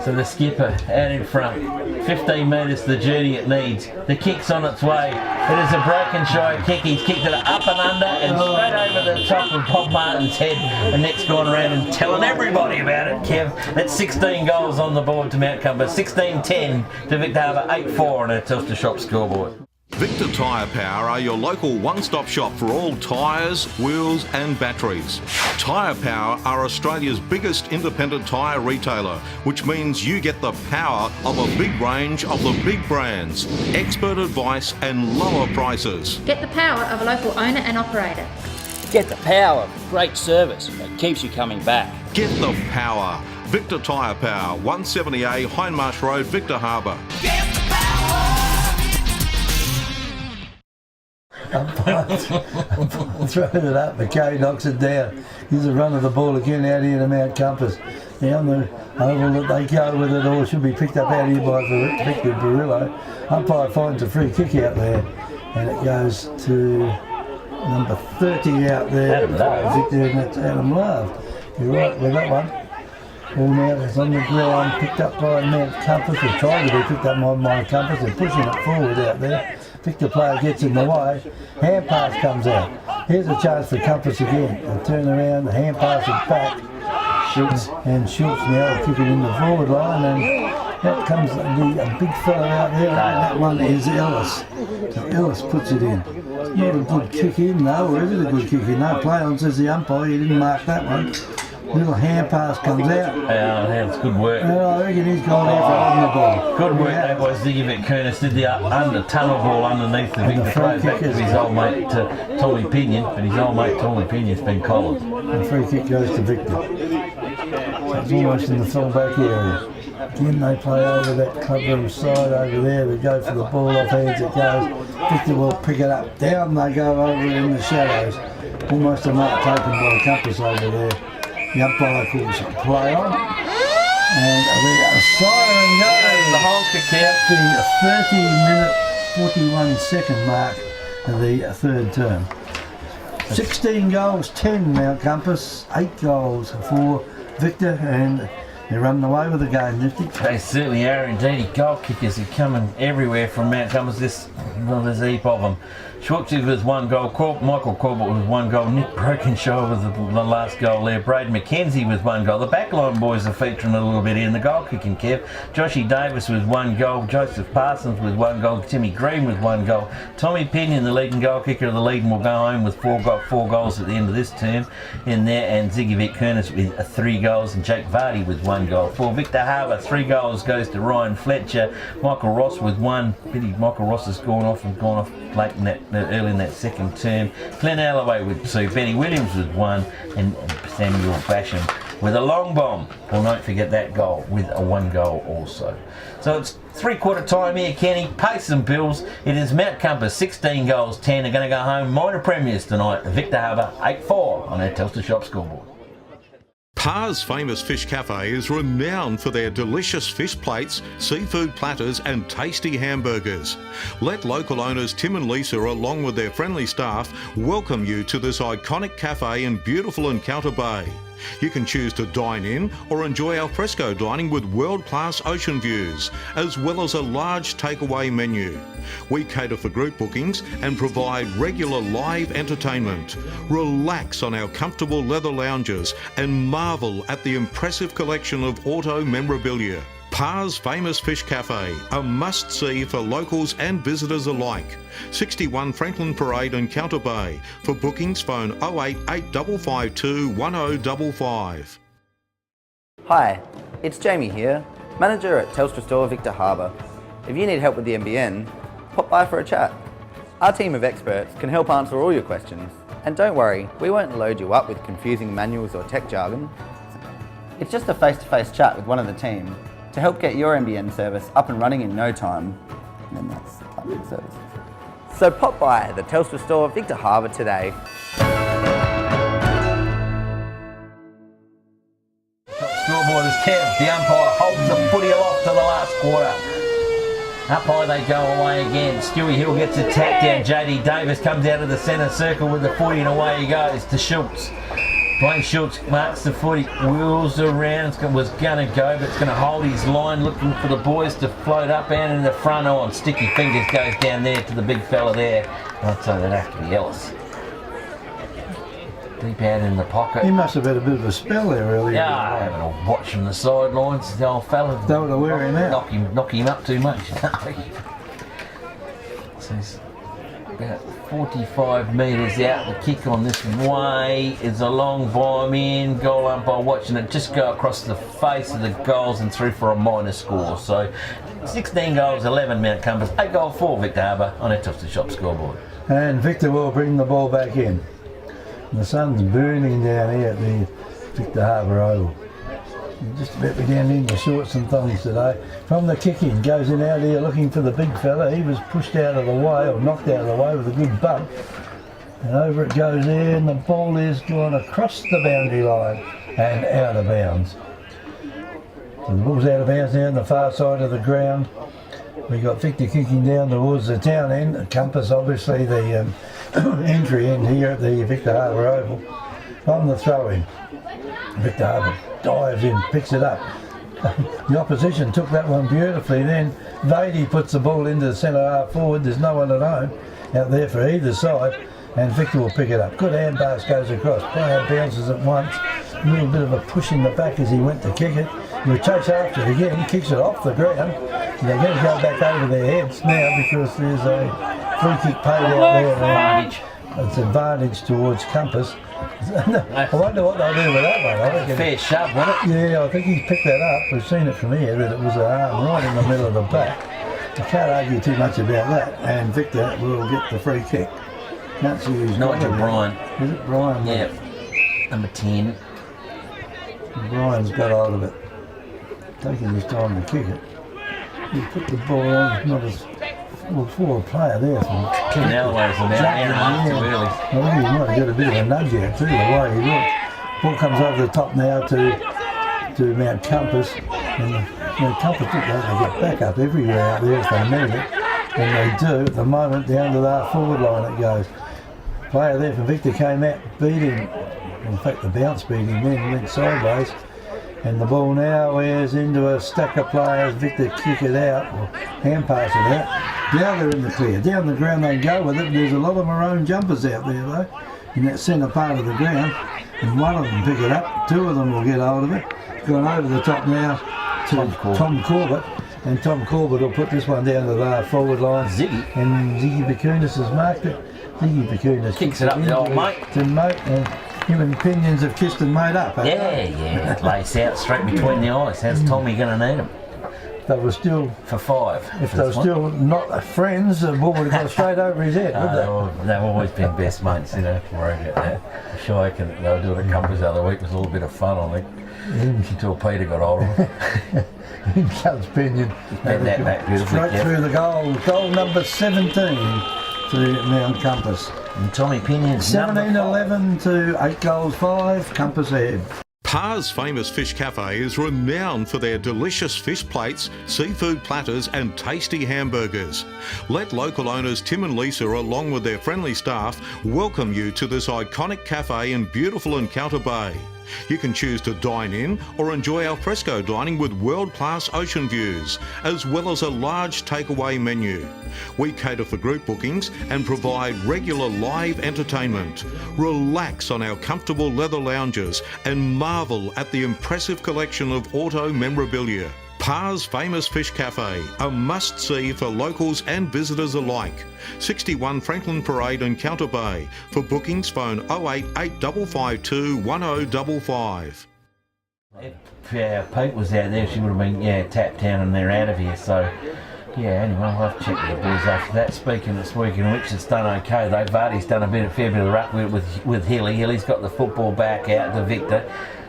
[SPEAKER 1] So the skipper out in front, 15 metres the journey it needs. The kick's on its way. It is a Brokenshaw kick. He's kicked it up and under and straight over the top of Bob Martin's head. And Nick's gone around and telling everybody about it, Kev. That's 16 goals on the board to Mount Compass. 16-10 to Victor Harbour, 8-4 on our Telstra Shop scoreboard.
[SPEAKER 3] Victor Tyre Power are your local one-stop shop for all tyres, wheels and batteries. Tyre Power are Australia's biggest independent tyre retailer, which means you get the power of a big range of the big brands, expert advice and lower prices.
[SPEAKER 7] Get the power of a local owner and operator.
[SPEAKER 8] Get the power of great service that keeps you coming back.
[SPEAKER 3] Get the power. Victor Tyre Power, 170A Hindmarsh Road, Victor Harbour.
[SPEAKER 9] Throwing it up, McKay knocks it down. Here's a run of the ball again out here to Mount Compass. Down the oval that they go with it, or should be picked up out here by Victor Barillo. Umpire finds a free kick out there, and it goes to number 30 out there. Victor, and that's Adam Love. You're right with that one. Ball now is on the ground, picked up by Mount Compass, or trying to be picked up by Mount Compass, and pushing it forward out there. Victor player gets in the way, hand pass comes out. Here's a chance for Compass again. They turn around, the hand pass is back. Schultz. And Schultz now kicking in the forward line, and out comes a big fellow out there, and that one is Ellis. So Ellis puts it in. Not a good kick in though, or is it a good kick in? No, play on, says the umpire, you didn't mark that one. Little hand pass comes out.
[SPEAKER 1] That's good work.
[SPEAKER 9] And I reckon he's gone there for holding the ball.
[SPEAKER 1] Good work that was Ziggy Curtis did the tunnel ball underneath the Victor throw back to his old mate Tommy Pinion, but his old mate Tommy Pinion's been collared.
[SPEAKER 9] The free kick goes to Victor. So it's almost in the full-back area. Again they play over that clubroom side over there. They go for the ball off hands it goes. Victor will pick it up. Down they go over in the shadows. Almost a mark taken by Compass over there. The umpire calls it play on. And the siren goes.
[SPEAKER 1] The whole kick out.
[SPEAKER 9] The 30-minute, 41-second mark of the third term. 16 goals, 10 Mount Compass, 8 goals for Victor, and they're running away with the game, Nifty.
[SPEAKER 1] They certainly are indeed. Goal kickers are coming everywhere from Mount Compass. There's a heap of them. Schwartz with 1 goal, Michael Corbett with 1 goal, Nick Brokenshaw with the last goal there, Braden McKenzie with 1 goal. The backline boys are featuring a little bit in the goal kicking, Kev. Joshy Davis with 1 goal, Joseph Parsons with 1 goal, Timmy Green with 1 goal, Tommy Pinion, the leading goal kicker of the league, will go home with 4 goals at the end of this term in there, and Ziggy Vic Kernis with 3 goals, and Jake Vardy with 1 goal. For Victor Harbour, 3 goals goes to Ryan Fletcher, Michael Ross with 1. Pity Michael Ross has gone off late in that early in that second term. Glenn Alloway with 2, Benny Williams with 1, and Samuel Basham with a long bomb. Well, don't forget that goal with a 1 goal also. So it's 3/4 time here, Kenny. Pay some bills. It is Mount Compass 16 goals, 10 are going to go home. Minor premiers tonight. Victor Harbour 8-4 on our Telstra Shop scoreboard.
[SPEAKER 3] Par's Famous Fish Cafe is renowned for their delicious fish plates, seafood platters and tasty hamburgers. Let local owners Tim and Lisa, along with their friendly staff, welcome you to this iconic cafe in beautiful Encounter Bay. You can choose to dine in or enjoy al fresco dining with world-class ocean views, as well as a large takeaway menu. We cater for group bookings and provide regular live entertainment. Relax on our comfortable leather lounges and marvel at the impressive collection of auto memorabilia. Par's Famous Fish Cafe, a must-see for locals and visitors alike. 61 Franklin Parade in Counter Bay. For bookings, phone 088 1055.
[SPEAKER 10] Hi, it's Jamie here, manager at Telstra Store Victor Harbour. If you need help with the NBN, pop by for a chat. Our team of experts can help answer all your questions. And don't worry, we won't load you up with confusing manuals or tech jargon. It's just a face-to-face chat with one of the team to help get your NBN service up and running in no time. And then that's the type of service. So pop by the Telstra Store Victor Harbour today.
[SPEAKER 1] Scoreboard is Kev. The umpire holds the footy aloft to the last quarter. Up high they go away again. Stewie Hill gets attacked down. JD Davis comes out of the centre circle with the footy and away he goes to Schultz. Blaine Schultz marks the footy, wheels around, was going to go, but it's going to hold his line, looking for the boys to float up and in the front on. Sticky Fingers goes down there to the big fella there. I'd say that'd have to be Ellis. Deep out in the pocket.
[SPEAKER 9] He must have had a bit of a spell there earlier.
[SPEAKER 1] Yeah, having a watch from the sidelines. The old fella.
[SPEAKER 9] Don't want to wear him out.
[SPEAKER 1] Knock him up too much. So he's about 45 metres out. The kick on this way is a long bomb in. Goal umpire watching it just go across the face of the goals and through for a minor score. So 16 goals, 11 Mount Compass, 8 goals for Victor Harbour on our Telstra Shop scoreboard.
[SPEAKER 9] And Victor will bring the ball back in. And the sun's burning down here at the Victor Harbour Oval. Just about to be down in the shorts and thongs today. From the kick in, goes in out here looking for the big fella. He was pushed out of the way, or knocked out of the way with a good bump. And over it goes there, and the ball is gone across the boundary line and out of bounds. So the ball's out of bounds now on the far side of the ground. We got Victor kicking down towards the town end. Compass, obviously, the entry end here at the Victor Harbour Oval. On the throw-in, Victor Harbour dives in, picks it up. The opposition took that one beautifully. Then Vady puts the ball into the centre half forward. There's no one at home out there for either side, and Victor will pick it up. Good hand pass goes across. Player bounces at once. A little bit of a push in the back as he went to kick it. He'll chase after it again, kicks it off the ground. They're going to go back over their heads now because there's a free kick paid out there.
[SPEAKER 1] Advantage.
[SPEAKER 9] It's advantage towards Compass. I wonder what they'll do with that one. I reckon.
[SPEAKER 1] Fair shove, wasn't it?
[SPEAKER 9] Yeah, I think he's picked that up. We've seen it from here that it was an arm right in the middle of the back. You can't argue too much about that. And Victor will get the free kick. Can't see who's
[SPEAKER 1] Nigel Bryan.
[SPEAKER 9] Is it Bryan?
[SPEAKER 1] Yeah. Number 10.
[SPEAKER 9] Bryan's got hold of it. Taking his time to kick it. He put the ball on, not as for a player there from
[SPEAKER 1] Ken Alloway's about an hour too early.
[SPEAKER 9] I think he might have got a bit of a nudge out too, the way he looked. Ball comes over the top now to Mount Compass. And Mount Compass, they get back up everywhere out there if they need it. And they do. At the moment, down to the forward line it goes. Player there from Victor came out, beat him. In fact, the bounce beat him then, went sideways. And the ball now wears into a stack of players. Victor kick it out, or hand pass it out. Now they're in the clear. Down the ground they go with it. There's a lot of maroon jumpers out there though, in that centre part of the ground. And one of them pick it up. Two of them will get hold of it. Gone over the top now to Tom Corbett. And Tom Corbett will put this one down to the forward line.
[SPEAKER 1] Ziggy.
[SPEAKER 9] And Ziggy Bakunis has marked it. Ziggy Bakunis
[SPEAKER 1] Kicks it up the old mate.
[SPEAKER 9] To mate. And him and Pinions have kissed and made up.
[SPEAKER 1] Yeah. Lace out straight between the eyes. How's Tommy going to need him?
[SPEAKER 9] They were still
[SPEAKER 1] for 5.
[SPEAKER 9] If they were still not friends, the ball would have gone straight over his head, wouldn't they?
[SPEAKER 1] They've always been best mates, you don't have to worry about that. I'm sure they were doing a Compass the other week. It was a little bit of fun, I think. Until Peter got hold of him.
[SPEAKER 9] In comes Pinion.
[SPEAKER 1] And that back beautifully.
[SPEAKER 9] Straight through the goal. Goal number 17 to Mount Compass.
[SPEAKER 1] And Tommy Pinion's
[SPEAKER 9] 17-11 to 8 goals 5. Compass ahead.
[SPEAKER 3] Par's Famous Fish Cafe is renowned for their delicious fish plates, seafood platters and tasty hamburgers. Let local owners Tim and Lisa, along with their friendly staff, welcome you to this iconic cafe in beautiful Encounter Bay. You can choose to dine in or enjoy alfresco dining with world-class ocean views, as well as a large takeaway menu. We cater for group bookings and provide regular live entertainment. Relax on our comfortable leather lounges and marvel at the impressive collection of auto memorabilia. Par's Famous Fish Cafe, a must-see for locals and visitors alike. 61 Franklin Parade in Counter Bay. For bookings, phone 088 1055.
[SPEAKER 1] If Pete was out there, she would have been tapped down and they're out of here. So anyway, I'll have to check with the boys after that. Speaking this week in which it's done okay though. Vardy's done a fair bit of ruck with Hilly. Hilly's got the football back out to Victor.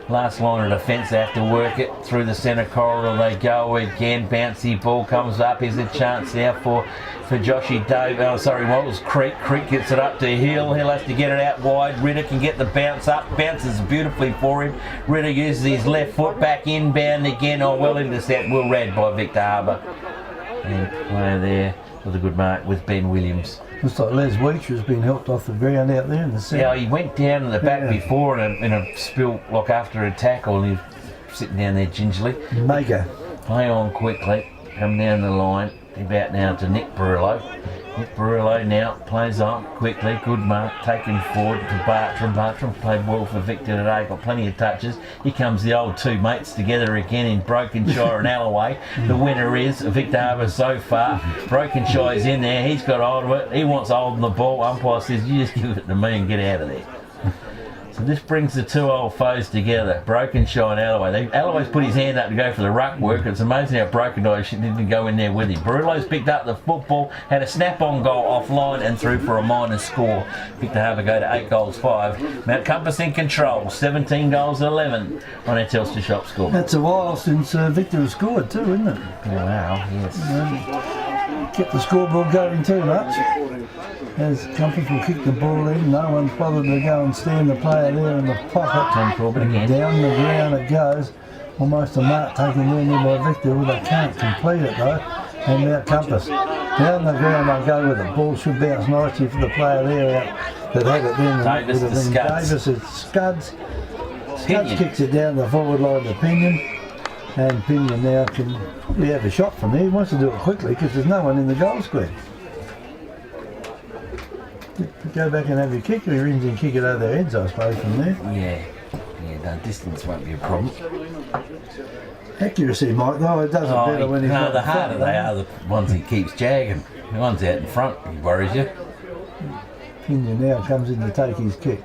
[SPEAKER 1] Last line of defence, they have to work it through the centre corridor. They go again. Bouncy ball comes up. Here's a chance now for Joshy Dave. What was Creek? Creek gets it up to Hill. Hill has to get it out wide. Ritter can get the bounce up. Bounces beautifully for him. Ritter uses his left foot back inbound again. Well intercept. Well read by Victor Harbour. And player there with a good mark with Ben Williams.
[SPEAKER 9] Looks like Les Weech has been helped off the ground out there in the centre.
[SPEAKER 1] Yeah, he went down in the back before in a spill after a tackle, and he's sitting down there gingerly.
[SPEAKER 9] Mega.
[SPEAKER 1] Play on quickly, come down the line, about now to Nick Barillo. Nick Barillo now plays on quickly, good mark, taken forward to Bartram. Bartram played well for Victor today, got plenty of touches. Here comes the old two mates together again in Brokenshire and Alloway. The winner is Victor Harbour so far. Brokenshire's in there, he's got hold of it, he wants hold of the ball. Umpire says, you just give it to me and get out of there. So this brings the two old foes together, Brokenshire and Alloway. Alloway's put his hand up to go for the ruck work. It's amazing how Brokenshire didn't go in there with him. Barillo's picked up the football, had a snap-on goal offline and through for a minor score. Victor Harbour go to 8 goals 5. Mount Compass in control, 17 goals 11 on our Telstra Shop score.
[SPEAKER 9] That's a while since Victor has scored too, isn't it?
[SPEAKER 1] Wow, yes.
[SPEAKER 9] Kept the scoreboard going too much. As Compass will kick the ball in, no one's bothered to go and stand the player there in the pocket.
[SPEAKER 1] Tom Corbett again.
[SPEAKER 9] Down the ground it goes. Almost a mark taken down there by Victor. Well, they can't complete it though. And now Compass. Down the ground they go with it. Ball should bounce nicely for the player there out that had it then.
[SPEAKER 1] Davis to Scuds.
[SPEAKER 9] Davis at Scuds. Scuds kicks it down the forward line to Pinion. And Pinion now can have a shot from there. He wants to do it quickly because there's no one in the goal square. Go back and have your kick, or you and kick it over their heads, I suppose, from there.
[SPEAKER 1] Yeah, no, distance won't be a problem.
[SPEAKER 9] Accuracy, Mike, though, it doesn't matter when he's
[SPEAKER 1] the harder they are, the ones he keeps jagging. The ones out in front, he worries you.
[SPEAKER 9] Pinion now comes in to take his kick.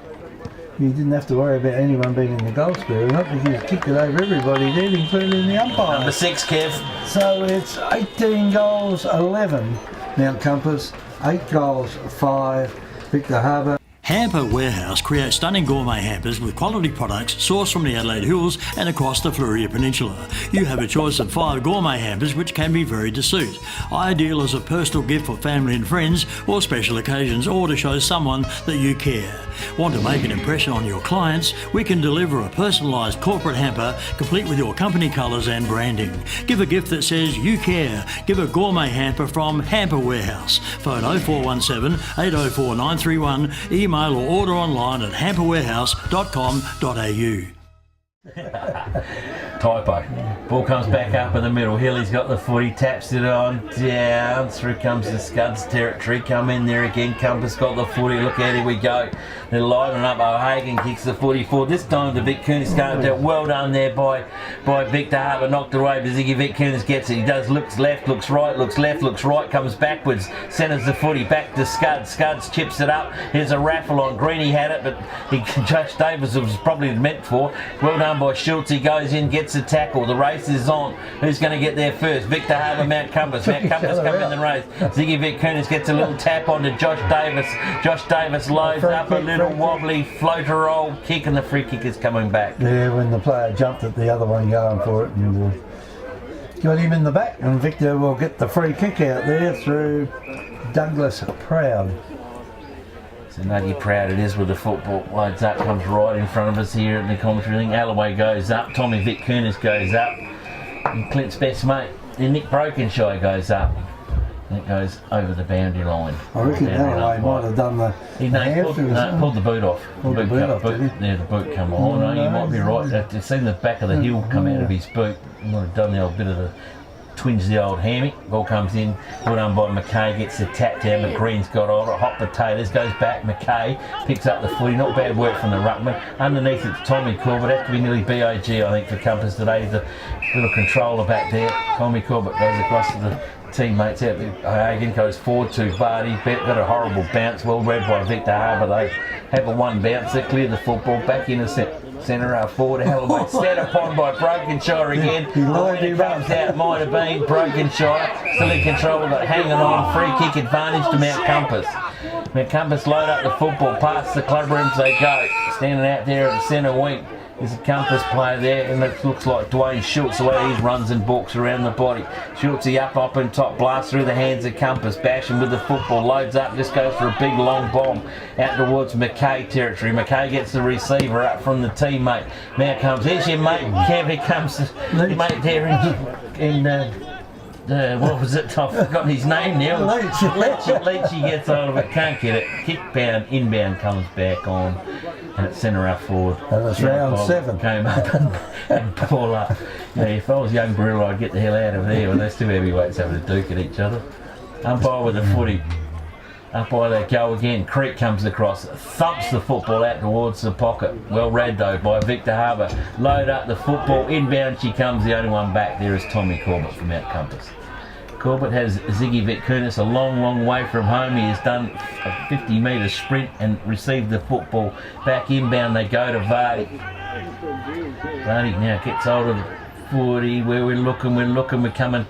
[SPEAKER 9] He didn't have to worry about anyone being in the goal square, not because he kicked it over everybody there, including the umpire.
[SPEAKER 1] Number 6, Kev.
[SPEAKER 9] So it's 18 goals 11, Mount Compass, 8 goals 5, Victor Harbour.
[SPEAKER 4] Hamper Warehouse creates stunning gourmet hampers with quality products sourced from the Adelaide Hills and across the Fleurieu Peninsula. You have a choice of 5 gourmet hampers which can be varied to suit. Ideal as a personal gift for family and friends or special occasions, or to show someone that you care. Want to make an impression on your clients? We can deliver a personalised corporate hamper complete with your company colours and branding. Give a gift that says you care. Give a gourmet hamper from Hamper Warehouse. Phone 0417 804 931. Email or order online at hamperwarehouse.com.au.
[SPEAKER 1] Typo. Ball comes back up in the middle. Hilly's got the footy, taps it on, down. Through comes the Scuds territory. Come in there again. Compass got the footy. Look at here we go. They're lining up. O'Hagan kicks the footy forward. This time to Vic Kunis can't do it. Well done there by Victor Harbour. Knocked away. Ziggy Vic Kunis gets it. He does looks left, looks right, looks left, looks right. Comes backwards. Centres the footy back to Scuds. Scuds chips it up. Here's a raffle on. Greeny had it, but Josh Davis was probably meant for. Well done by Schultz. He goes in, gets a tackle. The race is on. Who's going to get there first? Victor Harbour, Mount Compass. Mount Compass come in the race. Ziggy Vic Kunis gets a little tap onto Josh Davis. Josh Davis loads up a little wobbly floater roll kick, and the free kick is coming back.
[SPEAKER 9] Yeah, when the player jumped at the other one going for it and got him in the back, and Victor will get the free kick out there through Douglas Proud.
[SPEAKER 1] So Nuggy Proud it is with the football. Loads up, comes right in front of us here at the commentary thing. Alloway goes up, Tommy Vic Kunis goes up, and Clint's best mate, and Nick Brokenshire goes up. and it goes over the boundary line.
[SPEAKER 9] I reckon Alloway might have done the
[SPEAKER 1] pulled the boot off.
[SPEAKER 9] Pulled the boot off, did he?
[SPEAKER 1] Yeah, the boot come on. No, you might be right. You've seen the back of the heel come out of his boot. He might have done the old bit of the twinge the old hammy. Ball comes in, put on by McKay, gets the tap down. McGreen's got on it. Hot potatoes, goes back. McKay picks up the footy. Not bad work from the ruckman. Underneath it's Tommy Corbett. Have to be nearly BOG, I think, for Compass today. He's a little controller back there. Tommy Corbett goes across to the teammates out there. Hagen goes forward to Vardy. Got a horrible bounce. Well read by Victor Harbour. They have a one bounce. They clear the football back in the centre forward. Alloway set upon by Brokenshire again. When it comes out, might have been Brokenshire. Still in control, but hanging on. Free kick advantage to Mount Compass. Mount Compass load up the football. Past the club rooms they go. Standing out there at the centre wing. There's a Compass player there, and it looks like Dwayne Schultz, the way he runs and balks around the body. Schultz up and top, blast through the hands of Compass, bashing with the football, loads up, just goes for a big long bomb out towards McKay territory. McKay gets the receiver up from the teammate. Now comes, here's your mate, Kev, here comes your mate there in what was it? I've forgotten his name now. Leachy gets hold of it, can't get it. Kick bound, inbound comes back on, and it's centre up forward.
[SPEAKER 9] And it's round 7.
[SPEAKER 1] Came up and pull up. Yeah, if I was young Brill, I'd get the hell out of there when those two heavyweights having a duke at each other. Umpire with the footy. Umpire they go again. Creek comes across, thumps the football out towards the pocket. Well read though by Victor Harbour. Load up the football, inbound she comes. The only one back there is Tommy Corbett from Mount Compass. Corbett has Ziggy Vetkunis a long way from home. He has done a 50 metre sprint and received the football. Back inbound they go to Vardy. Vardy now gets hold of the footy. Where we're looking, we're coming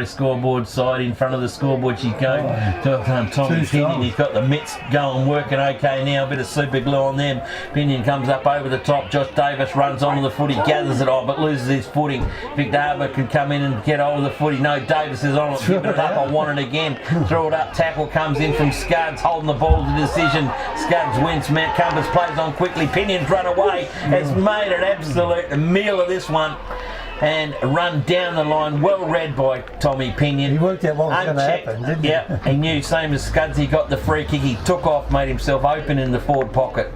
[SPEAKER 1] scoreboard side in front of the scoreboard. She's going to Tommy Pinion. He's got the mitts going, working okay now. A bit of super glue on them. Pinion comes up over the top. Josh Davis runs onto the footy, gathers it off, but loses his footing. Victor Harbour can come in and get hold of the footy. No, Davis is on it. Give it up. I want it again. Throw it up. Tackle comes in from Scuds, holding the ball to decision. Scuds wins. Mount Compass plays on quickly. Pinion's run away. Has made an absolute meal of this one. And run down the line, well read by Tommy Pinion.
[SPEAKER 9] He worked out what was going to happen, didn't he?
[SPEAKER 1] Yep, he knew, same as Scuds, he got the free kick, he took off, made himself open in the forward pocket,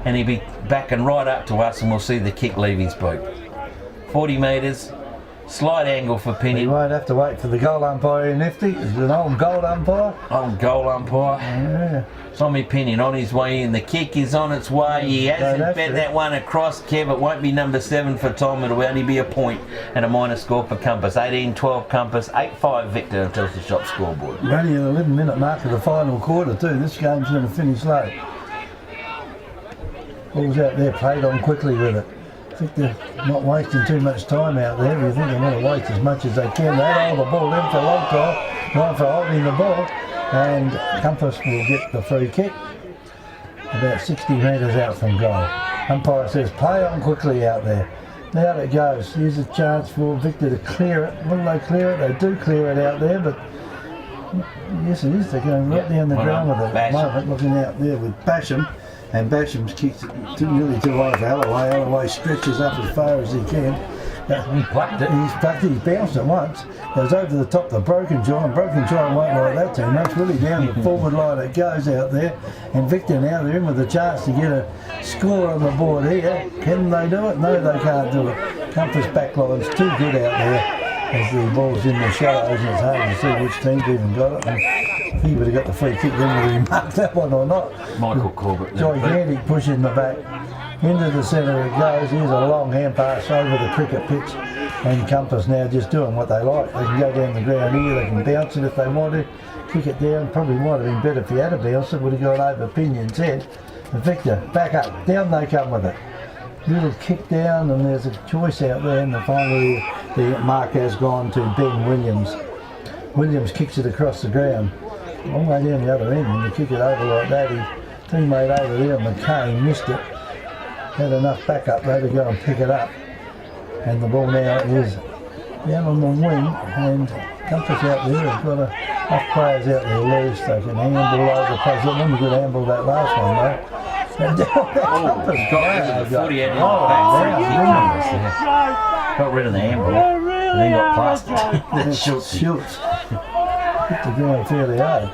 [SPEAKER 1] and he'll be backing right up to us, and we'll see the kick leave his boot. 40 metres, slight angle for Pinion.
[SPEAKER 9] You won't have to wait for the goal umpire in Nifty. It's an old goal umpire.
[SPEAKER 1] Old goal umpire.
[SPEAKER 9] Yeah.
[SPEAKER 1] Tommy Pinion on his way in. The kick is on its way. He hasn't bet that one across, Kev. It won't be number 7 for Tom. It'll only be a point and a minus score for Compass. 18-12 Compass, 8-5 Victor and Telstra Shop scoreboard.
[SPEAKER 9] We're only at the 11-minute mark of the final quarter too. This game's going to finish late. Ball's out there, played on quickly with it. I think they're not wasting too much time out there. You think they want to waste as much as they can. They hold the ball in for a long time, not for holding the ball. And Compass will get the free kick about 60 metres out from goal. Umpire says play on quickly out there. Now it goes. Here's a chance for Victor to clear it. Will they clear it? They do clear it out there, but yes it is. They're going right down the ground with it at the moment, looking out there with Basham. And Basham's kicked nearly too high for Alloway. Alloway stretches up as far as he can.
[SPEAKER 1] He plucked it.
[SPEAKER 9] He bounced it once. It was over the top of Brokenshire, and Brokenshire won't like that too much. Really down the forward line it goes out there. And Victor now, they're in with a chance to get a score on the board here. Can they do it? No, they can't do it. Compass backline's too good out there as the ball's in the shallows, and it's hard to see which team's even got it. And he would have got the free kick, then whether he marked that one or not.
[SPEAKER 1] Michael Corbett.
[SPEAKER 9] Gigantic push in the back. Into the centre it goes. Here's a long hand pass over the cricket pitch, and Compass now just doing what they like. They can go down the ground here, they can bounce it if they want to, kick it down. Probably might have been better if he had a bounce. It would have gone over Pinion's head. But Victor, back up, down they come with it. Little kick down, and there's a choice out there, and finally the mark has gone to Ben Williams. Williams kicks it across the ground, all the way down the other end, and you kick it over like that. His teammate over there, McKay, missed it. Had enough backup though to go and pick it up, and the ball now is down on the wing, and Compass out there has got enough players out there loose. They can handle over the place. Let them good handle that last one though. And Compass got
[SPEAKER 1] rid of the handball and then got plastered. Schultz.
[SPEAKER 9] hit the ground fairly hard.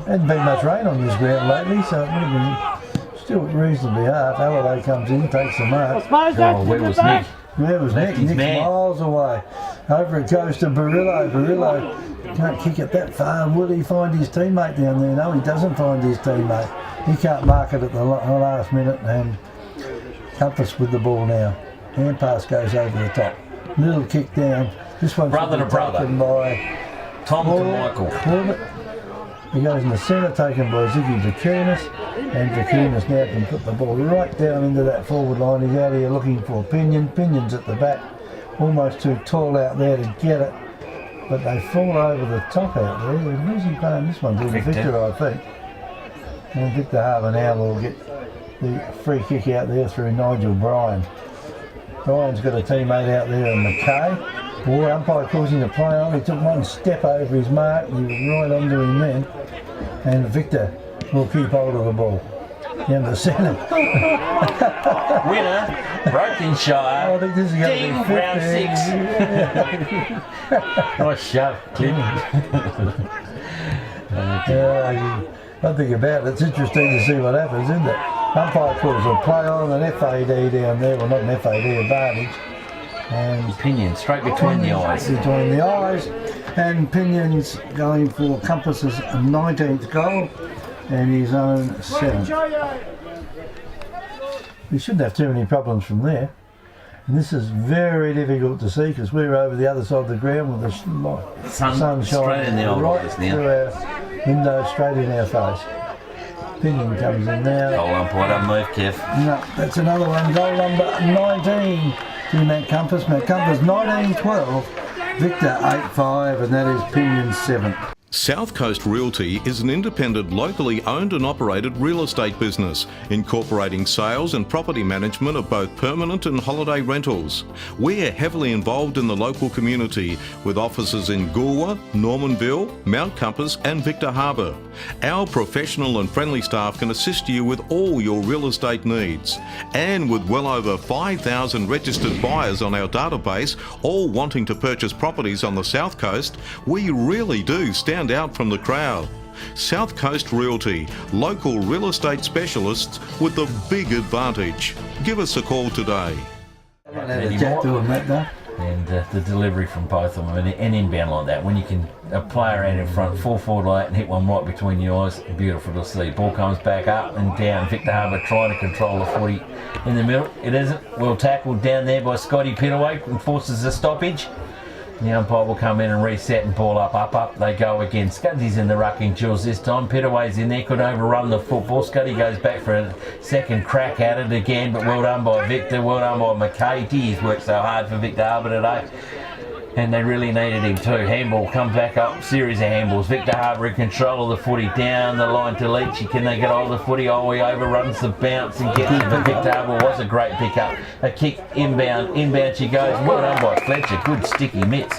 [SPEAKER 9] Hadn't been much rain on this ground lately, so it would have been still reasonably hard. Halliday comes in, takes the mark.
[SPEAKER 1] Oh, where was Nick?
[SPEAKER 9] Where was Nick?
[SPEAKER 1] Left his
[SPEAKER 9] Nick's
[SPEAKER 1] man.
[SPEAKER 9] miles away. Over it goes to Barillo. Barillo can't kick it that far. Will he find his teammate down there? No, he doesn't find his teammate. He can't mark it at the last minute, and Compass with the ball now. Hand pass goes over the top. Little kick down. This one's
[SPEAKER 1] Brother to brother.
[SPEAKER 9] taken by
[SPEAKER 1] Tom to Michael.
[SPEAKER 9] Corbett. He goes in the centre, taken by Ziggy Vakunas, and Vakunas now can put the ball right down into that forward line. He's out here looking for Pinion. Pinion's at the back, almost too tall out there to get it, but they fall over the top out there. Who's he playing this one to? Victor, I think. And Victor Harbour now will get the free kick out there through Nigel Bryan. Bryan's got a teammate out there in McKay. Boy, umpire calls him to play on. He took one step over his mark and he was right onto him then. And Victor will keep hold of the ball. Down the centre.
[SPEAKER 1] Winner, Brokenshire.
[SPEAKER 9] I think this is going to be
[SPEAKER 1] round 6. Nice shove, Clint.
[SPEAKER 9] I think about it. It's interesting to see what happens, isn't it? Umpire calls a play on, an FAD down there. Well, not an FAD, advantage. And
[SPEAKER 1] Pinion straight between the eyes.
[SPEAKER 9] Between the eyes. And Pinion's going for Compass's 19th goal and his own 7th. We shouldn't have too many problems from there. And this is very difficult to see because we're over the other side of the ground with the sun
[SPEAKER 1] straight in the old
[SPEAKER 9] right
[SPEAKER 1] eyes now.
[SPEAKER 9] through our window, straight in our face. Pinion comes in now.
[SPEAKER 1] Goal umpire, don't move, Kev.
[SPEAKER 9] No, that's another one. Goal number 19 to Matt Compass. Matt Compass 19-12, Victor 8-5, and that is Pinion's 7th.
[SPEAKER 3] South Coast Realty is an independent, locally owned and operated real estate business, incorporating sales and property management of both permanent and holiday rentals. We're heavily involved in the local community with offices in Goolwa, Normanville, Mount Compass and Victor Harbour. Our professional and friendly staff can assist you with all your real estate needs. And with well over 5,000 registered buyers on our database, all wanting to purchase properties on the South Coast, we really do stand out from the crowd. South Coast Realty, local real estate specialists with the big advantage. Give us a call today.
[SPEAKER 1] And the delivery from both of them and inbound like that, when you can a player out in front, 4 forward like that and hit one right between the eyes, beautiful to see. Ball comes back up and down. Victor Harbour trying to control the 40 in the middle. It isn't. Well tackled down there by Scotty Pittaway and forces a stoppage. The umpire will come in and reset and ball up they go again. Scuddy's in the rucking jewels this time. Pittaway's in there, could overrun the football. Scuddy goes back for a second crack at it again, but well done by Victor, well done by McKay. He's worked so hard for Victor Harbour today. And they really needed him too. Handball comes back up, series of handballs. Victor Harbour in control of the footy down the line to Leachy. Can they get hold of the footy? Oh, he overruns the bounce and gets it. But Victor Harbour was a great pickup. A kick inbound she goes. Well done by Fletcher, good sticky mitts.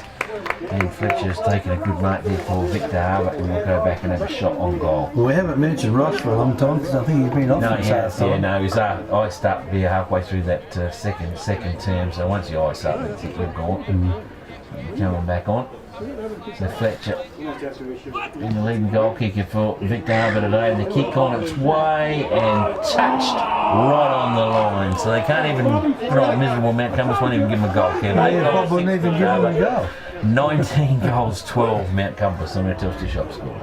[SPEAKER 1] And Fletcher's taken a good mark there for Victor Harbour and we'll go back and have a shot on goal.
[SPEAKER 9] Well, we haven't mentioned Ross for a long time because I think he's been off.
[SPEAKER 1] No, he has. Yeah, no, he's iced up here halfway through that second term. So once you ice up, that's it, you're gone. Coming back on. So Fletcher in the leading goal kicker for Victor Harbour today, and the kick on its way and touched right on the line. So they can't even throw a miserable Mount Compass, won't even give them a goal.
[SPEAKER 9] Bob wouldn't even give them a goal.
[SPEAKER 1] 19 goals, 12 Mount Compass on our Telstra Shop score.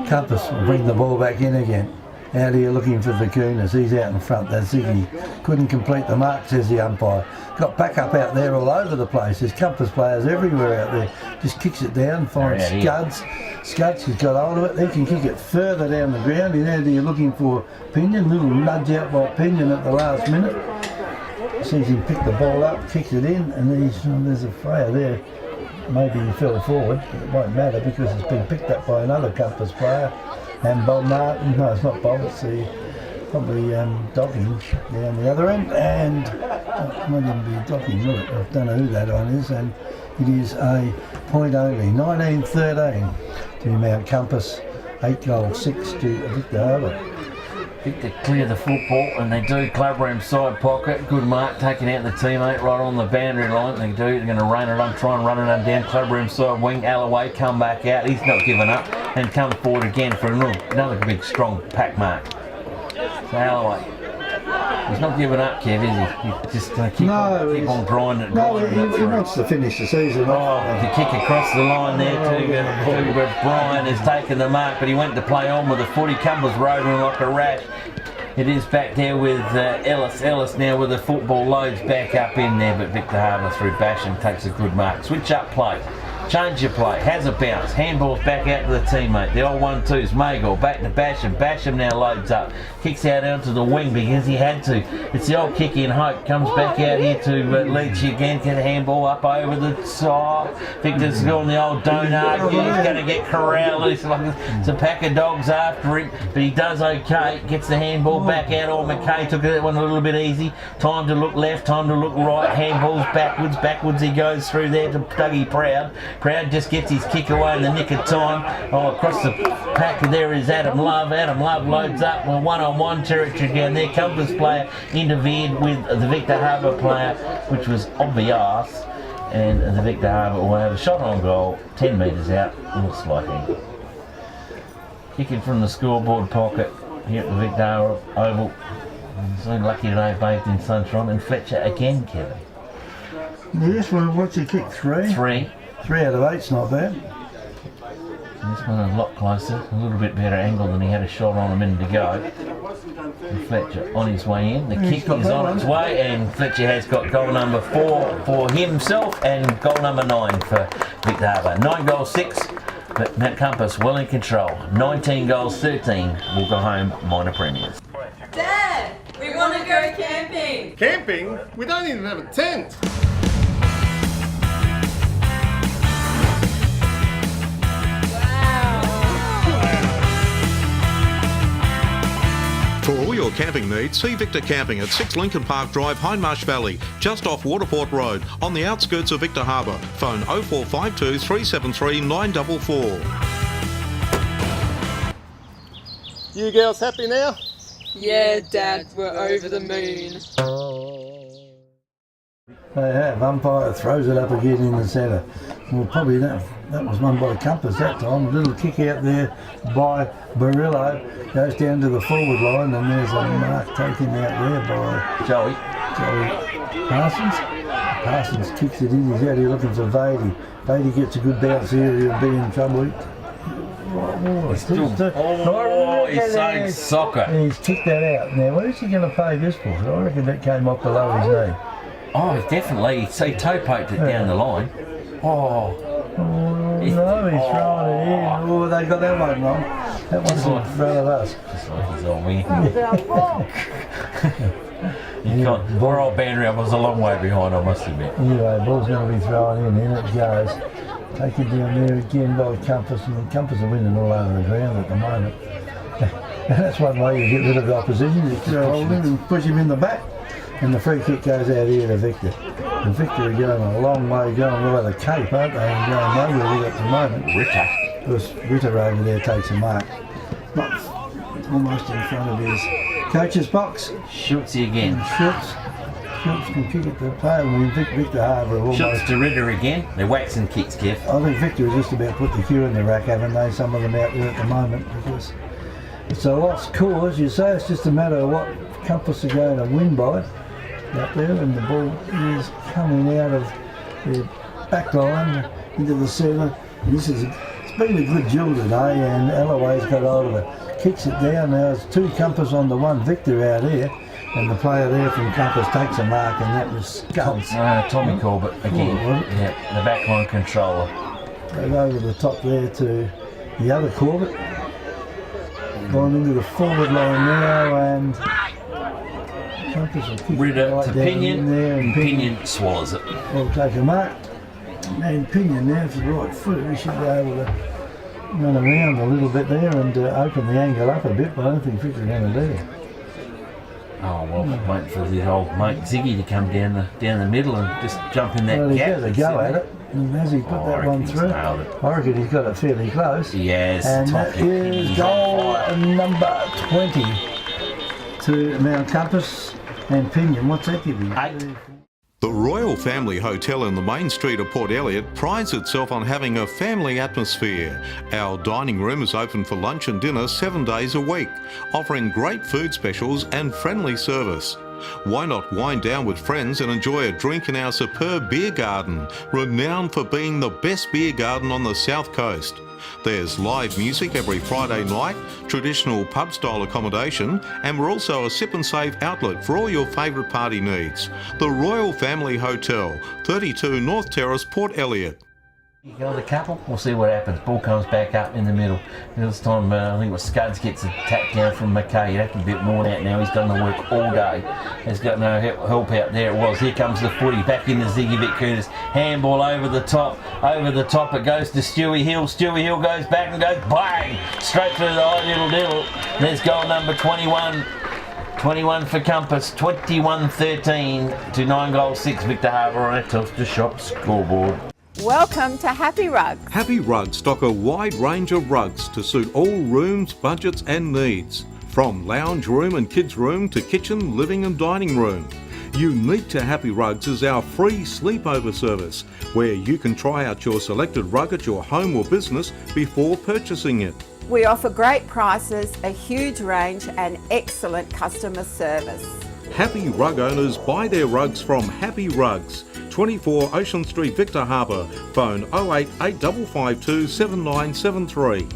[SPEAKER 9] Compass will bring the ball back in again. Out here looking for Vakunas. He's out in front. That's Ziggy. Couldn't complete the mark, says the umpire. Got back up out there all over the place. There's Compass players everywhere out there. Just kicks it down, finds Scuds. Scuds has got hold of it. He can kick it further down the ground. He's out here looking for Pinion. Little nudge out by Pinion at the last minute. Sees him pick the ball up, kicks it in, and there's a fire there. Maybe he fell forward, but it won't matter because it's been picked up by another Compass player. And Bob Martin, no, it's not Bob, it's probably Docking down the other end, and it might even be Docking, will it? I don't know who that one is, and it is a point only, 19-13 to Mount Compass, 8 goals, 6 to Victor Harbour.
[SPEAKER 1] Victor clear the football, and they do. Clubroom side pocket, good mark, taking out the teammate right on the boundary line. They do. They're going to run it on, try and run it on down. Clubroom side wing, Alloway come back out. He's not giving up, and come forward again for another big strong pack mark. So Alloway, he's not giving up, Kev, is he? He's just going to keep on grinding it.
[SPEAKER 9] No, he wants to finish the season.
[SPEAKER 1] The kick across the line there but Brian has taken the mark, but he went to play on with the footy. Cumbers roving like a rat. It is back there with Ellis. Ellis now with the football loads back up in there, but Victor Harbour through Basham takes a good mark. Switch up play. Change your play. Has a bounce. Handball's back out to the teammate. The old 1-2s. Magor back to Basham. Basham now loads up. Kicks out onto the wing because he had to. It's the old kick in hope. Comes back out here to Leach again. Get a handball up over the top. Victor's going the old don't argue. He's going to get corralled. It's a pack of dogs after him, but he does okay. Gets the handball back out. Or McKay took that one a little bit easy. Time to look left. Time to look right. Handball's backwards. Backwards he goes through there to Dougie Proud. Proud just gets his kick away in the nick of time. Across the pack there is Adam Love. Adam Love loads up with one-on-one territory down there. Compass player interfered with the Victor Harbour player, which was obvious. And the Victor Harbour will have a shot on goal, 10 metres out. Looks like him. Kicking from the scoreboard pocket here at the Victor Harbour Oval. So lucky today, bathed in sunshine. And Fletcher again, Kevin.
[SPEAKER 9] Yes, well, what's he kick? 3?
[SPEAKER 1] 3.
[SPEAKER 9] 3 out of 8's not bad.
[SPEAKER 1] This one a lot closer, a little bit better angle than he had a shot on a minute ago. And Fletcher on his way in. The kick is on its way, and Fletcher has got goal number 4 for himself and goal number 9 for Victor Harbour. 9 goals 6, but Mount Compass well in control. 19 goals 13 will go home minor premiers.
[SPEAKER 11] Dad, we want to go camping.
[SPEAKER 6] Camping? We don't even have a tent.
[SPEAKER 3] For all your camping needs, see Victor Camping at 6 Lincoln Park Drive, Hindmarsh Valley, just off Waterport Road, on the outskirts of Victor Harbour. Phone 0452 373 944.
[SPEAKER 6] You girls happy now?
[SPEAKER 11] Yeah, Dad, we're over the moon.
[SPEAKER 9] They have. Umpire throws it up again in the centre. Well, probably that was won by Compass that time. A little kick out there by Barillo. Goes down to the forward line, and there's a mark taken out there by
[SPEAKER 1] Joey
[SPEAKER 9] Parsons. Parsons kicks it in. He's out here looking for Vady. Vady gets a good bounce here. He'll be in trouble.
[SPEAKER 1] He's saying soccer.
[SPEAKER 9] And he's kicked that out. Now, what is he going to pay this for? I reckon that came off below his knee.
[SPEAKER 1] Oh, definitely. See, toe poked it down the line.
[SPEAKER 9] No, he's throwing it in. Oh, they got that one wrong. That one's in front of us.
[SPEAKER 1] Just like he's on me. Poor old boundary up was a long way behind, I must admit.
[SPEAKER 9] Anyway, ball's going to be thrown in it goes. Taken down there again by Compass, and Compass are winning all over the ground at the moment. And that's one way you get rid of the opposition, you throw him in and push him in the back. And the free kick goes out here to Victor. And Victor are going a long way, going right the Cape, aren't they? And going nowhere with it at the moment. Because Ritter over there takes a mark. Not almost in front of his coach's box.
[SPEAKER 1] Schultzy again.
[SPEAKER 9] Schultz can kick it to the player. I mean, Victor Harbour almost...
[SPEAKER 1] Schultz to Ritter again. They're waxing kicks, Kev.
[SPEAKER 9] I think Victor has just about put the cue in the rack, haven't they? Some of them out there at the moment, because it's a lost cause. You say it's just a matter of what Compass are going to win by. Up there, and the ball is coming out of the back line into the centre. It's been a good duel today, and Alloway's got hold of it. Kicks it down. Now it's 2 Compass on the 1 Victor out here, and the player there from Compass takes a mark, and that was scuds.
[SPEAKER 1] Tommy Corbett again. Yeah, the back line controller.
[SPEAKER 9] Goes over the top there to the other Corbett. Going into the forward line now, and
[SPEAKER 1] Ritter to Pinion, and Pinion swallows it.
[SPEAKER 9] We'll take a mark. And Pinion now for the right foot. We should be able to run around a little bit there and open the angle up a bit, but I don't think Victor's going to do it.
[SPEAKER 1] Oh well, waiting for the old mate Ziggy to come down the middle and just jump in that gap.
[SPEAKER 9] He's got a go at it. And has he put that one through? I reckon he's got it fairly close.
[SPEAKER 1] Yes.
[SPEAKER 9] And that is goal number 20 to Mount Compass and Pinion. What's that give you?
[SPEAKER 1] 8.
[SPEAKER 3] The Royal Family Hotel in the main street of Port Elliot prides itself on having a family atmosphere. Our dining room is open for lunch and dinner 7 days a week, offering great food specials and friendly service. Why not wind down with friends and enjoy a drink in our superb beer garden, renowned for being the best beer garden on the South Coast. There's live music every Friday night, traditional pub-style accommodation, and we're also a sip and save outlet for all your favourite party needs. The Royal Family Hotel, 32 North Terrace, Port Elliot.
[SPEAKER 1] You go the couple, we'll see what happens. Ball comes back up in the middle. This time, I think it was Scuds gets a tap down from McKay. He'd have to be a bit worn out now. He's done the work all day. He's got no help out there. It was. Here comes the footy back into Ziggy Vitkunas. Handball over the top. Over the top it goes to Stewie Hill. Stewie Hill goes back and goes bang! Straight through the eye, little diddle. There's goal number 21. 21 for Compass, 21-13 to 9 goals 6. Victor Harbour on a Telstra Shop scoreboard.
[SPEAKER 5] Welcome to Happy Rugs.
[SPEAKER 3] Happy Rugs stock a wide range of rugs to suit all rooms, budgets and needs. From lounge room and kids room to kitchen, living and dining room. Unique to Happy Rugs is our free sleepover service, where you can try out your selected rug at your home or business before purchasing it.
[SPEAKER 5] We offer great prices, a huge range and excellent customer service.
[SPEAKER 3] Happy Rug owners buy their rugs from Happy Rugs. 24 Ocean Street, Victor Harbour. Phone 08 8552 7973.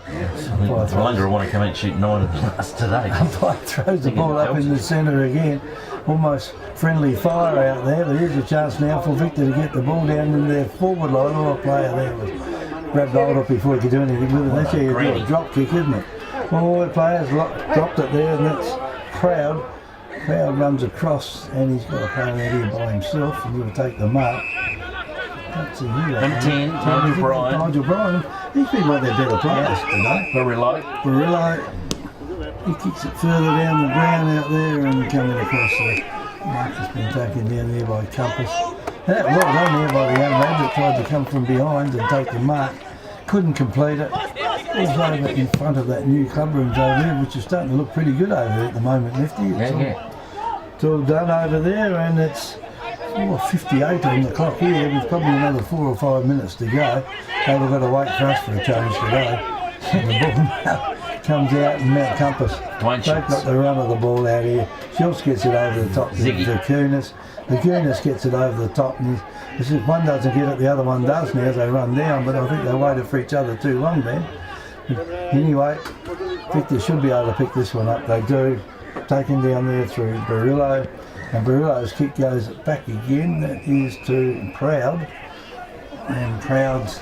[SPEAKER 1] I wonder I want to come out and shoot 9 of us today.
[SPEAKER 9] Umpire throws the ball up in the centre again. Almost friendly fire out there, but here's a chance now for Victor to get the ball down in their forward line. Oh, a player there was grabbed hold of before he could do anything with it. That's how you do a drop kick, isn't it? All the players dropped it there, and that's Proud. Proud runs across, and he's got a player out here by himself, and he'll take the mark. That's a hero.
[SPEAKER 1] Number 10, Nigel Bryan.
[SPEAKER 9] Nigel Bryan. He's been one of their better players today.
[SPEAKER 1] Barillo.
[SPEAKER 9] He kicks it further down the ground out there and coming across the mark has been taken down there by Compass. That well done there by the young lad that tried to come from behind and take the mark. Couldn't complete it. Was over in front of that new club rooms over there, which is starting to look pretty good over there at the moment, Nifty. It's all done over there, and it's 4:58 on the clock here with probably another 4 or 5 minutes to go. So we've got to wait for us for a change today. And the ball now comes out and Mount Compass. They've got the run of the ball out here. Schultz gets it over the top to Vitkunas. Vitkunas gets it over the top, and if one doesn't get it, the other one does now as they run down, but I think they waited for each other too long then. Anyway, Victor should be able to pick this one up. They do. Taken down there through Barillo, and Barillo's kick goes back again. That is to Proud, and Proud's,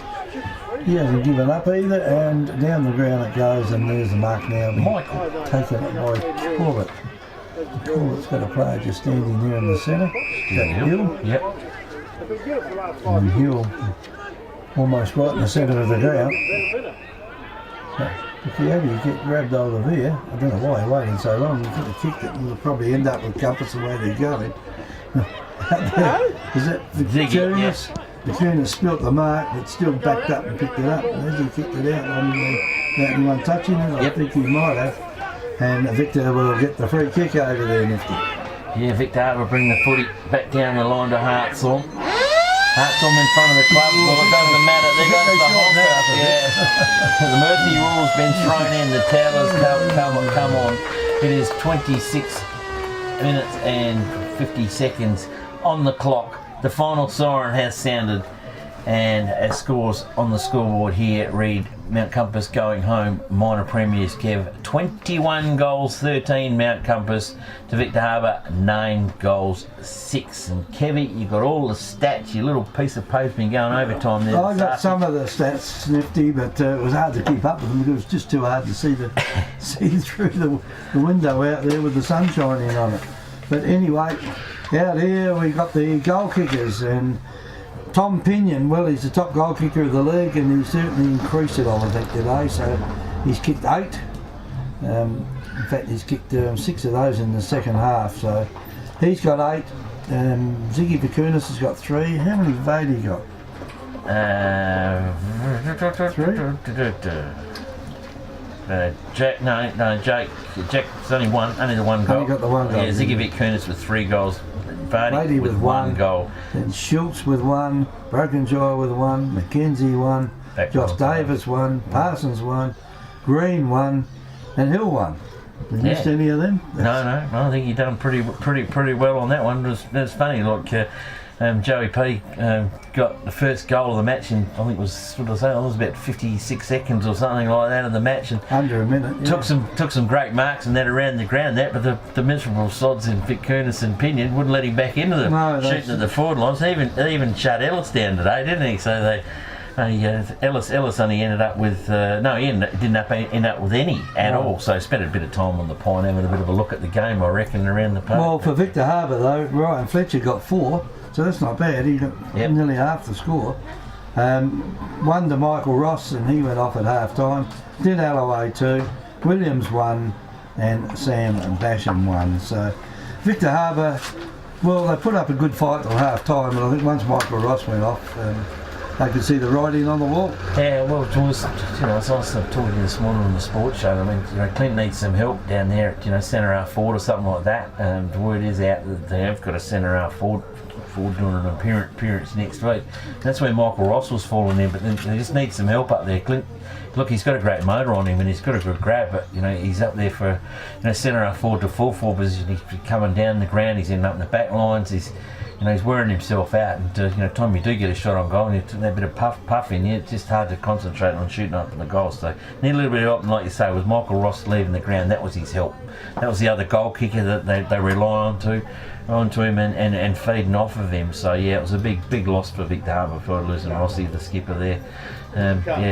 [SPEAKER 9] he hasn't given up either, and down the ground it goes, and there's the mark now being taken up by Corbett. Corbett's got a player just standing there in the centre. Hill.
[SPEAKER 1] Yep.
[SPEAKER 9] And Hill almost right in the centre of the ground. If he ever get grabbed hold of here, I don't know why he waited so long. He could have kicked it and we'll probably end up with Compass the way they're going. Is it Vitkunas? Vitkunas spilt the mark, but still backed up and picked it up. And as he kicked it out on without anyone touching it, I think he might have. And Victor will get the free kick over there, Nifty.
[SPEAKER 1] Yeah, Victor Harbour bring the footy back down the line to Hartsall. Hartsall in front of the club. Well, it doesn't matter. There goes the honker. Yeah. The mercy rule's been thrown in. The towers come on. It is 26 minutes and 50 seconds on the clock. The final siren has sounded, and as scores on the scoreboard here read Mount Compass going home, minor premiers Kev, 21 goals 13 Mount Compass to Victor Harbour 9 goals 6. And Kevy, you got all the stats, your little piece of paper's been going overtime there.
[SPEAKER 9] I got some of the stats, Nifty, but it was hard to keep up with them because it was just too hard to see through the window out there with the sun shining on it. But anyway, out here we got the goal kickers, and Tom Pinion, well, he's the top goal kicker of the league, and he's certainly increased it, I think, today. So he's kicked 8. In fact, he's kicked 6 of those in the second half. So he's got 8. Ziggy Vitkunas has got 3. How many have Vady got? 3.
[SPEAKER 1] Jack's only the one goal.
[SPEAKER 2] Only got the one goal.
[SPEAKER 1] Yeah, Zigovic Kunis with 3 goals. Vardy with 1 goal.
[SPEAKER 2] Then Schultz with 1, Brokenjaw with 1, McKenzie 1, Josh Davis 1, Parsons 1, Green 1, and Hill 1. Have you missed any of them?
[SPEAKER 1] No, I think he done pretty well on that one. It was funny, like Joey P got the first goal of the match in, I think it was, what did I say, it was about 56 seconds or something like that of the match, and
[SPEAKER 2] under a minute. Yeah.
[SPEAKER 1] Took some great marks and that around the ground, but the miserable sods in Vic Kunis and Pinion wouldn't let him back into the shooting at the forward lines. They even shut Ellis down today, didn't he? So they Ellis only ended up with he didn't end up with any at all. So spent a bit of time on the pine having a bit of a look at the game, I reckon, around the park.
[SPEAKER 2] Well, for Victor Harbour though, Ryan Fletcher got 4. So that's not bad. He got nearly half the score. 1 to Michael Ross, and he went off at half time. Did Alloway 2, Williams 1, and Sam Basham 1. So Victor Harbour, well, they put up a good fight till half time, but I think once Michael Ross went off, they could see the writing on the wall.
[SPEAKER 1] Yeah, well, it was, it's nice talking to you this morning on the sports show. I mean, Clint needs some help down there at, centre half forward or something like that. The word is out that they have got a centre half forward doing an appearance next week. That's where Michael Ross was falling in, but then they just need some help up there. Clint, look, he's got a great motor on him and he's got a good grab, but he's up there for centre half forward to full forward position. He's coming down the ground, he's ending up in the back lines, he's wearing himself out, and time you do get a shot on goal and you took that bit of puff in, it's just hard to concentrate on shooting up in the goal. So need a little bit of help, and like you say, with Michael Ross leaving the ground, that was his help. That was the other goal kicker that they rely onto him and feeding off of him. So yeah, it was a big loss for Victor Harbour for losing Rossi, the skipper there.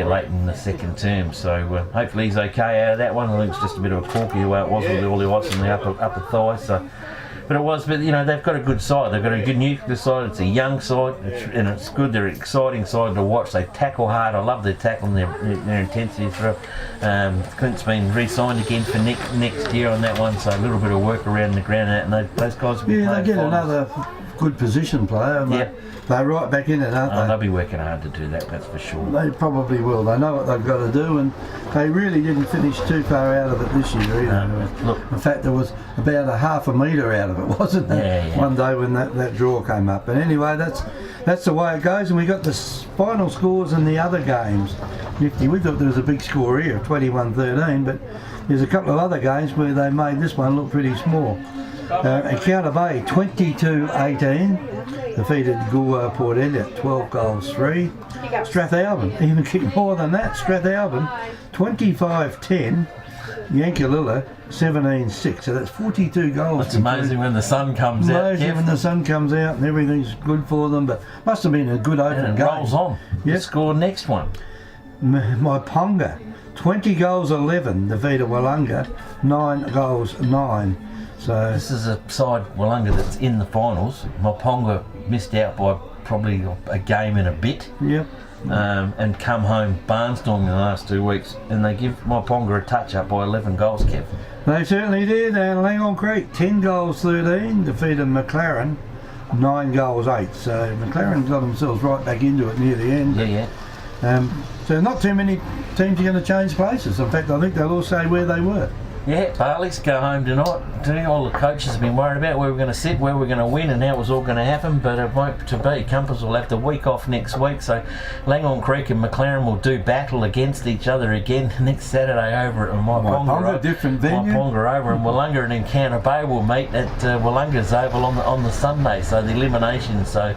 [SPEAKER 1] Late in the second term. So hopefully he's okay out of that one. I think it's just a bit of a corky the way it was with all the odds on the upper thigh. So. But they've got a good side. They've got a good nuclear side. It's a young side, and it's good. They're an exciting side to watch. They tackle hard. I love their tackle and their intensity through. Clint's been re-signed again for next year on that one, so a little bit of work around the ground, and those guys will be playing
[SPEAKER 2] they get
[SPEAKER 1] finals.
[SPEAKER 2] Another good position player. They're right back in it, aren't they?
[SPEAKER 1] They'll be working hard to do that's for sure.
[SPEAKER 2] They probably will. They know what they've got to do, and they really didn't finish too far out of it this year either.
[SPEAKER 1] Look,
[SPEAKER 2] in fact, there was about a half a metre out of it, wasn't there?
[SPEAKER 1] Yeah.
[SPEAKER 2] One day when that draw came up. But anyway, that's the way it goes, and we got the final scores in the other games. Nifty. We thought there was a big score here of 21-13, but there's a couple of other games where they made this one look pretty small. Encounter Bay 22-18 defeated Goolwa Port Elliot 12 goals 3. Strathalbyn even kicked more than that. Strathalbyn 25-10. Yankalilla 17-6. So that's 42 goals.
[SPEAKER 1] It's amazing when the sun comes out.
[SPEAKER 2] Amazing when the sun comes out and everything's good for them. But must have been a good open game.
[SPEAKER 1] Rolls on. Yep. Score next one.
[SPEAKER 2] My Ponga 20 goals 11 defeated Wollonga 9 goals 9. So
[SPEAKER 1] this is a side, Wollonga, that's in the finals. Moponga missed out by probably a game and a bit.
[SPEAKER 2] Yep.
[SPEAKER 1] And come home barnstorming in the last 2 weeks, and they give Moponga a touch up by 11 goals, Kev.
[SPEAKER 2] They certainly did. And Langhorne Creek 10 goals 13 defeated McLaren 9 goals 8. So McLaren got themselves right back into it near the end.
[SPEAKER 1] Yeah.
[SPEAKER 2] So not too many teams are going to change places. In fact, I think they'll all say where they were.
[SPEAKER 1] Yeah, Barley's go home tonight. All the coaches have been worried about where we're going to sit, where we're going to win, and how it was all going to happen, but it won't to be. Compass will have the week off next week, so Langhorne Creek and McLaren will do battle against each other again next Saturday over at
[SPEAKER 2] Moponga, different venue.
[SPEAKER 1] Moponga over, and Wollonga and Encounter Bay will meet at Wollonga's Oval on the Sunday, so the elimination. So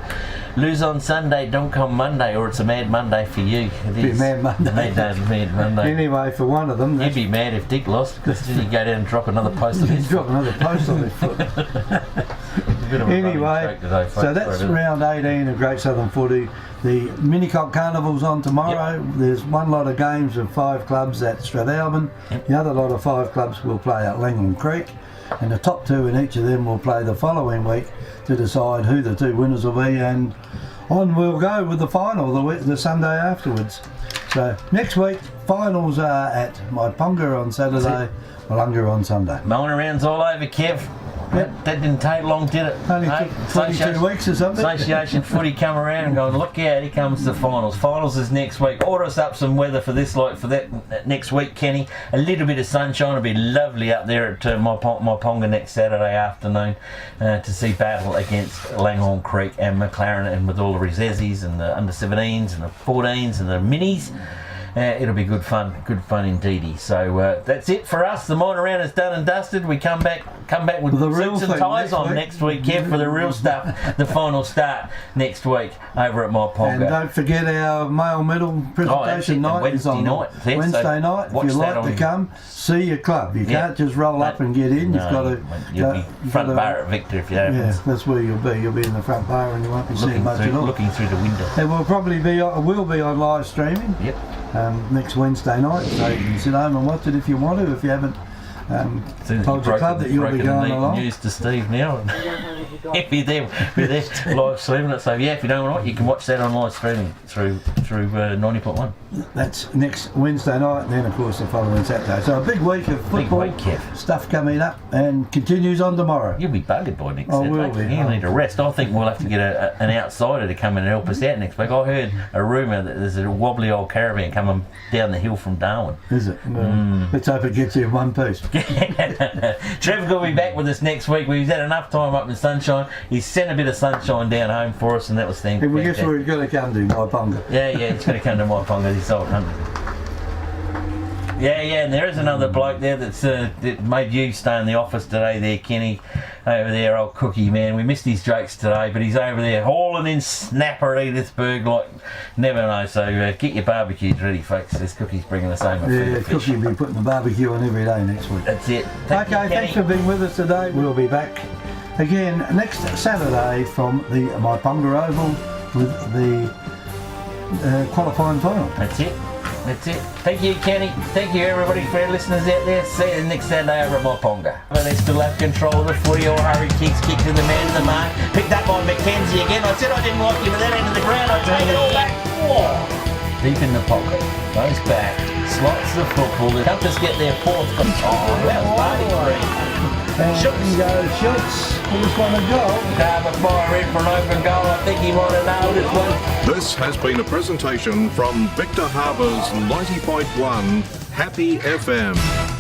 [SPEAKER 1] lose on Sunday, don't come Monday, or it's a mad Monday for you. It is.
[SPEAKER 2] Mad Monday.
[SPEAKER 1] Mad Monday.
[SPEAKER 2] Anyway, for one of them,
[SPEAKER 1] you'd be mad if Dick lost, because then you go down and drop another post on his foot.
[SPEAKER 2] Drop another post on his foot. Anyway, today, so that's round 18 of Great Southern Footy. The Minicock Carnival's on tomorrow. Yep. There's one lot of games of 5 clubs at Strathalbyn. Yep. The other lot of 5 clubs will play at Langhorne Creek, and the top 2 in each of them will play the following week to decide who the 2 winners will be, and on we'll go with the final the Sunday afterwards. So next week, finals are at Moponga on Saturday, Wollonga on Sunday.
[SPEAKER 1] Mowing around's all over, Kev.
[SPEAKER 9] Yep.
[SPEAKER 1] That didn't take long, did it?
[SPEAKER 9] Only took 22 weeks or something.
[SPEAKER 1] Association footy come around and going, look out, here comes the finals. Finals is next week. Order us up some weather for this, like for that next week, Kenny. A little bit of sunshine will be lovely up there at Moponga next Saturday afternoon to see battle against Langhorne Creek and McLaren, and with all the reserves and the under-17s and the 14s and the minis. It'll be good fun indeedy. So that's it for us. The minor round is done and dusted. We come back with
[SPEAKER 9] the real
[SPEAKER 1] suits and ties on next week, Kev, for the real stuff. The final start next week over at Moponga.
[SPEAKER 9] And don't forget our male medal presentation night is on Wednesday night. If you like to come, see your club. You can't just roll up and get in. You've got to.
[SPEAKER 1] You'll be front bar at Victor if you haven't.
[SPEAKER 9] Yeah, that's where you'll be. You'll be in the front bar and you won't be seeing much at all.
[SPEAKER 1] Looking through the window.
[SPEAKER 9] It will probably be. Will be on live streaming.
[SPEAKER 1] Yep.
[SPEAKER 9] Next Wednesday night, so you can sit home and watch it if you want to. If you haven't told your club that you'll be going along.
[SPEAKER 1] News to Steve now. If you're there live streaming it. So yeah, if you don't want it, you can watch that on live streaming through 90.1.
[SPEAKER 9] That's next Wednesday night, and then of course the following Saturday. So a big week of football stuff coming up, and continues on tomorrow.
[SPEAKER 1] You'll be buggered by next
[SPEAKER 9] I
[SPEAKER 1] Saturday.
[SPEAKER 9] will be.
[SPEAKER 1] You need a rest. I think we'll have to get an outsider to come in and help us out next week. I heard a rumour that there's a wobbly old caravan coming down the hill from Darwin.
[SPEAKER 9] Is it? Let's hope it gets here in one piece.
[SPEAKER 1] Trevor will be back with us next week. We've had enough time up in sunshine. He's sent a bit of sunshine down home for us, and that was fantastic.
[SPEAKER 9] Well, guess where he's going to come to? Moponga.
[SPEAKER 1] Yeah, he's going to come to Moponga. He's old hunter. Yeah, and there is another bloke there that made you stay in the office today there, Kenny, over there, old Cookie, man. We missed his jokes today, but he's over there hauling in snapper Edithburg like never know. So get your barbecues ready, folks. This Cookie's bringing us home.
[SPEAKER 9] Yeah, Cookie will be putting the barbecue on every day next week.
[SPEAKER 1] That's it.
[SPEAKER 9] Thanks for being with us today. We'll be back again next Saturday from the Moponga Oval with the qualifying final.
[SPEAKER 1] That's it. Thank you, Kenny. Thank you, everybody, for our listeners out there. See you next Saturday over at Moponga. But they still have control of the footy. All hurry kicks, kick to the man in the mark. Picked up by McKenzie again. I said I didn't like you with that end of the ground. I take it all back. Whoa. Deep in the pocket. Goes back. Slots the football. The Compass get their fourth. Oh, that was party free.
[SPEAKER 9] And Schultz, he just won a goal.
[SPEAKER 1] Carver fire in for an open goal. I think he might have nailed this one.
[SPEAKER 3] This has been a presentation from Victor Harbour's 90.1 Happy FM.